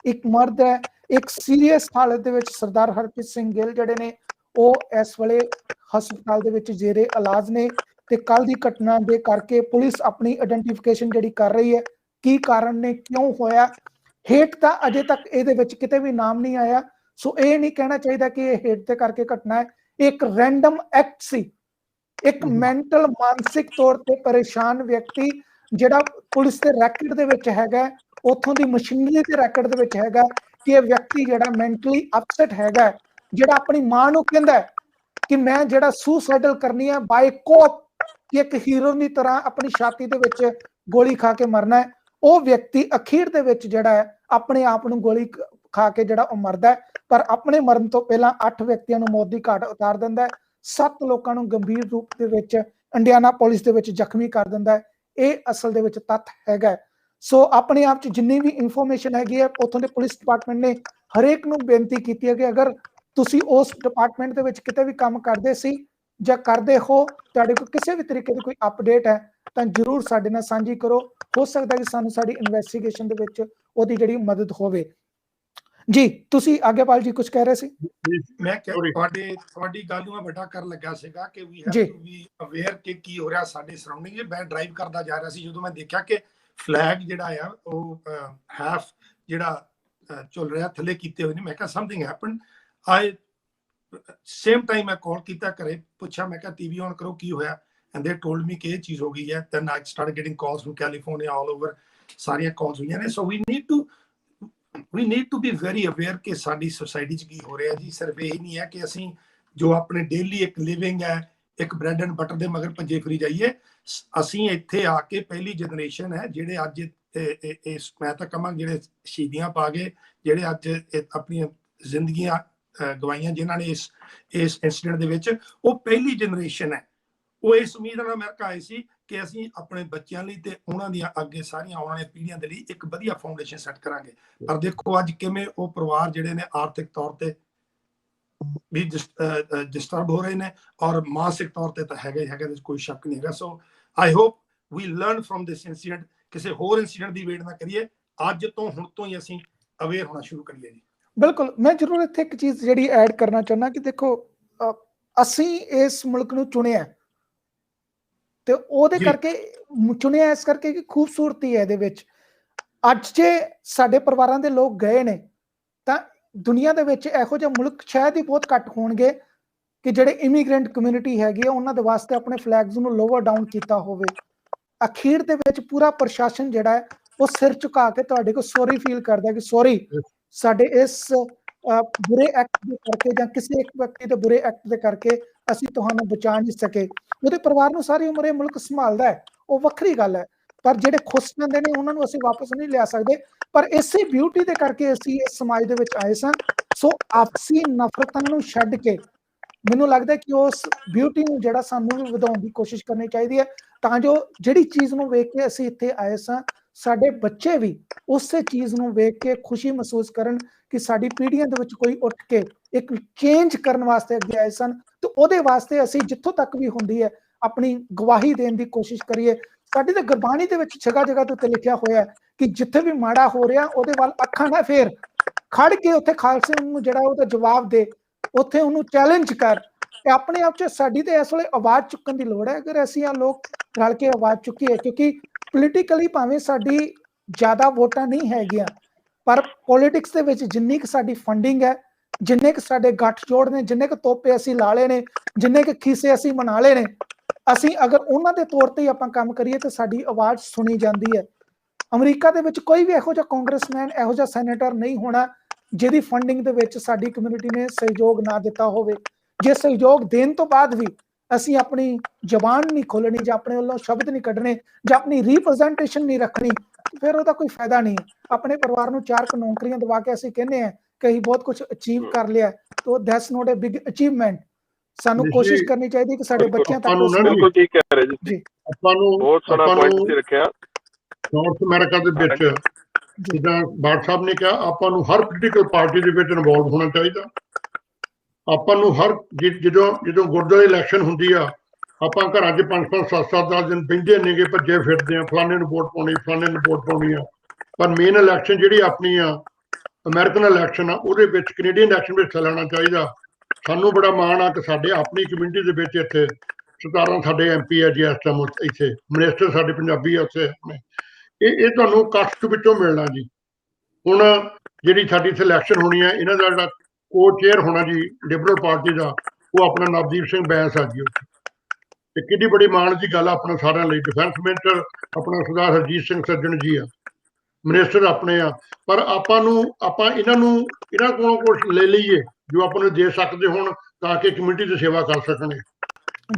ਇੱਕ ਮਰਦ ਹੈ। ਇੱਕ ਸੀਰੀਅਸ ਹਾਲਤ ਦੇ ਵਿੱਚ ਸਰਦਾਰ ਹਰਪ੍ਰੀਤ ਸਿੰਘ ਗਿੱਲ ਜਿਹੜੇ ਨੇ ਉਹ ਇਸ ਵੇਲੇ ਹਸਪਤਾਲ ਦੇ ਵਿੱਚ ਜੇਰੇ ਇਲਾਜ ਨੇ। ਤੇ ਕੱਲ ਦੀ ਘਟਨਾ ਦੇ ਕਰਕੇ ਪੁਲਿਸ ਆਪਣੀ ਆਇਡੈਂਟੀਫਿਕੇਸ਼ਨ ਜਿਹੜੀ ਕਰ ਰਹੀ ਹੈ, ਕੀ ਕਾਰਨ ਨੇ, ਕਿਉਂ ਹੋਇਆ। ਹੇਟ ਤਾਂ ਅਜੇ ਤੱਕ ਇਹਦੇ ਵਿੱਚ ਕਿਤੇ ਵੀ ਨਾਮ ਨਹੀਂ ਆਇਆ, ਸੋ ਇਹ ਨਹੀਂ ਕਹਿਣਾ ਚਾਹੀਦਾ ਕਿ ਇਹ ਹੇਟ ਦੇ ਕਰਕੇ ਘਟਨਾ ਹੈ। ਇੱਕ ਰੈਂਡਮ ਐਕਟ ਸੀ, ਇੱਕ ਮੈਂਟਲ ਮਾਨਸਿਕ ਤੌਰ ਤੇ ਪਰੇਸ਼ਾਨ ਵਿਅਕਤੀ ਜਿਹੜਾ ਪੁਲਿਸ ਦੇ ਰੈਕਡ ਦੇ ਵਿੱਚ ਹੈਗਾ, ਉੱਥੋਂ ਦੀ ਮਸ਼ੀਨਰੀ ਦੇ ਰੈਕਡ ਦੇ ਵਿੱਚ ਹੈਗਾ ਕਿ ਇਹ ਵਿਅਕਤੀ ਜਿਹੜਾ ਮੈਂਟਲੀ ਅਪਸੈਟ ਹੈਗਾ, ਜਿਹੜਾ ਆਪਣੀ ਮਾਂ ਨੂੰ ਕਹਿੰਦਾ ਕਿ ਮੈਂ ਜਿਹੜਾ ਸੁਸਾਈਡਲ ਕਰਨੀ ਹੈ ਬਾਈ ਕੋਪ, ਇੱਕ ਹੀਰੋ ਦੀ ਤਰ੍ਹਾਂ ਆਪਣੀ ਛਾਤੀ ਦੇ ਵਿੱਚ ਗੋਲੀ ਖਾ ਕੇ ਮਰਨਾ ਹੈ। ਉਹ ਵਿਅਕਤੀ ਅਖੀਰ ਦੇ ਵਿੱਚ ਜਿਹੜਾ ਹੈ ਆਪਣੇ ਆਪ ਨੂੰ ਗੋਲੀ ਖਾ ਕੇ ਜਿਹੜਾ ਉਹ ਮਰਦਾ ਹੈ, ਪਰ ਆਪਣੇ ਮਰਨ ਤੋਂ ਪਹਿਲਾਂ 8 ਵਿਅਕਤੀਆਂ ਨੂੰ ਮੌਤ ਦੀ ਘਾਟ ਉਤਾਰ ਦਿੰਦਾ ਹੈ, 7 ਲੋਕਾਂ ਨੂੰ ਗੰਭੀਰ ਰੂਪ ਦੇ ਵਿੱਚ ਇੰਡੀਆਨਾ ਪੁਲਿਸ ਦੇ ਵਿੱਚ ਜ਼ਖਮੀ ਕਰ ਦਿੰਦਾ ਹੈ। ਇਹ ਅਸਲ ਦੇ ਵਿੱਚ ਤੱਥ ਹੈਗਾ। ਸੋ ਆਪਣੇ ਆਪ 'ਚ ਜਿੰਨੀ ਵੀ ਇਨਫੋਰਮੇਸ਼ਨ ਹੈਗੀ ਹੈ, ਉੱਥੋਂ ਦੇ ਪੁਲਿਸ ਡਿਪਾਰਟਮੈਂਟ ਨੇ ਹਰੇਕ ਨੂੰ ਬੇਨਤੀ ਕੀਤੀ ਹੈ ਕਿ ਅਗਰ ਤੁਸੀਂ ਉਸ ਡਿਪਾਰਟਮੈਂਟ ਦੇ ਵਿੱਚ ਕਿਤੇ ਵੀ ਕੰਮ ਕਰਦੇ ਸੀ ਜਾਂ ਕਰਦੇ ਹੋ, ਤੁਹਾਡੇ ਕੋਲ ਕਿਸੇ ਵੀ ਤਰੀਕੇ ਦੀ ਕੋਈ ਅਪਡੇਟ ਹੈ ਤਾਂ ਜ਼ਰੂਰ ਸਾਡੇ ਨਾਲ ਸਾਂਝੀ ਕਰੋ। ਹੋ ਸਕਦਾ ਕਿ ਸਾਨੂੰ ਸਾਡੀ ਇਨਵੈਸਟੀਗੇਸ਼ਨ ਦੇ ਵਿੱਚ ਉਹਦੀ ਜਿਹੜੀ ਮਦਦ ਹੋਵੇ। ਜੀ ਤੁਸੀਂ ਆਗੇਪਾਲ ਜੀ ਕੁਝ ਕਹਿ ਰਹੇ ਸੀ? ਮੈਂ ਤੁਹਾਡੀ ਗੱਲ ਨੂੰ ਮੈਂ ਵੱਡਾ ਕਰਨ ਲੱਗਾ ਸੀਗਾ ਕਿ we have to be aware ਕਿ ਕੀ ਹੋ ਰਿਹਾ ਸਾਡੇ ਸਰਾਊਂਡਿੰਗ। ਮੈਂ ਡਰਾਈਵ ਕਰਦਾ ਜਾ ਰਿਹਾ ਸੀ, ਜਦੋਂ ਮੈਂ ਦੇਖਿਆ ਕਿ ਫਲੈਗ ਜਿਹੜਾ ਆ ਉਹ ਹਾਫ ਜਿਹੜਾ ਚੱਲ ਰਿਹਾ ਥੱਲੇ ਕੀਤੇ ਹੋਏ ਨੇ, ਮੈਂ ਕਿਹਾ ਸਮਥਿੰਗ ਹੈਪਨ। ਆਈ ਸੇਮ ਟਾਈਮ ਮੈਂ ਕਾਲ ਕੀਤਾ, ਘਰੇ ਪੁੱਛਿਆ, ਮੈਂ ਕਿਹਾ ਟੀਵੀ ਔਨ ਕਰੋ, ਕੀ ਹੋਇਆ? and they told me ਕਿ ਇਹ ਚੀਜ਼ ਹੋ ਗਈ ਹੈ। then I started getting calls from California, all over, ਸਾਰੀਆਂ calls ਹੋਈਆਂ ਨੇ। so we need to be very aware ਕਿ ਸਾਡੀ ਸੋਸਾਇਟੀ 'ਚ ਕੀ ਹੋ ਰਿਹਾ ਜੀ। ਸਿਰਫ ਇਹ ਨਹੀਂ ਹੈ ਕਿ ਅਸੀਂ ਜੋ ਆਪਣੇ ਡੇਲੀ ਇੱਕ ਲਿਵਿੰਗ ਹੈ, ਇੱਕ ਬ੍ਰੈਡ ਐਂਡ ਬਟਰ ਦੇ ਮਗਰ ਭੱਜੇ ਫਿਰੀ ਜਾਈਏ। ਅਸੀਂ ਇੱਥੇ ਆ ਕੇ ਪਹਿਲੀ ਜਨਰੇਸ਼ਨ ਹੈ ਜਿਹੜੇ ਅੱਜ ਇਸ ਮੈਂ ਤਾਂ ਕਹਾਂ ਜਿਹੜੇ ਸ਼ਹੀਦੀਆਂ ਪਾ ਗਏ, ਜਿਹੜੇ ਅੱਜ ਆਪਣੀਆਂ ਜ਼ਿੰਦਗੀਆਂ ਗਵਾਈਆਂ ਜਿਨ੍ਹਾਂ ਨੇ ਇਸ ਇੰਸੀਡੈਂਟ ਦੇ ਵਿੱਚ, ਉਹ ਪਹਿਲੀ ਜਨਰੇਸ਼ਨ ਹੈ। ਉਹ ਇਸ ਉਮੀਦ ਨਾਲ ਅਮਰੀਕਾ ਆਏ ਸੀ ਕਿ ਅਸੀਂ ਆਪਣੇ ਬੱਚਿਆਂ ਲਈ ਤੇ ਉਹਨਾਂ ਦੀਆਂ ਅੱਗੇ ਸਾਰੀਆਂ ਆਉਣ ਵਾਲੀਆਂ ਪੀੜ੍ਹੀਆਂ ਦੇ ਲਈ ਇੱਕ ਵਧੀਆ ਫਾਊਂਡੇਸ਼ਨ ਸੈੱਟ ਕਰਾਂਗੇ। ਪਰ ਦੇਖੋ ਅੱਜ ਕਿਵੇਂ ਉਹ ਪਰਿਵਾਰ ਜਿਹੜੇ ਨੇ ਆਰਥਿਕ ਤੌਰ ਤੇ ਵੀ ਡਿਸਟਰਬ ਹੋ ਰਹੇ ਨੇ, ਔਰ ਮਾਨਸਿਕ ਤੌਰ ਤੇ ਤਾਂ ਹੈਗਾ ਕੋਈ ਸ਼ੱਕ ਨਹੀਂ ਹੈਗਾ। So I hope we learn from this incident, ਕਿਸੇ ਹੋਰ ਇਨਸੀਡੈਂਟ ਦੀ ਵੇਟ ਨਾ ਕਰੀਏ। ਅੱਜ ਤੋਂ ਹੁਣ ਤੋਂ ਹੀ ਅਸੀਂ ਅਵੇਅਰ ਹੋਣਾ ਸ਼ੁਰੂ ਕਰੀਏ ਜੀ। ਬਿਲਕੁਲ। ਮੈਂ ਜ਼ਰੂਰ ਇੱਥੇ ਇੱਕ ਚੀਜ਼ ਜਿਹੜੀ ਐਡ ਕਰਨਾ ਚਾਹੁੰਦਾ ਕਿ ਦੇਖੋ ਅਸੀਂ ਇਸ ਮੁਲਕ ਨੂੰ ਚੁਣਿਆ ਤੇ ਉਹਦੇ ਕਰਕੇ ਚੁਣਿਆ ਇਸ ਕਰਕੇ ਕਿ ਖੂਬਸੂਰਤੀ ਹੈ ਇਹਦੇ ਵਿੱਚ। ਅੱਜ ਜੇ ਸਾਡੇ ਪਰਿਵਾਰਾਂ ਦੇ ਲੋਕ ਗਏ ਨੇ ਤਾਂ ਦੁਨੀਆ ਦੇ ਵਿੱਚ ਇਹੋ ਜਿਹੇ ਮੁਲਕ ਸ਼ਾਇਦ ਹੀ ਬਹੁਤ ਘੱਟ ਹੋਣਗੇ ਕਿ ਜਿਹੜੇ ਇਮੀਗ੍ਰੈਂਟ ਕਮਿਊਨਿਟੀ ਹੈਗੀ ਆ ਉਹਨਾਂ ਦੇ ਵਾਸਤੇ ਆਪਣੇ ਫਲੈਗਸ ਨੂੰ ਲੋਵਰ ਡਾਊਨ ਕੀਤਾ ਹੋਵੇ। ਅਖੀਰ ਦੇ ਵਿੱਚ ਪੂਰਾ ਪ੍ਰਸ਼ਾਸਨ ਜਿਹੜਾ ਹੈ ਉਹ ਸਿਰ ਝੁਕਾ ਕੇ ਤੁਹਾਡੇ ਕੋਲ ਸੌਰੀ ਫੀਲ ਕਰਦਾ ਕਿ ਸੌਰੀ, ਸਾਡੇ ਇਸ ਬੁਰੇ ਐਕਟ ਦੇ ਕਰਕੇ ਜਾਂ ਕਿਸੇ ਇੱਕ ਵਿਅਕਤੀ ਦੇ ਬੁਰੇ ਐਕਟ ਦੇ ਕਰਕੇ ਅਸੀਂ ਤੁਹਾਨੂੰ ਬਚਾ ਨਹੀਂ ਸਕੇ। ਉਹਦੇ ਪਰਿਵਾਰ ਨੂੰ ਸਾਰੀ ਉਮਰ ਇਹ ਮੁਲਕ ਸੰਭਾਲਦਾ ਹੈ, ਉਹ ਵੱਖਰੀ ਗੱਲ ਹੈ। ਪਰ ਜਿਹੜੇ ਖੁਸ਼ ਜਾਂਦੇ ਨੇ ਉਹਨਾਂ ਨੂੰ ਅਸੀਂ ਵਾਪਸ ਨਹੀਂ ਲਿਆ ਸਕਦੇ। ਪਰ ਇਸੇ ਬਿਊਟੀ ਦੇ ਕਰਕੇ ਅਸੀਂ ਇਸ ਸਮਾਜ ਦੇ ਵਿੱਚ ਆਏ ਸਾਂ। ਸੋ ਆਪਸੀ ਨਫ਼ਰਤਾਂ ਨੂੰ ਛੱਡ ਕੇ ਮੈਨੂੰ ਲੱਗਦਾ ਕਿ ਉਸ ਬਿਊਟੀ ਨੂੰ ਜਿਹੜਾ ਸਾਨੂੰ ਵੀ ਵਧਾਉਣ ਦੀ ਕੋਸ਼ਿਸ਼ ਕਰਨੀ ਚਾਹੀਦੀ ਹੈ, ਤਾਂ ਜੋ ਜਿਹੜੀ ਚੀਜ਼ ਨੂੰ ਵੇਖ ਕੇ ਅਸੀਂ ਇੱਥੇ ਆਏ ਸਾਂ ਸਾਡੇ ਬੱਚੇ ਵੀ ਉਸੇ ਚੀਜ਼ ਨੂੰ ਵੇਖ ਕੇ ਖੁਸ਼ੀ ਮਹਿਸੂਸ ਕਰਨ ਕਿ ਸਾਡੀ ਪੀੜ੍ਹੀਆਂ ਦੇ ਵਿੱਚ ਕੋਈ ਉੱਠ ਕੇ ਇੱਕ ਚੇਂਜ ਕਰਨ ਵਾਸਤੇ ਅੱਗੇ ਆਏ ਸਨ। ਤੇ ਉਹਦੇ ਵਾਸਤੇ ਅਸੀਂ ਜਿੱਥੋਂ ਤੱਕ ਵੀ ਹੁੰਦੀ ਹੈ ਆਪਣੀ ਗਵਾਹੀ ਦੇਣ ਦੀ ਕੋਸ਼ਿਸ਼ ਕਰੀਏ। ਸਾਡੀ ਤਾਂ ਗੁਰਬਾਣੀ ਦੇ ਵਿੱਚ ਜਗ੍ਹਾ ਜਗ੍ਹਾ ਤੇ ਲਿਖਿਆ ਹੋਇਆ ਕਿ ਜਿੱਥੇ ਵੀ ਮਾੜਾ ਹੋ ਰਿਹਾ ਉਹਦੇ ਵੱਲ ਅੱਖਾਂ ਨਾ ਫੇਰ, ਖੜ ਕੇ ਉੱਥੇ ਖਾਲਸੇ ਨੂੰ ਜਿਹੜਾ ਉਹਦਾ ਜਵਾਬ ਦੇ, ਉੱਥੇ ਉਹਨੂੰ ਚੈਲੰਜ ਕਰ। ਤੇ ਆਪਣੇ ਆਪ 'ਚ ਸਾਡੀ ਤੇ ਇਸ ਵੇਲੇ ਆਵਾਜ਼ ਚੁੱਕਣ ਦੀ ਲੋੜ ਹੈ, ਅਗਰ ਅਸੀਂ ਆ ਲੋਕ ਰਲ ਕੇ ਆਵਾਜ਼ ਚੁੱਕੀਏ, ਕਿਉਂਕਿ ਪੋਲੀਟੀਕਲੀ ਭਾਵੇਂ ਸਾਡੀ ਜ਼ਿਆਦਾ ਵੋਟਾਂ ਨਹੀਂ ਹੈਗੀਆਂ, ਪਰ ਪੋਲੀਟਿਕਸ ਦੇ ਵਿੱਚ ਜਿੰਨੀ ਕੁ ਸਾਡੀ ਫੰਡਿੰਗ ਹੈ, ਜਿੰਨੇ ਕੁ ਸਾਡੇ ਗੱਠਜੋੜ ਨੇ, ਜਿੰਨੇ ਕੁ ਤੋਪੇ ਅਸੀਂ ਲਾ ਲਏ ਨੇ, ਜਿੰਨੇ ਕੁ ਖੀਸੇ ਅਸੀਂ ਬਣਾ ਲਏ ਨੇ, ਅਸੀਂ ਅਗਰ ਉਹਨਾਂ ਦੇ ਤੌਰ ਤੇ ਹੀ ਆਪਾਂ ਕੰਮ ਕਰੀਏ ਤਾਂ ਸਾਡੀ ਆਵਾਜ਼ ਸੁਣੀ ਜਾਂਦੀ ਹੈ। ਅਮਰੀਕਾ ਦੇ ਵਿੱਚ ਕੋਈ ਵੀ ਇਹੋ ਜਿਹਾ ਕਾਂਗਰਸਮੈਨ, ਇਹੋ ਜਿਹਾ ਸੈਨੇਟਰ ਨਹੀਂ ਹੋਣਾ ਜਿਹਦੀ ਫੰਡਿੰਗ ਦੇ ਵਿੱਚ ਸਾਡੀ ਕਮਿਊਨਿਟੀ ਨੇ ਸਹਿਯੋਗ ਨਾ ਦਿੱਤਾ ਹੋਵੇ। ਜੇ ਸਹਿਯੋਗ ਦੇਣ ਤੋਂ ਬਾਅਦ ਵੀ ਅਸੀਂ ਆਪਣੀ ਜ਼ਬਾਨ ਨਹੀਂ ਖੋਲਣੀ, ਜਾਂ ਆਪਣੇ ਵੱਲੋਂ ਸ਼ਬਦ ਨਹੀਂ ਕੱਢਣੇ, ਜਾਂ ਆਪਣੀ ਰਿਪਰੈਜ਼ੈਂਟੇਸ਼ਨ ਨਹੀਂ ਰੱਖਣੀ, ਫਿਰ ਉਹਦਾ ਕੋਈ ਫਾਇਦਾ ਨਹੀਂ। ਆਪਣੇ ਪਰਿਵਾਰ ਨੂੰ 4 ਨੌਕਰੀਆਂ ਦਵਾ ਕੇ ਅਸੀਂ ਕਹਿੰਦੇ ਆ ਕਿ ਅਸੀਂ ਬਹੁਤ ਕੁਝ ਅਚੀਵ ਕਰ ਲਿਆ, ਤਾਂ that's not a big achievement. ਸਾਨੂੰ ਕੋਸ਼ਿਸ਼ ਕਰਨੀ ਚਾਹੀਦੀ ਕਿ ਸਾਡੇ ਬੱਚਿਆਂ ਤੱਕ ਬਿਲਕੁਲ ਠੀਕ ਕਹਿ ਰਹੇ ਜੀ। ਆਪਾਂ ਨੂੰ ਬਹੁਤ ਸੋਹਣਾ ਪੁਆਇੰਟ ਤੁਸੀਂ ਰੱਖਿਆ। ਨਾਰਥ ਅਮਰੀਕਾ ਦੇ ਵਿੱਚ ਜਿੱਦਾਂ ਬਾਟ ਸਾਹਿਬ ਨੇ ਕਿਹਾ, ਆਪਾਂ ਨੂੰ ਹਰ ਪੋਲੀਟੀਕਲ ਪਾਰਟੀ ਦੇ ਵਿੱਚ ਇਨਵੋਲਵ ਹੋਣਾ ਚਾਹੀਦਾ। ਆਪਾਂ ਨੂੰ ਹਰ ਜਦੋਂ ਗੁਰਦੁਆਰੇ ਇਲੈਕਸ਼ਨ ਹੁੰਦੀ ਆ, ਆਪਾਂ ਘਰਾਂ 'ਚ 5-5 7-7 10 ਦਿਨ ਬਹਿੰਦੇ ਨੇਗੇ, ਭੱਜੇ ਫਿਰਦੇ ਆ, ਫਲਾਣੇ ਨੂੰ ਵੋਟ ਪਾਉਣੀ, ਫਲਾਣੇ ਨੂੰ ਵੋਟ ਪਾਉਣੀ ਆ। ਪਰ ਮੇਨ ਇਲੈਕਸ਼ਨ ਜਿਹੜੀ ਆਪਣੀ ਆ, ਅਮਰੀਕਨ ਇਲੈਕਸ਼ਨ ਆ, ਉਹਦੇ ਵਿੱਚ ਕੈਨੇਡੀਅਨ ਇਲੈਕਸ਼ਨ ਵਿੱਚ ਹਿੱਸਾ ਲੈਣਾ ਚਾਹੀਦਾ। ਸਾਨੂੰ ਬੜਾ ਮਾਣ ਆ ਕਿ ਸਾਡੇ ਆਪਣੀ ਕਮਿਊਨਿਟੀ ਦੇ ਵਿੱਚ ਇੱਥੇ 17 ਸਾਡੇ MP ਆ ਜੀ ਇਸ ਟਾਈਮ, ਇੱਥੇ ਮਿਨਿਸਟਰ ਸਾਡੇ ਪੰਜਾਬੀ ਆ ਉੱਥੇ। ਇਹ ਤੁਹਾਨੂੰ ਕਾਸਟ ਵਿੱਚੋਂ ਮਿਲਣਾ ਜੀ। ਹੁਣ ਜਿਹੜੀ ਸਾਡੀ ਸਿਲੈਕਸ਼ਨ ਹੋਣੀ ਹੈ, ਇਹਨਾਂ ਦਾ ਜਿਹੜਾ ਕੋ-ਚੇਅਰ ਹੋਣਾ ਜੀ ਲਿਬਰਲ ਪਾਰਟੀ ਦਾ, ਉਹ ਆਪਣਾ ਨਵਦੀਪ ਸਿੰਘ ਬੈਂਸ ਆ ਜੀ ਉੱਥੇ। ਤੇ ਕਿੰਨੀ ਬੜੀ ਮਾਣ ਦੀ ਗੱਲ ਆਪਣਾ ਸਾਰਿਆਂ ਲਈ। ਡਿਫੈਂਸ ਮਿਨਿਸਟਰ ਆਪਣਾ ਸਰਦਾਰ ਹਰਜੀਤ ਸਿੰਘ ਸੱਜਣ ਜੀ ਆ, ਮਿਨਿਸਟਰ ਆਪਣੇ ਆ। ਪਰ ਆਪਾਂ ਇਹਨਾਂ ਕੋਲੋਂ ਕੁਛ ਲੈ ਲਈਏ ਜੋ ਆਪਾਂ ਨੂੰ ਦੇ ਸਕਦੇ ਹੋਣ, ਤਾਂ ਕਿ ਕਮਿਊਨਿਟੀ ਦੀ ਸੇਵਾ ਕਰ ਸਕਣਗੇ।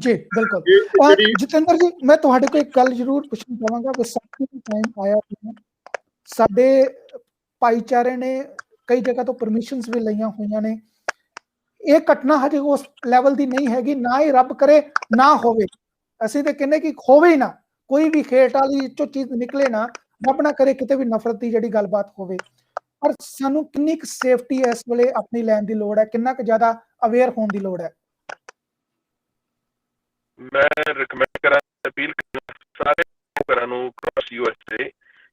ਜੀ ਬਿਲਕੁਲ। ਜਤਿੰਦਰ ਜੀ, ਮੈਂ ਤੁਹਾਡੇ ਕੋਲ ਇੱਕ ਗੱਲ ਜ਼ਰੂਰ ਪੁੱਛਣਾ ਚਾਹਾਂਗਾ। ਵਿਸਾਖੀ ਦਾ ਟਾਈਮ ਆਇਆ, ਸਾਡੇ ਭਾਈਚਾਰੇ ਨੇ ਕਈ ਜਗ੍ਹਾ ਤੋਂ ਪਰਮਿਸ਼ਨਸ ਵੀ ਲਈਆਂ ਹੋਈਆਂ ਨੇ। ਇਹ ਘਟਨਾ ਹਜੇ ਉਸ ਲੈਵਲ ਦੀ ਨਹੀਂ ਹੈਗੀ, ਨਾ ਹੀ ਰੱਬ ਕਰੇ ਨਾ ਹੋਵੇ। ਅਸੀਂ ਤੇ ਕਹਿੰਦੇ ਕਿ ਹੋਵੇ ਹੀ ਨਾ, ਕੋਈ ਵੀ ਖੇਡ ਵਾਲੀ ਚੋਂ ਚੀਜ਼ ਨਿਕਲੇ ਨਾ, ਰੱਬ ਨਾ ਕਰੇ ਕਿਤੇ ਵੀ ਨਫ਼ਰਤ ਦੀ ਜਿਹੜੀ ਗੱਲਬਾਤ ਹੋਵੇ। ਪਰ ਸਾਨੂੰ ਕਿੰਨੀ ਕੁ ਸੇਫਟੀ ਇਸ ਵੇਲੇ ਆਪਣੀ ਲੈਣ ਦੀ ਲੋੜ ਹੈ, ਕਿੰਨਾ ਕੁ ਜ਼ਿਆਦਾ ਅਵੇਅਰ ਹੋਣ ਦੀ ਲੋੜ ਹੈ? ਮੈਂ ਰਿਕਮੈਂਡ ਕਰਾਂ, ਅਪੀਲ ਕਰਾਂ ਸਾਰੇ ਲੋਕਾਂ ਨੂੰ ਅਕ੍ਰੋਸ USA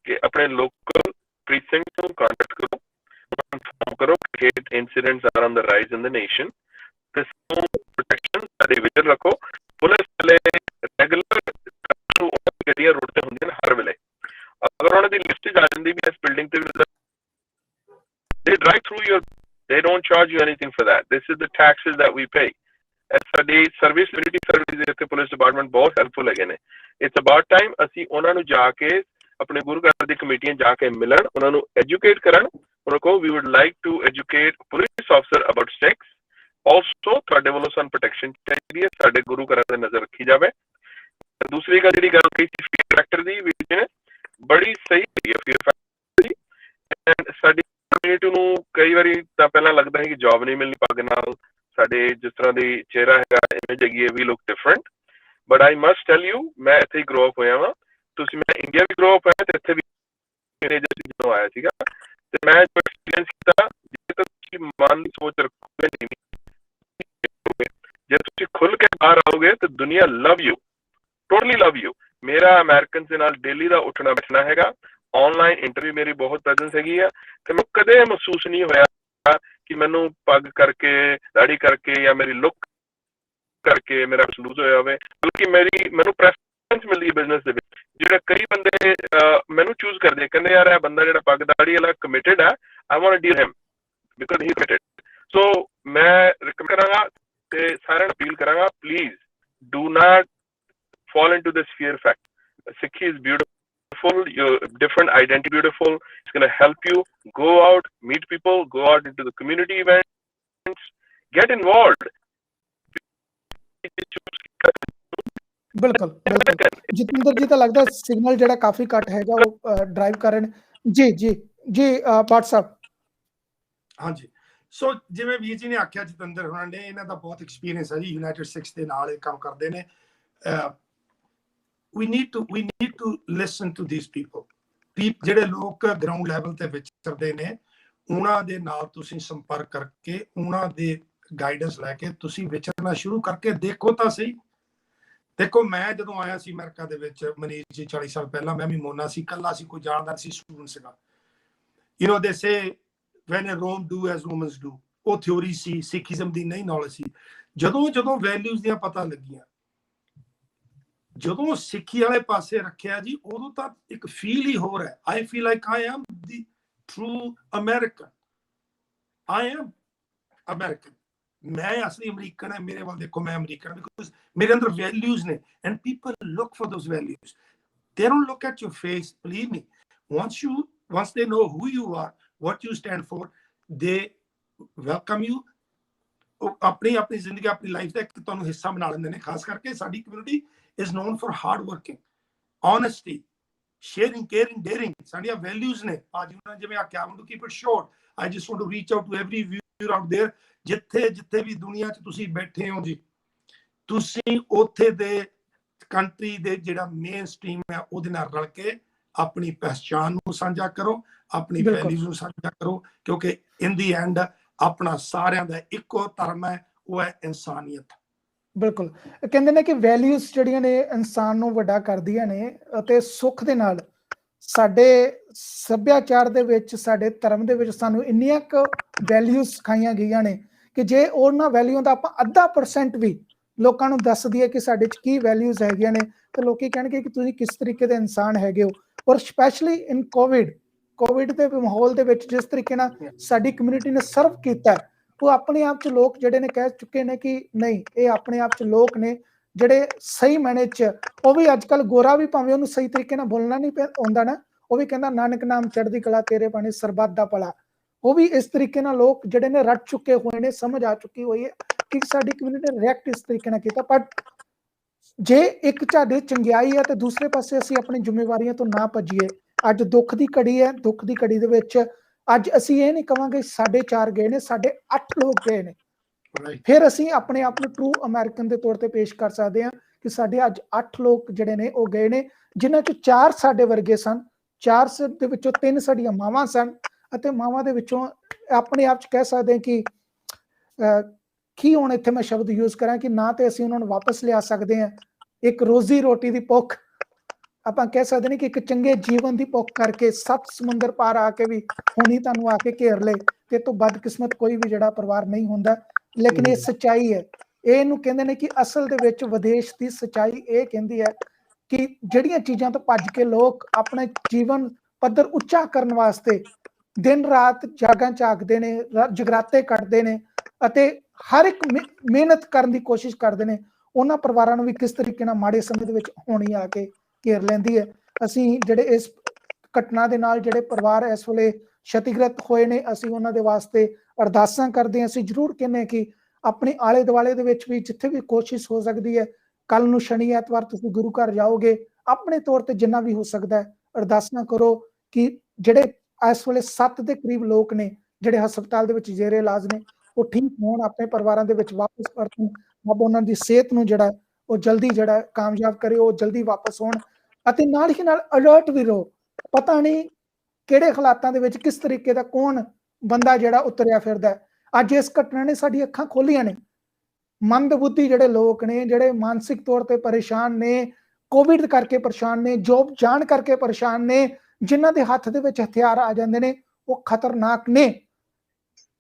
ਕਿ ਆਪਣੇ ਲੋਕਲ ਪ੍ਰੀਸਿੰਕਟ ਨੂੰ ਕੰਟੈਕਟ ਕਰੋ, ਇਨਫੋਰਮ ਕਰੋ ਕਿ hate incidents are on the rise in the nation, ਤੇ ਸਾਨੂੰ ਪ੍ਰੋਟੈਕਸ਼ਨ ਸਾਡੇ ਵਿੱਚ ਰੱਖੋ। ਪੁਲਿਸ ਵਾਲੇ ਰੈਗੂਲਰ ਗੱਡੀਆਂ ਰੋਡ ਤੇ ਹੁੰਦੀਆਂ ਨੇ ਹਰ ਵੇਲੇ। ਅਗਰ ਉਹਨਾਂ ਦੀ ਲਿਸਟ ਆ ਜਾਂਦੀ ਵੀ ਇਸ ਬਿਲਡਿੰਗ ਤੇ they drive through your, they don't charge you anything for that. This is the taxes that we pay. ਸਾਡੀ ਸਰਵਿਸ, ਕਮਿਊਨਿਟੀ ਸਰਵਿਸ ਦੇ ਇੱਥੇ ਪੁਲਿਸ ਡਿਪਾਰਟਮੈਂਟ ਬਹੁਤ ਹੈਲਪਫੁਲ ਹੈਗੇ ਨੇ। ਇਟਸ ਅਬਾਊਟ ਟਾਈਮ ਅਸੀਂ ਉਹਨਾਂ ਨੂੰ ਜਾ ਕੇ, ਆਪਣੇ ਗੁਰੂ ਘਰ ਦੀ ਕਮੇਟੀਆਂ ਜਾ ਕੇ ਮਿਲਣ, ਉਹਨਾਂ ਨੂੰ ਐਜੂਕੇਟ ਕਰਨ। ਉਹਨਾਂ ਕੋਲ we would like to educate police officer about sex. Also ਤੁਹਾਡੇ ਵੱਲੋਂ ਸਾਨੂੰ ਪ੍ਰੋਟੈਕਸ਼ਨ ਚਾਹੀਦੀ ਹੈ, ਸਾਡੇ ਗੁਰੂ ਘਰਾਂ ਤੇ ਨਜ਼ਰ ਰੱਖੀ ਜਾਵੇ। ਦੂਸਰੀ ਗੱਲ ਜਿਹੜੀ ਗੱਲ ਕਹੀ ਸੀ ਫੀਅਰ ਫੈਕਟਰ ਦੀ, ਵਿੱਚ ਨੇ ਬੜੀ ਸਹੀ ਹੈ ਫੀਅਰ ਫੈਕਟਰ ਦੀ। ਸਾਡੀ ਕਮਿਊਨਿਟੀ ਨੂੰ ਕਈ ਵਾਰੀ ਤਾਂ ਪਹਿਲਾਂ ਲੱਗਦਾ ਹੈ ਕਿ ਜੌਬ ਨਹੀਂ ਮਿਲਣੀ ਪੱਗ ਨਾਲ, ਸਾਡੇ ਜਿਸ ਤਰ੍ਹਾਂ ਦੀ ਚਿਹਰਾ ਹੈਗਾ, ਇਮੇਜ ਹੈਗੀ ਹੈ, we look different. But I must tell you, ਮੈਂ ਇੱਥੇ ਹੀ ਗਰੋ ਅਪ ਹੋਇਆ ਵਾਂ। ਮੈਂ ਇੰਡੀਆ ਵੀ ਗਰੋ ਅਪ ਹੋਇਆ ਤੇ ਇੱਥੇ ਵੀ ਜਦੋਂ ਆਇਆ ਸੀਗਾ, ਤੇ ਮੈਂ ਜੋ ਐਕਸਪੀਰੀਅੰਸ ਕੀਤਾ, ਜੇ ਤੁਸੀਂ ਮਨ ਦੀ ਸੋਚ ਰੱਖੋਗੇ, ਜੇ ਤੁਸੀਂ ਖੁੱਲ ਕੇ ਬਾਹਰ ਆਓਗੇ ਤਾਂ ਦੁਨੀਆ love you, totally love you. ਮੇਰਾ ਅਮਰੀਕਨ ਦੇ ਨਾਲ ਡੇਲੀ ਦਾ ਉੱਠਣਾ ਬੈਠਣਾ ਹੈਗਾ। ਆਨਲਾਈਨ ਇੰਟਰਵਿਊ ਮੇਰੀ ਬਹੁਤ ਪ੍ਰੈਜ਼ੈਂਸ ਹੈਗੀ ਆ, ਤੇ ਮੈਨੂੰ ਕਦੇ ਮਹਿਸੂਸ ਨਹੀਂ ਹੋਇਆ ਕਿ ਮੈਨੂੰ ਪੱਗ ਕਰਕੇ, ਦਾੜੀ ਕਰਕੇ, ਜਾਂ ਮੇਰੀ ਲੁੱਕ ਕਰਕੇ ਮੇਰਾ ਕੁਛ ਲੂਜ਼ ਹੋਇਆ ਹੋਵੇ। ਬਲਕਿ ਮੈਨੂੰ ਪ੍ਰੈਫਰੈਂਸ ਮਿਲਦੀ ਹੈ ਬਿਜ਼ਨਸ ਦੇ ਵਿੱਚ। ਜਿਹੜੇ ਕਈ ਬੰਦੇ ਮੈਨੂੰ ਚੂਜ਼ ਕਰਦੇ, ਕਹਿੰਦੇ ਯਾਰ ਇਹ ਬੰਦਾ ਜਿਹੜਾ ਪੱਗ ਦਾੜੀ ਵਾਲਾ ਕਮਿਟਡ ਹੈ, I want to deal him because he committed. So ਮੈਂ ਰਿਕਮੈਂਡ ਕਰਾਂਗਾ ਤੇ ਸਾਰਿਆਂ ਨੂੰ ਅਪੀਲ ਕਰਾਂਗਾ, please do not fall into this fear factor. Sikhi is beautiful, your different identity beautiful. It's going to help you go out, meet people, go out into the community events, get involved. ਬਿਲਕੁਲ ਬਿਲਕੁਲ। ਜਤਿੰਦਰ ਜੀ ਤਾਂ ਲੱਗਦਾ signal ਜਿਹੜਾ ਕਾਫੀ ਘੱਟ ਹੈਗਾ, ਉਹ drive ਕਰ ਰਹੇ ਨੇ। ਜੀ ਜੀ ਜੀ WhatsApp। ਹਾਂਜੀ, ਸੋ ਜਿਵੇਂ ਵੀਰ ਜੀ ਨੇ ਆਖਿਆ, ਜਤਿੰਦਰ ਹੋਣਾ ਨੇ, ਇਹਨਾਂ ਦਾ ਬਹੁਤ ਐਕਸਪੀਰੀਅੰਸ ਹੈ ਜੀ, ਯੂਨਾਈਟਿਡ ਸਿਕਸ ਦੇ ਨਾਲ ਇਹ ਕੰਮ ਕਰਦੇ ਨੇ। we need to listen to these people ਜਿਹੜੇ ਲੋਕ ਗਰਾਊਂਡ ਲੈਵਲ ਤੇ ਵਿਚਰਦੇ ਨੇ, ਉਹਨਾਂ ਦੇ ਨਾਲ ਤੁਸੀਂ ਸੰਪਰਕ ਕਰਕੇ, ਉਹਨਾਂ ਦੇ ਗਾਈਡੈਂਸ ਲੈ ਕੇ ਤੁਸੀਂ ਵਿਚਰਨਾ ਸ਼ੁਰੂ ਕਰਕੇ ਦੇਖੋ ਤਾਂ ਸਹੀ। ਦੇਖੋ ਮੈਂ ਜਦੋਂ ਆਇਆ ਸੀ ਅਮਰੀਕਾ ਦੇ ਵਿੱਚ ਮਨੀਸ਼ ਜੀ 40 ਸਾਲ ਪਹਿਲਾਂ, ਮੈਂ ਵੀ ਮੋਨਾ ਸੀ, ਕੱਲਾ ਸੀ, ਕੋਈ ਜਾਣਦਾ ਸੀ, ਸਟੂਡੈਂਟ ਸੀਗਾ। You know they say when Rome do as Romans do, ਉਹ ਥਿਉਰੀ ਸੀ, ਸਿੱਖੀਜ਼ਮ ਦੀ ਨਹੀਂ ਨੌਲੇਜ ਸੀ। ਜਦੋਂ ਵੈਲਿਊਜ਼ ਦੀਆਂ ਪਤਾ ਲੱਗੀਆਂ, ਜਦੋਂ ਸਿੱਖੀ ਵਾਲੇ ਪਾਸੇ ਰੱਖਿਆ ਜੀ, ਉਦੋਂ ਤਾਂ ਇੱਕ ਫੀਲ ਹੀ ਹੋਰ ਹੈ। I feel like I am the true American, I am American, ਮੈਂ ਅਸਲੀ ਅਮਰੀਕਨ ਹੈ। ਮੇਰੇ ਵੱਲ ਦੇਖੋ, ਮੈਂ ਅਮਰੀਕਨ, ਬਿਕੋਜ਼ ਮੇਰੇ ਅੰਦਰ ਵੈਲਿਊਜ਼ ਨੇ, and people look for those values. they don't look at your face, believe me. Once they know who you are, what you stand for, they welcome you। ਆਪਣੀ ਜ਼ਿੰਦਗੀ, ਆਪਣੀ ਲਾਈਫ ਦਾ ਇੱਕ ਤੁਹਾਨੂੰ ਹਿੱਸਾ ਬਣਾ ਲੈਂਦੇ ਨੇ। ਖਾਸ ਕਰਕੇ ਸਾਡੀ community is known for hard working, honesty, sharing, caring, daring, ਸਾਡੀਆਂ ਵੈਲਿਊਜ਼ ਨੇ। ਅੱਜ ਉਹਨਾਂ ਜਿਵੇਂ ਆਖਿਆ, I want to keep it short, I just want to reach out to every viewer out there, ਜਿੱਥੇ ਵੀ ਦੁਨੀਆ 'ਚ ਤੁਸੀਂ ਬੈਠੇ ਹੋ ਜੀ, ਤੁਸੀਂ ਉੱਥੇ ਦੇ ਕੰਟਰੀ ਦੇ ਜਿਹੜਾ ਮੇਨ ਸਟ੍ਰੀਮ ਹੈ ਉਹਦੇ ਨਾਲ ਰਲ ਕੇ ਆਪਣੀ ਪਹਿਚਾਣ ਨੂੰ ਸਾਂਝਾ ਕਰੋ, ਆਪਣੀ ਵੈਲਿਊਜ਼ ਨੂੰ ਸਾਂਝਾ ਕਰੋ, ਕਿਉਂਕਿ ਇਨ ਦੀ ਐਂਡ ਆਪਣਾ ਸਾਰਿਆਂ ਦਾ ਇੱਕੋ ਧਰਮ ਹੈ, ਉਹ ਹੈ ਇਨਸਾਨੀਅਤ। ਬਿਲਕੁਲ, ਕਹਿੰਦੇ ਨੇ ਕਿ ਵੈਲਿਊਜ਼ ਜਿਹੜੀਆਂ ਨੇ ਇਨਸਾਨ ਨੂੰ ਵੱਡਾ ਕਰਦੀਆਂ ਨੇ, ਅਤੇ ਸੁੱਖ ਦੇ ਨਾਲ ਸਾਡੇ ਸੱਭਿਆਚਾਰ ਦੇ ਵਿੱਚ, ਸਾਡੇ ਧਰਮ ਦੇ ਵਿੱਚ ਸਾਨੂੰ ਇੰਨੀਆਂ ਕੁ ਵੈਲਿਊਜ਼ ਸਿਖਾਈਆਂ ਗਈਆਂ ਨੇ ਕਿ ਜੇ ਉਹਨਾਂ ਵੈਲਿਊਆਂ ਦਾ ਆਪਾਂ 0.5% ਵੀ ਲੋਕਾਂ ਨੂੰ ਦੱਸ ਦਈਏ ਕਿ ਸਾਡੇ 'ਚ ਕੀ ਵੈਲਿਊਜ਼ ਹੈਗੀਆਂ ਨੇ, ਤੇ ਲੋਕੀ ਕਹਿਣਗੇ ਕਿ ਤੁਸੀਂ ਕਿਸ ਤਰੀਕੇ ਦੇ ਇਨਸਾਨ ਹੈਗੇ ਹੋ। ਔਰ ਸਪੈਸ਼ਲੀ ਇਨ ਕੋਵਿਡ ਦੇ ਮਾਹੌਲ ਦੇ ਵਿੱਚ ਜਿਸ ਤਰੀਕੇ ਨਾਲ ਸਾਡੀ ਕਮਿਊਨਿਟੀ ਨੇ ਸਰਵ ਕੀਤਾ, ਉਹ ਆਪਣੇ ਆਪ 'ਚ ਲੋਕ ਜਿਹੜੇ ਨੇ ਕਹਿ ਚੁੱਕੇ ਨੇ ਕਿ ਨਹੀਂ, ਇਹ ਆਪਣੇ ਆਪ 'ਚ ਲੋਕ ਨੇ ਜਿਹੜੇ ਸਹੀ ਮਾਇਨੇ 'ਚ, ਉਹ ਵੀ ਅੱਜ ਕੱਲ੍ਹ ਗੋਰਾ ਵੀ ਭਾਵੇਂ ਉਹਨੂੰ ਸਹੀ ਤਰੀਕੇ ਨਾਲ ਬੋਲਣਾ ਨਹੀਂ ਆਉਂਦਾ ਨਾ, ਉਹ ਵੀ ਕਹਿੰਦਾ ਨਾਨਕ ਨਾਮ ਚੜ੍ਹਦੀ ਕਲਾ ਤੇਰੇ ਬਾਣੀ ਸਰਬੱਤ ਦਾ ਭਲਾ। ਉਹ ਵੀ ਇਸ ਤਰੀਕੇ ਨਾਲ ਲੋਕ ਜਿਹੜੇ ਨੇ ਰੱਟ ਚੁੱਕੇ ਹੋਏ ਨੇ, ਸਮਝ ਆ ਚੁੱਕੀ ਹੋਈ ਹੈ ਕਿ ਸਾਡੀ ਕਮਿਊਨਿਟੀ ਨੇ ਰਿਐਕਟ ਇਸ ਤਰੀਕੇ ਨਾਲ ਕੀਤਾ। ਪਰ ਜੇ ਇੱਕ ਝਾੜੇ ਚੰਗਿਆਈ ਹੈ ਤੇ ਦੂਸਰੇ ਪਾਸੇ ਅਸੀਂ ਆਪਣੀ ਜ਼ਿੰਮੇਵਾਰੀਆਂ ਤੋਂ ਨਾ ਭੱਜੀਏ। ਅੱਜ ਦੁੱਖ ਦੀ ਘੜੀ ਹੈ, ਦੁੱਖ ਦੀ ਘੜੀ ਦੇ ਵਿੱਚ ਅੱਜ ਅਸੀਂ ਇਹ ਨਹੀਂ ਕਵਾਂਗੇ 4.5 ਗਏ ਨੇ, 8.5 ਲੋਕ ਗਏ ਨੇ, ਫਿਰ ਅਸੀਂ ਆਪਣੇ ਆਪ ਨੂੰ ਟਰੂ ਅਮਰੀਕਨ ਦੇ ਤੌਰ ਤੇ ਪੇਸ਼ ਕਰ ਸਕਦੇ ਹਾਂ ਕਿ ਸਾਡੇ ਅੱਜ 8 ਲੋਕ ਜਿਹੜੇ ਨੇ ਉਹ ਗਏ ਨੇ, ਜਿਨ੍ਹਾਂ ਚੋਂ 4 ਸਾਡੇ ਵਰਗੇ ਸਨ, 4 ਦੇ ਵਿੱਚੋਂ 3 ਸਾਡੀਆਂ ਮਾਵਾਂ ਸਨ, ਅਤੇ ਮਾਵਾਂ ਦੇ ਵਿੱਚੋਂ ਆਪਣੇ ਆਪ 'ਚ ਕਹਿ ਸਕਦੇ ਹਾਂ ਕਿ ਕੀ ਹੁਣ ਇੱਥੇ ਮੈਂ ਸ਼ਬਦ ਯੂਜ਼ ਕਰਾਂ ਕਿ ਨਾ ਤੇ ਅਸੀਂ ਉਹਨਾਂ ਨੂੰ ਵਾਪਸ ਲਿਆ ਸਕਦੇ ਹਾਂ, ਇੱਕ ਰੋਜ਼ੀ ਰੋਟੀ ਦੀ ਭੁੱਖ, ਆਪਾਂ ਕਹਿ ਸਕਦੇ ਨੇ ਕਿ ਇੱਕ ਚੰਗੇ ਜੀਵਨ ਦੀ ਭੁੱਖ ਕਰਕੇ 7 ਸਮੁੰਦਰ ਪਾਰ ਆ ਕੇ ਵੀ ਹੁਣੀ ਤੁਹਾਨੂੰ ਆ ਕੇ ਘੇਰ ਲੇ, ਤੇ ਤੋਂ ਬਦਕਿਸਮਤ ਕੋਈ ਵੀ ਜਿਹੜਾ ਪਰਿਵਾਰ ਨਹੀਂ ਹੁੰਦਾ। ਲੇਕਿਨ ਇਹ ਸੱਚਾਈ ਹੈ, ਇਹਨੂੰ ਕਹਿੰਦੇ ਨੇ ਕਿ ਅਸਲ ਦੇ ਵਿੱਚ ਵਿਦੇਸ਼ ਦੀ ਸੱਚਾਈ ਇਹ ਕਹਿੰਦੀ ਹੈ ਕਿ ਜਿਹੜੀਆਂ ਚੀਜ਼ਾਂ ਤੋਂ ਭੱਜ ਕੇ ਲੋਕ ਆਪਣੇ ਜੀਵਨ ਪੱਧਰ ਉੱਚਾ ਕਰਨ ਵਾਸਤੇ ਦਿਨ ਰਾਤ ਜਾਗਾਂ ਝਾਕਦੇ ਨੇ, ਜਗਰਾਤੇ ਕੱਢਦੇ ਨੇ, ਅਤੇ ਹਰ ਇੱਕ ਮਿਹਨਤ ਕਰਨ ਦੀ ਕੋਸ਼ਿਸ਼ ਕਰਦੇ ਨੇ, ਉਹਨਾਂ ਪਰਿਵਾਰਾਂ ਨੂੰ ਵੀ ਕਿਸ ਤਰੀਕੇ ਨਾਲ ਮਾੜੇ ਸਮੇਂ ਦੇ ਵਿੱਚ ਹੋਣੀ ਆ ਕੇ ਘੇਰ ਲੈਂਦੀ ਹੈ। ਅਸੀਂ ਜਿਹੜੇ ਇਸ ਘਟਨਾ ਦੇ ਨਾਲ ਜਿਹੜੇ ਪਰਿਵਾਰ ਇਸ ਵੇਲੇ ਛਤੀਗ੍ਰਸਤ ਹੋਏ ਨੇ, ਅਸੀਂ ਉਹਨਾਂ ਦੇ ਵਾਸਤੇ ਅਰਦਾਸਾਂ ਕਰਦੇ ਹਾਂ। ਅਸੀਂ ਜ਼ਰੂਰ ਕਹਿੰਦੇ ਕਿ ਆਪਣੇ ਆਲੇ ਦੁਆਲੇ ਦੇ ਵਿੱਚ ਵੀ ਜਿੱਥੇ ਵੀ ਕੋਸ਼ਿਸ਼ ਹੋ ਸਕਦੀ ਹੈ, ਕੱਲ ਨੂੰ ਸ਼ਨੀ ਐਤਵਾਰ ਤੁਸੀਂ ਗੁਰੂ ਘਰ ਜਾਓਗੇ, ਆਪਣੇ ਤੌਰ ਤੇ ਜਿੰਨਾ ਵੀ ਹੋ ਸਕਦਾ ਹੈ ਅਰਦਾਸਾਂ ਕਰੋ ਕਿ ਜਿਹੜੇ ਇਸ ਵੇਲੇ 7 ਦੇ ਕਰੀਬ ਲੋਕ ਨੇ ਜਿਹੜੇ ਹਸਪਤਾਲ ਦੇ ਵਿੱਚ ਜ਼ੇਰੇ ਇਲਾਜ ਨੇ, ਉਹ ਠੀਕ ਹੋਣ, ਆਪਣੇ ਪਰਿਵਾਰਾਂ ਦੇ ਵਿੱਚ ਵਾਪਸ ਪਰਤਣ, ਰੱਬ ਉਹਨਾਂ ਦੀ ਸਿਹਤ ਨੂੰ ਜਿਹੜਾ ਉਹ ਜਲਦੀ ਜਿਹੜਾ ਕਾਮਯਾਬ ਕਰੇ, ਉਹ ਜਲਦੀ ਵਾਪਸ ਹੋਣ। ਅਤੇ ਨਾਲ ਹੀ ਨਾਲ ਅਲਰਟ ਵੀ ਰਹੋ, ਪਤਾ ਨਹੀਂ ਕਿਹੜੇ ਹਾਲਾਤਾਂ ਦੇ ਵਿੱਚ ਕਿਸ ਤਰੀਕੇ ਦਾ ਕੌਣ ਬੰਦਾ ਜਿਹੜਾ ਉਤਰਿਆ ਫਿਰਦਾ ਹੈ। ਅੱਜ ਇਸ ਘਟਨਾ ਨੇ ਸਾਡੀ ਅੱਖਾਂ ਖੋਲੀਆਂ ਨੇ। ਮੰਦਬੁੱਧੀ ਜਿਹੜੇ ਲੋਕ ਨੇ, ਜਿਹੜੇ ਮਾਨਸਿਕ ਤੌਰ ਤੇ ਪਰੇਸ਼ਾਨ ਨੇ, ਕੋਵਿਡ ਕਰਕੇ ਪਰੇਸ਼ਾਨ ਨੇ, ਜੋਬ ਜਾਣ ਕਰਕੇ ਪਰੇਸ਼ਾਨ ਨੇ, ਜਿਨ੍ਹਾਂ ਦੇ ਹੱਥ ਦੇ ਵਿੱਚ ਹਥਿਆਰ ਆ ਜਾਂਦੇ ਨੇ, ਉਹ ਖਤਰਨਾਕ ਨੇ।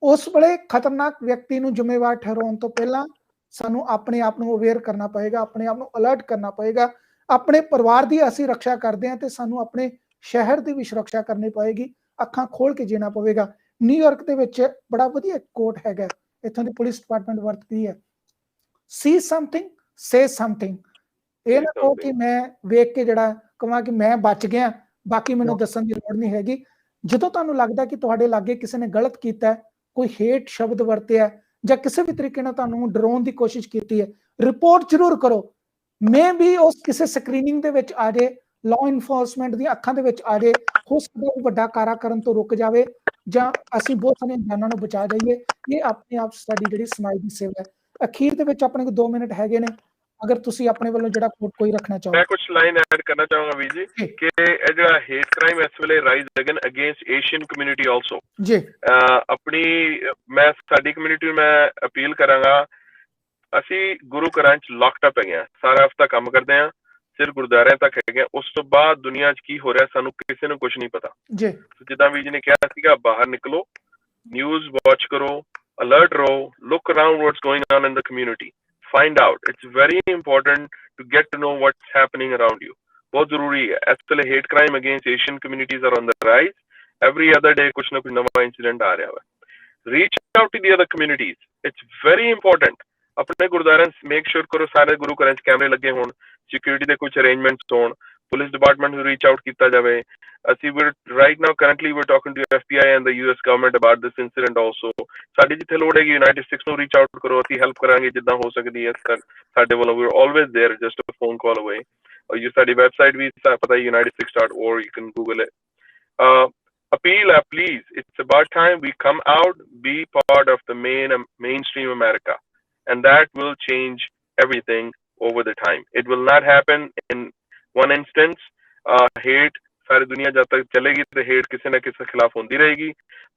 ਉਸ ਵੇਲੇ ਖਤਰਨਾਕ ਵਿਅਕਤੀ ਨੂੰ ਜ਼ਿੰਮੇਵਾਰ ਠਹਿਰਾਉਣ ਤੋਂ ਪਹਿਲਾਂ ਸਾਨੂੰ ਆਪਣੇ ਆਪ ਨੂੰ ਅਵੇਅਰ ਕਰਨਾ ਪਏਗਾ, ਆਪਣੇ ਆਪ ਨੂੰ ਅਲਰਟ ਕਰਨਾ ਪਏਗਾ। ਆਪਣੇ ਪਰਿਵਾਰ ਦੀ ਅਸੀਂ ਰੱਖਿਆ ਕਰਦੇ ਹਾਂ ਤੇ ਸਾਨੂੰ ਆਪਣੇ ਸ਼ਹਿਰ ਦੀ ਵੀ ਸੁਰੱਖਿਆ ਕਰਨੀ ਪਏਗੀ, ਅੱਖਾਂ ਖੋਲ ਕੇ ਜੀਣਾ ਪਵੇਗਾ। ਨਿਊਯਾਰਕ ਦੇ ਵਿੱਚ ਬੜਾ ਵਧੀਆ ਕੋਟ ਹੈਗਾ, ਇੱਥੋਂ ਦੀ ਪੁਲਿਸ ਡਿਪਾਰਟਮੈਂਟ ਵਰਤਦੀ ਹੈ, ਸੀ ਸਮਥਿੰਗ ਸੇ ਸਮਥਿੰਗ। ਇਹ ਨਾ ਕਹੋ ਕਿ ਮੈਂ ਵੇਖ ਕੇ ਜਿਹੜਾ ਕਹਾਂ ਕਿ ਮੈਂ ਬਚ ਗਿਆ, ਬਾਕੀ ਮੈਨੂੰ ਦੱਸਣ ਦੀ ਲੋੜ ਨਹੀਂ ਹੈਗੀ। ਜਦੋਂ ਤੁਹਾਨੂੰ ਲੱਗਦਾ ਕਿ ਤੁਹਾਡੇ ਲਾਗੇ ਕਿਸੇ ਨੇ ਗਲਤ ਕੀਤਾ, ਕੋਈ ਹੇਟ ਸ਼ਬਦ ਵਰਤਿਆ ਜਾਂ ਕਿਸੇ ਵੀ ਤਰੀਕੇ ਨਾਲ ਤੁਹਾਨੂੰ ਡਰਾਉਣ ਦੀ ਕੋਸ਼ਿਸ਼ ਕੀਤੀ ਹੈ, ਰਿਪੋਰਟ ਜ਼ਰੂਰ ਕਰੋ। ਮੈਂ ਵੀ ਉਸ ਕਿਸੇ ਸਕਰੀਨਿੰਗ ਦੇ ਵਿੱਚ ਆ ਜਾਏ, ਲਾਅ ਇਨਫੋਰਸਮੈਂਟ ਦੀਆਂ ਅੱਖਾਂ ਦੇ ਵਿੱਚ ਆ ਜਾਏ, ਹੋ ਸਕਦਾ ਵੱਡਾ ਕਾਰਾ ਕਰਨ ਤੋਂ ਰੁਕ ਜਾਵੇ ਜਾਂ ਅਸੀਂ ਬਹੁਤ ਸਾਰੀਆਂ ਜਾਨਾਂ ਨੂੰ ਬਚਾ ਜਾਈਏ। ਇਹ ਆਪਣੇ ਆਪ ਸਾਡੀ ਜਿਹੜੀ ਸਮਾਜ ਦੀ ਸੇਵਾ ਹੈ। ਅਖੀਰ ਦੇ ਵਿੱਚ ਆਪਣੇ ਕੋਲ 2 ਮਿੰਟ ਹੈਗੇ ਨੇ, ਅਗਰ ਤੁਸੀਂ ਆਪਣੇ ਵੱਲੋਂ ਜਿਹੜਾ ਕੋਈ ਰੱਖਣਾ ਚਾਹੋ। ਮੈਂ ਕੁਝ ਲਾਈਨ ਐਡ ਕਰਨਾ ਚਾਹਾਂਗਾ ਵੀਰ ਜੀ ਕਿ ਇਹ ਜਿਹੜਾ ਹੇਟ ਕ੍ਰਾਈਮ ਇਸ ਵੇਲੇ rise again against Asian community also ਜੀ। ਆਪਣੀ ਮੈਂ ਸਾਡੀ ਕਮਿਊਨਿਟੀ ਨੂੰ ਮੈਂ ਅਪੀਲ ਕਰਾਂਗਾ ਅਸੀਂ ਗੁਰੂ ਘਰਾਂ 'ਚ ਲੌਕਡ ਅਪ ਹੈਗੇ ਆ, ਸਾਰਾ ਹਫਤਾ ਕੰਮ ਕਰਦੇ ਆ, ਸਿਰਫ ਗੁਰਦੁਆਰਿਆਂ ਤੱਕ ਹੈਗੇ ਆ। ਉਸ ਤੋਂ ਬਾਅਦ ਦੁਨੀਆ 'ਚ ਕੀ ਹੋ ਰਿਹਾ ਸਾਨੂੰ ਕਿਸੇ ਨੂੰ ਕੁਝ ਨਹੀਂ ਪਤਾ ਜੀ। ਜਿੱਦਾਂ ਵੀਰ ਜੀ ਨੇ ਕਿਹਾ ਸੀਗਾ, ਬਾਹਰ ਨਿਕਲੋ, ਨਿਊਜ਼ ਵਾਚ ਕਰੋ, alert ਰਹੋ, look around what's going on in the community, find out. It's very important to get to know what's happening around you. बहुत जरूरी है। ਇਸ ਵੇਲੇ hate crime against Asian communities are on the rise. Every other day कुछ ना कुछ नवा incident आ रहा है। Reach out to the other communities. It's very important. अपने गुरुद्वारे make sure करो सारे गुरु घरां 'ਚ कैमरे लगे होण, security ਦੇ कुछ arrangements होण, पुलिस डिपार्टमेंट ਨੂੰ reach out ਕੀਤਾ ਜਾਵੇ। ਅਸੀਂ right now currently we're talking to FBI and the US government about this incident also. ਸਾਡੀ ਜਿੱਥੇ ਲੋੜ ਹੈਗੀ United States ਨੂੰ reach out ਕਰੋ, ਅਸੀਂ help ਕਰਾਂਗੇ ਜਿੱਦਾਂ ਹੋ ਸਕਦੀ ਹੈ ਸਾਡੇ ਵੱਲੋਂ। we're always there, just a phone call away. You ਸਾਡੀ website ਵੀ ਪਤਾ ਹੈ unitedstates.org, you can google it. Appeal, please, it's about time we come out, be part of the mainstream America, and that will change everything over the time. It will not happen in one instance. Hate सारी दुनिया जब तक चलेगी तो hate किसी ना किसी खिलाफ होती रहेगी,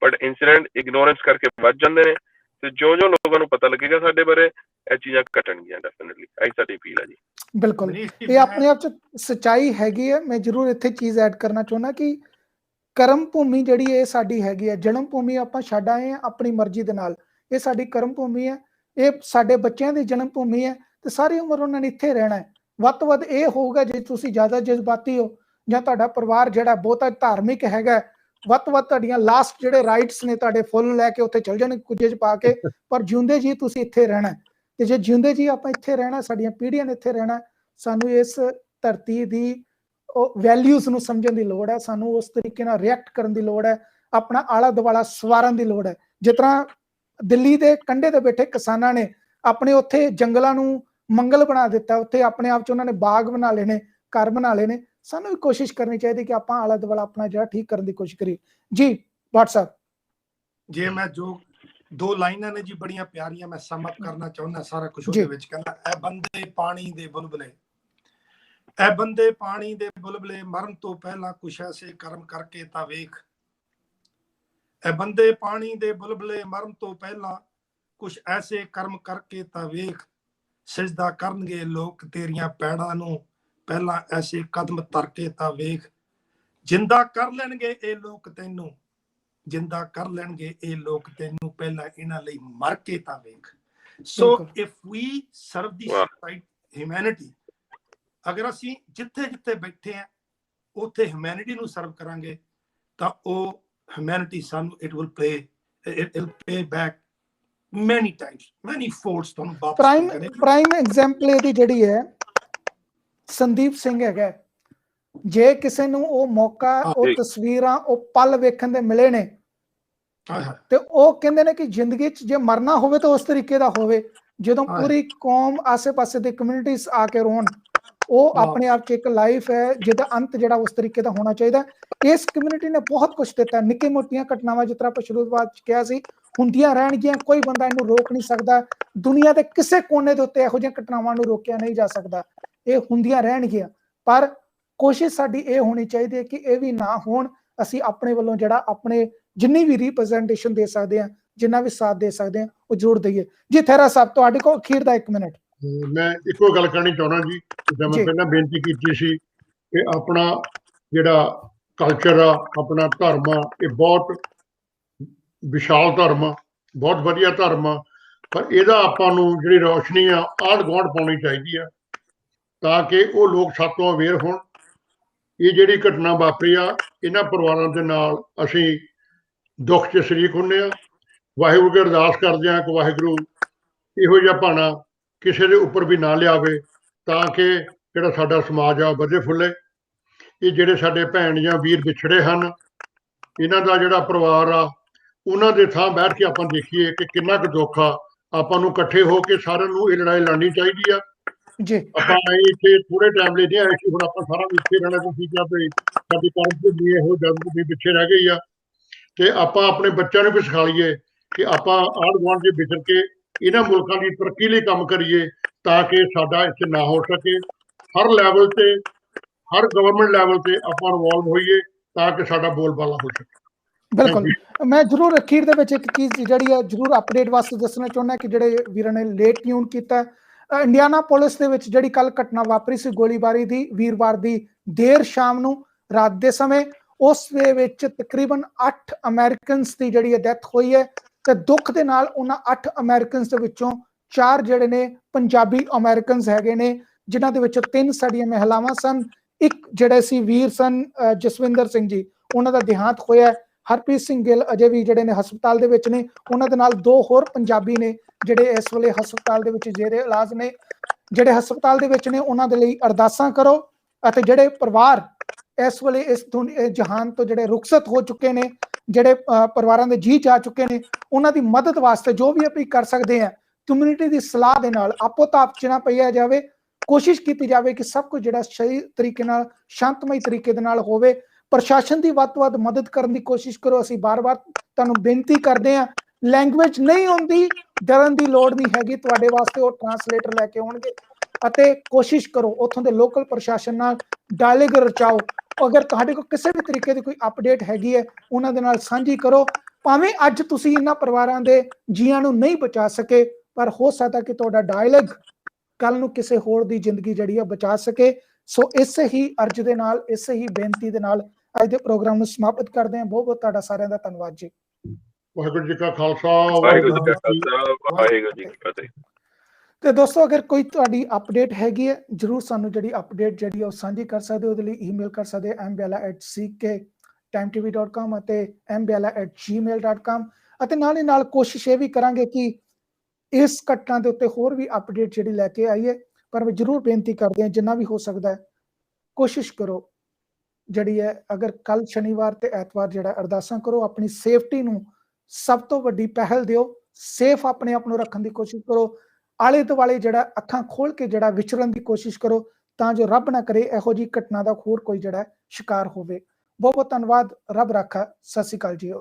बट इंसिडेंट इग्नोरेंस करके बच जाते हैं। तो जो लोगों को पता लगेगा साडे बारे ਇਹ ਚੀਜ਼ਾਂ ਘਟਣਗੀਆਂ ਡੈਫੀਨਿਟਲੀ। ਆਈ ਸਾਡੀ ਅਪੀਲ ਹੈ ਜੀ। ਬਿਲਕੁਲ, ਇਹ ਆਪਣੇ ਆਪ ਚ ਸੱਚਾਈ ਹੈਗੀ ਹੈ। ਮੈਂ ਜ਼ਰੂਰ ਇੱਥੇ ਚੀਜ਼ ਐਡ ਕਰਨਾ ਚਾਹੁੰਦਾ ਕਿ ਕਰਮ ਭੂਮੀ ਜਿਹੜੀ ਇਹ ਸਾਡੀ ਹੈਗੀ ਹੈ, ਜਨਮ ਭੂਮੀ ਆਪਾਂ ਛੱਡ ਆਏ ਆ ਆਪਣੀ ਮਰਜ਼ੀ ਦੇ ਨਾਲ, ਇਹ ਸਾਡੀ ਕਰਮ ਭੂਮੀ ਹੈ, ਇਹ ਸਾਡੇ ਬੱਚਿਆਂ ਦੀ ਜਨਮ ਭੂਮੀ ਹੈ ਤੇ ਸਾਰੀ ਉਮਰ ਉਹਨਾਂ ਨੇ ਇੱਥੇ ਰਹਿਣਾ ਹੈ। ਵੱਧ ਤੋਂ ਵੱਧ ਇਹ ਹੋਊਗਾ ਜੇ ਤੁਸੀਂ ਜ਼ਿਆਦਾ ਜਜ਼ਬਾਤੀ ਹੋ ਜਾਂ ਤੁਹਾਡਾ ਪਰਿਵਾਰ ਜਿਹੜਾ ਬਹੁਤਾ ਧਾਰਮਿਕ ਹੈਗਾ, ਵੱਧ ਤੋਂ ਵੱਧ ਤੁਹਾਡੀਆਂ ਲਾਸਟ ਜਿਹੜੇ ਰਾਈਟਸ ਨੇ ਤੁਹਾਡੇ ਫੁੱਲ ਲੈ ਕੇ ਉੱਥੇ ਚਲ ਜਾਣ ਕੁੱਜੇ 'ਚ ਪਾ ਕੇ, ਪਰ ਜਿਉਂਦੇ ਜੀ ਤੁਸੀਂ ਇੱਥੇ ਰਹਿਣਾ। ਤੇ ਜੇ ਜਿਉਂਦੇ ਜੀ ਆਪਾਂ ਇੱਥੇ ਰਹਿਣਾ, ਸਾਡੀਆਂ ਪੀੜ੍ਹੀਆਂ ਨੇ ਇੱਥੇ ਰਹਿਣਾ, ਸਾਨੂੰ ਇਸ ਧਰਤੀ ਦੀ ਉਹ ਵੈਲਿਊਜ਼ ਨੂੰ ਸਮਝਣ ਦੀ ਲੋੜ ਹੈ, ਸਾਨੂੰ ਉਸ ਤਰੀਕੇ ਨਾਲ ਰਿਐਕਟ ਕਰਨ ਦੀ ਲੋੜ ਹੈ, ਆਪਣਾ ਆਲਾ ਦੁਆਲਾ ਸਵਾਰਨ ਦੀ ਲੋੜ ਹੈ। ਜਿਸ ਤਰ੍ਹਾਂ ਦਿੱਲੀ ਦੇ ਕੰਢੇ ਤੇ ਬੈਠੇ ਕਿਸਾਨਾਂ ਨੇ ਆਪਣੇ ਉੱਥੇ ਜੰਗਲਾਂ ਨੂੰ ਮੰਗਲ ਬਣਾ ਦਿੱਤਾ, ਉੱਥੇ ਆਪਣੇ ਆਪ 'ਚ ਉਹਨਾਂ ਨੇ ਬਾਗ ਬਣਾ ਲਏ ਨੇ, ਘਰ ਬਣਾ ਲਏ ਨੇ। ਸਾਨੂੰ ਵੀ ਕੋਸ਼ਿਸ਼ ਕਰਨੀ ਚਾਹੀਦੀ ਕਿ ਆਪਾਂ ਆਲਾ ਦੁਆਲਾ ਆਪਣਾ ਜਿਹੜਾ ਠੀਕ ਕਰਨ ਦੀ ਕੋਸ਼ਿਸ਼ ਕਰੀਏ। ਜੀ WhatsApp ਜੇ ਮੈਂ ਜੋ ਦੋ ਲਾਈਨਾਂ ਨੇ ਜੀ ਬੜੀਆਂ ਪਿਆਰੀਆਂ, ਮੈਂ ਸਮ ਅਪ ਕਰਨਾ ਚਾਹੁੰਦਾ ਸਾਰਾ ਕੁਝ ਉਹਦੇ ਵਿੱਚ। ਕਹਿੰਦਾ ਐ ਬੰਦੇ ਪਾਣੀ ਦੇ ਬੁਲਬੁਲੇ, ਐ ਬੰਦੇ ਪਾਣੀ ਦੇ ਬੁਲਬੁਲੇ, ਮਰਨ ਤੋਂ ਪਹਿਲਾਂ ਕੁਛ ਐਸੇ ਕਰਮ ਕਰਕੇ ਤਾਂ ਵੇਖ। ਐ ਬੰਦੇ ਪਾਣੀ ਦੇ ਬੁਲਬੁਲੇ, ਮਰਨ ਤੋਂ ਪਹਿਲਾਂ ਕੁਛ ਐਸੇ ਕਰਮ ਕਰਕੇ ਤਾਂ ਵੇਖ। ਸਿਜਦਾ ਕਰਨਗੇ ਲੋਕ ਤੇਰੀਆਂ ਪੈੜਾਂ ਨੂੰ, ਪਹਿਲਾਂ ਐਸੇ ਕਦਮ ਧਰ ਕੇ ਤਾਂ ਵੇਖ। ਜਿੰਦਾ ਕਰ ਲੈਣਗੇ ਇਹ ਲੋਕ ਤੈਨੂੰ, ਜਿੰਦਾ ਕਰ ਲੈਣਗੇ ਇਹ ਲੋਕ ਤੈਨੂੰ, ਪਹਿਲਾਂ ਇਹਨਾਂ ਲਈ ਮਰ ਕੇ ਤਾਂ ਵੇਖ। ਸੋ if we serve the humanity, ਅਗਰ ਅਸੀਂ ਜਿੱਥੇ ਜਿੱਥੇ ਬੈਠੇ ਆ ਉੱਥੇ ਹਿਊਮੈਨਿਟੀ ਨੂੰ ਸਰਵ ਕਰਾਂਗੇ ਤਾਂ ਉਹ ਹਿਊਮੈਨਿਟੀ ਸਾਨੂੰ ਇਟ ਵਿਲ ਪੇ ਬੈਕ ਮੈਨੀ ਟਾਈਮਸ, ਮੈਨੀ ਫੋਲਡਸ। ਤੁਹਾਨੂੰ ਵਾਪਸ ਪ੍ਰਾਈਮ ਐਗਜ਼ਾਮਪਲ ਇਹਦੀ ਜਿਹੜੀ ਹੈ ਸੰਦੀਪ ਸਿੰਘ ਹੈਗਾ। ਜੇ ਕਿਸੇ ਨੂੰ ਉਹ ਮੌਕਾ, ਉਹ ਤਸਵੀਰਾਂ, ਉਹ ਪਲ ਵੇਖਣ ਦੇ ਮਿਲੇ ਨੇ ਤੇ ਉਹ ਕਹਿੰਦੇ ਨੇ ਕਿ ਜ਼ਿੰਦਗੀ 'ਚ ਜੇ ਮਰਨਾ ਹੋਵੇ ਤਾਂ ਉਸ ਤਰੀਕੇ ਦਾ ਹੋਵੇ ਜਦੋਂ ਪੂਰੀ ਕੌਮ ਆਸੇ-ਪਾਸੇ ਦੇ ਕਮਿਊਨਿਟੀਜ਼ ਆ ਕੇ ਰੋਣ। ਉਹ ਆਪਣੇ ਆਪ 'ਚ ਇੱਕ ਲਾਈਫ ਹੈ ਜਿਹਦਾ ਅੰਤ ਜਿਹੜਾ ਉਸ ਤਰੀਕੇ ਦਾ ਹੋਣਾ ਚਾਹੀਦਾ। ਇਸ ਕਮਿਊਨਿਟੀ ਨੇ ਬਹੁਤ ਕੁਝ ਦਿੱਤਾ। ਨਿੱਕੀ ਮੋਟੀਆਂ ਘਟਨਾਵਾਂ ਜਿਸ ਤਰ੍ਹਾਂ ਆਪਾਂ ਸ਼ੁਰੂਆਤ 'ਚ ਕਿਹਾ ਸੀ ਹੁੰਦੀਆਂ ਰਹਿਣਗੀਆਂ, ਕੋਈ ਬੰਦਾ ਇਹਨੂੰ ਰੋਕ ਨਹੀਂ ਸਕਦਾ। ਦੁਨੀਆ ਦੇ ਕਿਸੇ ਕੋਨੇ ਦੇ ਉੱਤੇ ਇਹੋ ਜਿਹੀਆਂ ਘਟਨਾਵਾਂ ਨੂੰ ਰੋਕਿਆ ਨਹੀਂ ਜਾ ਸਕਦਾ, ਇਹ ਹੁੰਦੀਆਂ ਰਹਿਣਗੀਆਂ। ਪਰ ਕੋਸ਼ਿਸ਼ ਸਾਡੀ ਇਹ ਹੋਣੀ ਚਾਹੀਦੀ ਹੈ ਕਿ ਇਹ ਵੀ ਨਾ ਹੋਣ। ਅਸੀਂ ਆਪਣੇ ਵੱਲੋਂ ਜਿਹੜਾ ਆਪਣੇ ਜਿੰਨੀ ਵੀ ਰਿਪਰੈਜ਼ੈਂਟੇਸ਼ਨ ਦੇ ਸਕਦੇ ਹਾਂ, ਜਿੰਨਾ ਵੀ ਸਾਥ ਦੇ ਸਕਦੇ ਹਾਂ, ਉਹ ਜ਼ਰੂਰ ਦਈਏ। ਜੀ ਥੇਰਾ ਸਾਹਿਬ ਤੁਹਾਡੇ ਕੋਲ ਅਖੀਰ ਦਾ 1 ਮਿੰਟ। ਮੈਂ ਇੱਕੋ ਗੱਲ ਕਰਨੀ ਚਾਹੁੰਦਾ ਜੀ, ਜਿੱਦਾਂ ਮੈਂ ਪਹਿਲਾਂ ਬੇਨਤੀ ਕੀਤੀ ਸੀ ਕਿ ਆਪਣਾ ਜਿਹੜਾ ਕਲਚਰ ਆ, ਆਪਣਾ ਧਰਮ ਆ, ਇਹ ਬਹੁਤ ਵਿਸ਼ਾਲ ਧਰਮ ਆ, ਬਹੁਤ ਵਧੀਆ ਧਰਮ ਆ, ਪਰ ਇਹਦਾ ਆਪਾਂ ਨੂੰ ਜਿਹੜੀ ਰੌਸ਼ਨੀ ਆ ਆਂਢ ਗੁਆਂਢ ਪਾਉਣੀ ਚਾਹੀਦੀ ਆ ਤਾਂ ਕਿ ਉਹ ਲੋਕ ਸਾਡੇ ਤੋਂ ਅਵੇਅਰ ਹੋਣ। ਇਹ ਜਿਹੜੀ ਘਟਨਾ ਵਾਪਰੀ ਆ, ਇਹਨਾਂ ਪਰਿਵਾਰਾਂ ਦੇ ਨਾਲ ਅਸੀਂ ਦੁੱਖ 'ਚ ਸ਼ਰੀਕ ਹੁੰਦੇ ਹਾਂ। ਵਾਹਿਗੁਰੂ ਅੱਗੇ ਅਰਦਾਸ ਕਰਦੇ ਹਾਂ ਕਿ ਵਾਹਿਗੁਰੂ ਇਹੋ ਜਿਹਾ ਭਾਣਾ ਕਿਸੇ ਦੇ ਉੱਪਰ ਵੀ ਨਾ ਲਿਆਵੇ ਤਾਂ ਕਿ ਜਿਹੜਾ ਸਾਡਾ ਸਮਾਜ ਆ ਉਹ ਵਧੇ ਫੁੱਲੇ। ਇਹ ਜਿਹੜੇ ਸਾਡੇ ਭੈਣ ਜਾਂ ਵੀਰ ਵਿਛੜੇ ਹਨ, ਇਹਨਾਂ ਦਾ ਜਿਹੜਾ ਪਰਿਵਾਰ ਆ, ਉਹਨਾਂ ਦੇ ਥਾਂ ਬੈਠ ਕੇ ਆਪਾਂ ਦੇਖੀਏ ਕਿ ਕਿੰਨਾ ਕੁ ਦੁੱਖ ਆ। ਆਪਾਂ ਨੂੰ ਇਕੱਠੇ ਹੋ ਕੇ ਸਾਰਿਆਂ ਨੂੰ ਇਹ ਲੜਾਈ ਲੜਨੀ ਚਾਹੀਦੀ ਆ। ਆਪਾਂ ਇੱਥੇ ਥੋੜੇ ਟਾਈਮ ਲਈ ਨਹੀਂ ਆਏ ਸੀ, ਹੁਣ ਆਪਾਂ ਸਾਰਾ ਇੱਥੇ ਰਹਿਣਾ। ਤੁਸੀਂ ਕਿਹਾ ਵੀ ਸਾਡੀ ਕਰਮ ਭੂਮੀ ਇਹੋ ਜਨਮ ਭੂਮੀ ਪਿੱਛੇ ਰਹਿ ਗਈ ਆ, ਤੇ ਆਪਾਂ ਆਪਣੇ ਬੱਚਿਆਂ ਨੂੰ ਵੀ ਸਿਖਾ ਲਈਏ ਕਿ ਆਪਾਂ ਆਂਢ ਗੁਆਂਢ ਦੇ ਵਿਚਰ ਕੇ ਇਹਨਾਂ ਮੁਲਕਾਂ ਦੀ ਤਰੱਕੀ ਲਈ ਕੰਮ ਕਰੀਏ ਤਾਂ ਕਿ ਸਾਡਾ ਇੱਥੇ ਨਾ ਹੋ ਸਕੇ। ਹਰ ਲੈਵਲ ਤੇ, ਹਰ ਗਵਰਨਮੈਂਟ ਲੈਵਲ ਤੇ ਆਪਾਂ ਇਨਵੋਲਵ ਹੋਈਏ ਤਾਂ ਕਿ ਸਾਡਾ ਬੋਲਬਾਲਾ ਹੋ ਸਕੇ। ਬਿਲਕੁਲ। ਮੈਂ ਜ਼ਰੂਰ ਅਖੀਰ ਦੇ ਵਿੱਚ ਇੱਕ ਚੀਜ਼ ਜਿਹੜੀ ਹੈ ਜ਼ਰੂਰ ਅਪਡੇਟ ਵਾਸਤੇ ਦੱਸਣਾ ਚਾਹੁੰਦਾ ਕਿ ਜਿਹੜੇ ਵੀਰਾਂ ਨੇ ਲੇਟ ਟਿਊਨ ਕੀਤਾ, ਇੰਡੀਆਨਾ ਪੁਲਿਸ ਦੇ ਵਿੱਚ ਜਿਹੜੀ ਕੱਲ ਘਟਨਾ ਵਾਪਰੀ ਸੀ ਗੋਲੀਬਾਰੀ ਦੀ ਵੀਰਵਾਰ ਦੀ ਦੇਰ ਸ਼ਾਮ ਨੂੰ ਰਾਤ ਦੇ ਸਮੇਂ, ਉਸ ਦੇ ਵਿੱਚ ਤਕਰੀਬਨ 8 ਅਮਰੀਕਨਸ ਦੀ ਜਿਹੜੀ ਡੈਥ ਹੋਈ ਹੈ ਤੇ ਦੁੱਖ ਦੇ ਨਾਲ ਉਹਨਾਂ 8 ਅਮਰੀਕਨਸ ਦੇ ਵਿੱਚੋਂ 4 ਜਿਹੜੇ ਨੇ ਪੰਜਾਬੀ ਅਮਰੀਕਨਸ ਹੈਗੇ ਨੇ, ਜਿਨ੍ਹਾਂ ਦੇ ਵਿੱਚੋਂ 3 ਸਾਡੀਆਂ ਮਹਿਲਾਵਾਂ ਸਨ, ਇੱਕ ਜਿਹੜੇ ਸੀ ਵੀਰ ਸਨ ਜਸਵਿੰਦਰ ਸਿੰਘ ਜੀ, ਉਹਨਾਂ ਦਾ ਦੇਹਾਂਤ ਹੋਇਆ। ਹਰਪ੍ਰੀਤ ਸਿੰਘ ਗਿੱਲ ਅਜੇ ਵੀ ਜਿਹੜੇ ਨੇ ਹਸਪਤਾਲ ਦੇ ਵਿੱਚ ਨੇ, ਉਹਨਾਂ ਦੇ ਨਾਲ 2 ਹੋਰ ਪੰਜਾਬੀ ਨੇ ਜਿਹੜੇ ਇਸ ਵੇਲੇ ਹਸਪਤਾਲ ਦੇ ਵਿੱਚ ਜ਼ੇਰੇ ਇਲਾਜ ਨੇ। ਜਿਹੜੇ ਹਸਪਤਾਲ ਦੇ ਵਿੱਚ ਨੇ ਉਹਨਾਂ ਦੇ ਲਈ ਅਰਦਾਸਾਂ ਕਰੋ, ਅਤੇ ਜਿਹੜੇ ਪਰਿਵਾਰ ਇਸ ਵੇਲੇ ਇਸ ਜਹਾਨ ਤੋਂ ਜਿਹੜੇ ਰੁਖਸਤ ਹੋ ਚੁੱਕੇ ਨੇ, ਜਿਹੜੇ ਪਰਿਵਾਰਾਂ ਦੇ ਜੀ ਜਾ ਚੁੱਕੇ ਨੇ, ਉਹਨਾਂ ਦੀ ਮਦਦ ਵਾਸਤੇ ਜੋ ਵੀ ਅਸੀਂ ਕਰ ਸਕਦੇ ਹਾਂ ਕਮਿਊਨਿਟੀ ਦੀ ਸਲਾਹ ਦੇ ਨਾਲ ਆਪੋ ਤਾਪ ਚ ਨਾ ਪਈਆ ਜਾਵੇ, ਕੋਸ਼ਿਸ਼ ਕੀਤੀ ਜਾਵੇ ਕਿ ਸਭ ਕੁਝ ਜਿਹੜਾ ਸਹੀ ਤਰੀਕੇ ਨਾਲ ਸ਼ਾਂਤਮਈ ਤਰੀਕੇ ਦੇ ਨਾਲ ਹੋਵੇ। ਪ੍ਰਸ਼ਾਸਨ ਦੀ ਵੱਧ ਤੋਂ ਵੱਧ ਮਦਦ ਕਰਨ ਦੀ ਕੋਸ਼ਿਸ਼ ਕਰੋ। ਅਸੀਂ ਬਾਰ-ਬਾਰ ਤੁਹਾਨੂੰ ਬੇਨਤੀ ਕਰਦੇ ਹਾਂ, ਲੈਂਗੁਏਜ ਨਹੀਂ ਆਉਂਦੀ ਡਰਨ ਦੀ ਲੋੜ ਨਹੀਂ ਹੈਗੀ, ਤੁਹਾਡੇ ਵਾਸਤੇ ਉਹ ਟਰਾਂਸਲੇਟਰ ਲੈ ਕੇ ਆਉਣਗੇ, ਅਤੇ ਕੋਸ਼ਿਸ਼ ਕਰੋ ਉੱਥੋਂ ਦੇ ਲੋਕਲ ਪ੍ਰਸ਼ਾਸਨ ਨਾਲ ਡਾਇਲੋਗ ਰਚਾਓ। ਅਗਰ ਤੁਹਾਡੇ ਕੋਲ ਕਿਸੇ ਵੀ ਤਰੀਕੇ ਦੀ ਕੋਈ ਅਪਡੇਟ ਹੈਗੀ ਹੈ ਉਹਨਾਂ ਦੇ ਨਾਲ ਸਾਂਝੀ ਕਰੋ। ਭਾਵੇਂ ਅੱਜ ਤੁਸੀਂ ਇਹਨਾਂ ਪਰਿਵਾਰਾਂ ਦੇ ਜੀਆਂ ਨੂੰ ਨਹੀਂ ਬਚਾ ਸਕੇ, ਪਰ ਹੋ ਸਕਦਾ ਕਿ ਤੁਹਾਡਾ ਡਾਇਲੋਗ ਕੱਲ ਨੂੰ ਕਿਸੇ ਹੋਰ ਦੀ ਜ਼ਿੰਦਗੀ ਜਿਹੜੀ ਆ ਬਚਾ ਸਕੇ। ਸੋ ਇਸੇ ਹੀ ਅਰਜ਼ ਦੇ ਨਾਲ, ਇਸੇ ਹੀ ਬੇਨਤੀ ਦੇ ਨਾਲ ਅੱਜ ਦੇ ਪ੍ਰੋਗਰਾਮ ਨੂੰ ਸਮਾਪਤ ਕਰਦੇ ਹਾਂ। ਬਹੁਤ ਬਹੁਤ ਤੁਹਾਡਾ ਸਾਰਿਆਂ ਦਾ ਧੰਨਵਾਦ ਜੀ। ਵਾਹਿਗੁਰੂ ਜੀ ਕਾ ਖਾਲਸਾ, ਵਾਹਿਗੁਰੂ ਜੀ ਕਾ ਖਾਲਸਾ, ਵਾਹਿਗੁਰੂ ਜੀ ਕੀ ਫਤਿਹ। ਤੇ ਦੋਸਤੋ, ਅਗਰ ਕੋਈ ਤੁਹਾਡੀ ਅਪਡੇਟ ਹੈਗੀ ਹੈ ਜਰੂਰ ਸਾਨੂੰ ਜਿਹੜੀ ਅਪਡੇਟ ਜਿਹੜੀ ਉਹ ਸਾਂਝੀ ਕਰ ਸਕਦੇ ਹੋ। ਉਹਦੇ ਲਈ ਈਮੇਲ ਕਰ ਸਕਦੇ mbala@cktimetv.com ਅਤੇ mbala@gmail.com। ਅਤੇ ਨਾਲ ਹੀ ਨਾਲ ਕੋਸ਼ਿਸ਼ ਇਹ ਵੀ ਕਰਾਂਗੇ ਕਿ ਇਸ ਘਟਨਾ ਦੇ ਉੱਤੇ ਹੋਰ ਵੀ ਅਪਡੇਟ ਜਿਹੜੀ ਲੈ ਕੇ ਆਈਏ, ਪਰ ਮੈਂ ਜ਼ਰੂਰ ਬੇਨਤੀ ਕਰਦੇ ਹਾਂ ਜਿੰਨਾ ਵੀ ਹੋ ਸਕਦਾ ਹੈ ਕੋਸ਼ਿਸ਼ ਕਰੋ ਜਿਹੜੀ ਹੈ, ਅਗਰ ਕੱਲ ਸ਼ਨੀਵਾਰ ਤੇ ਐਤਵਾਰ ਜਿਹੜਾ ਅਰਦਾਸਾਂ ਕਰੋ, ਆਪਣੀ ਸੇਫਟੀ ਨੂੰ ਸਭ ਤੋਂ ਵੱਡੀ ਪਹਿਲ ਦਿਓ, ਸੇਫ ਆਪਣੇ ਆਪ ਨੂੰ ਰੱਖਣ ਦੀ ਕੋਸ਼ਿਸ਼ ਕਰੋ, ਆਲੇ ਦੁਆਲੇ ਜਿਹੜਾ ਅੱਖਾਂ ਖੋਲ ਕੇ ਜਿਹੜਾ ਵਿਚਰਨ ਦੀ ਕੋਸ਼ਿਸ਼ ਕਰੋ, ਤਾਂ ਜੋ ਰੱਬ ਨਾ ਕਰੇ ਇਹੋ ਜਿਹੀ ਘਟਨਾ ਦਾ ਹੋਰ ਕੋਈ ਜਿਹੜਾ ਸ਼ਿਕਾਰ ਹੋਵੇ। ਬਹੁਤ ਬਹੁਤ ਧੰਨਵਾਦ। ਰੱਬ ਰਾਖਾ। ਸਤਿ ਸ਼੍ਰੀ ਅਕਾਲ ਜੀ।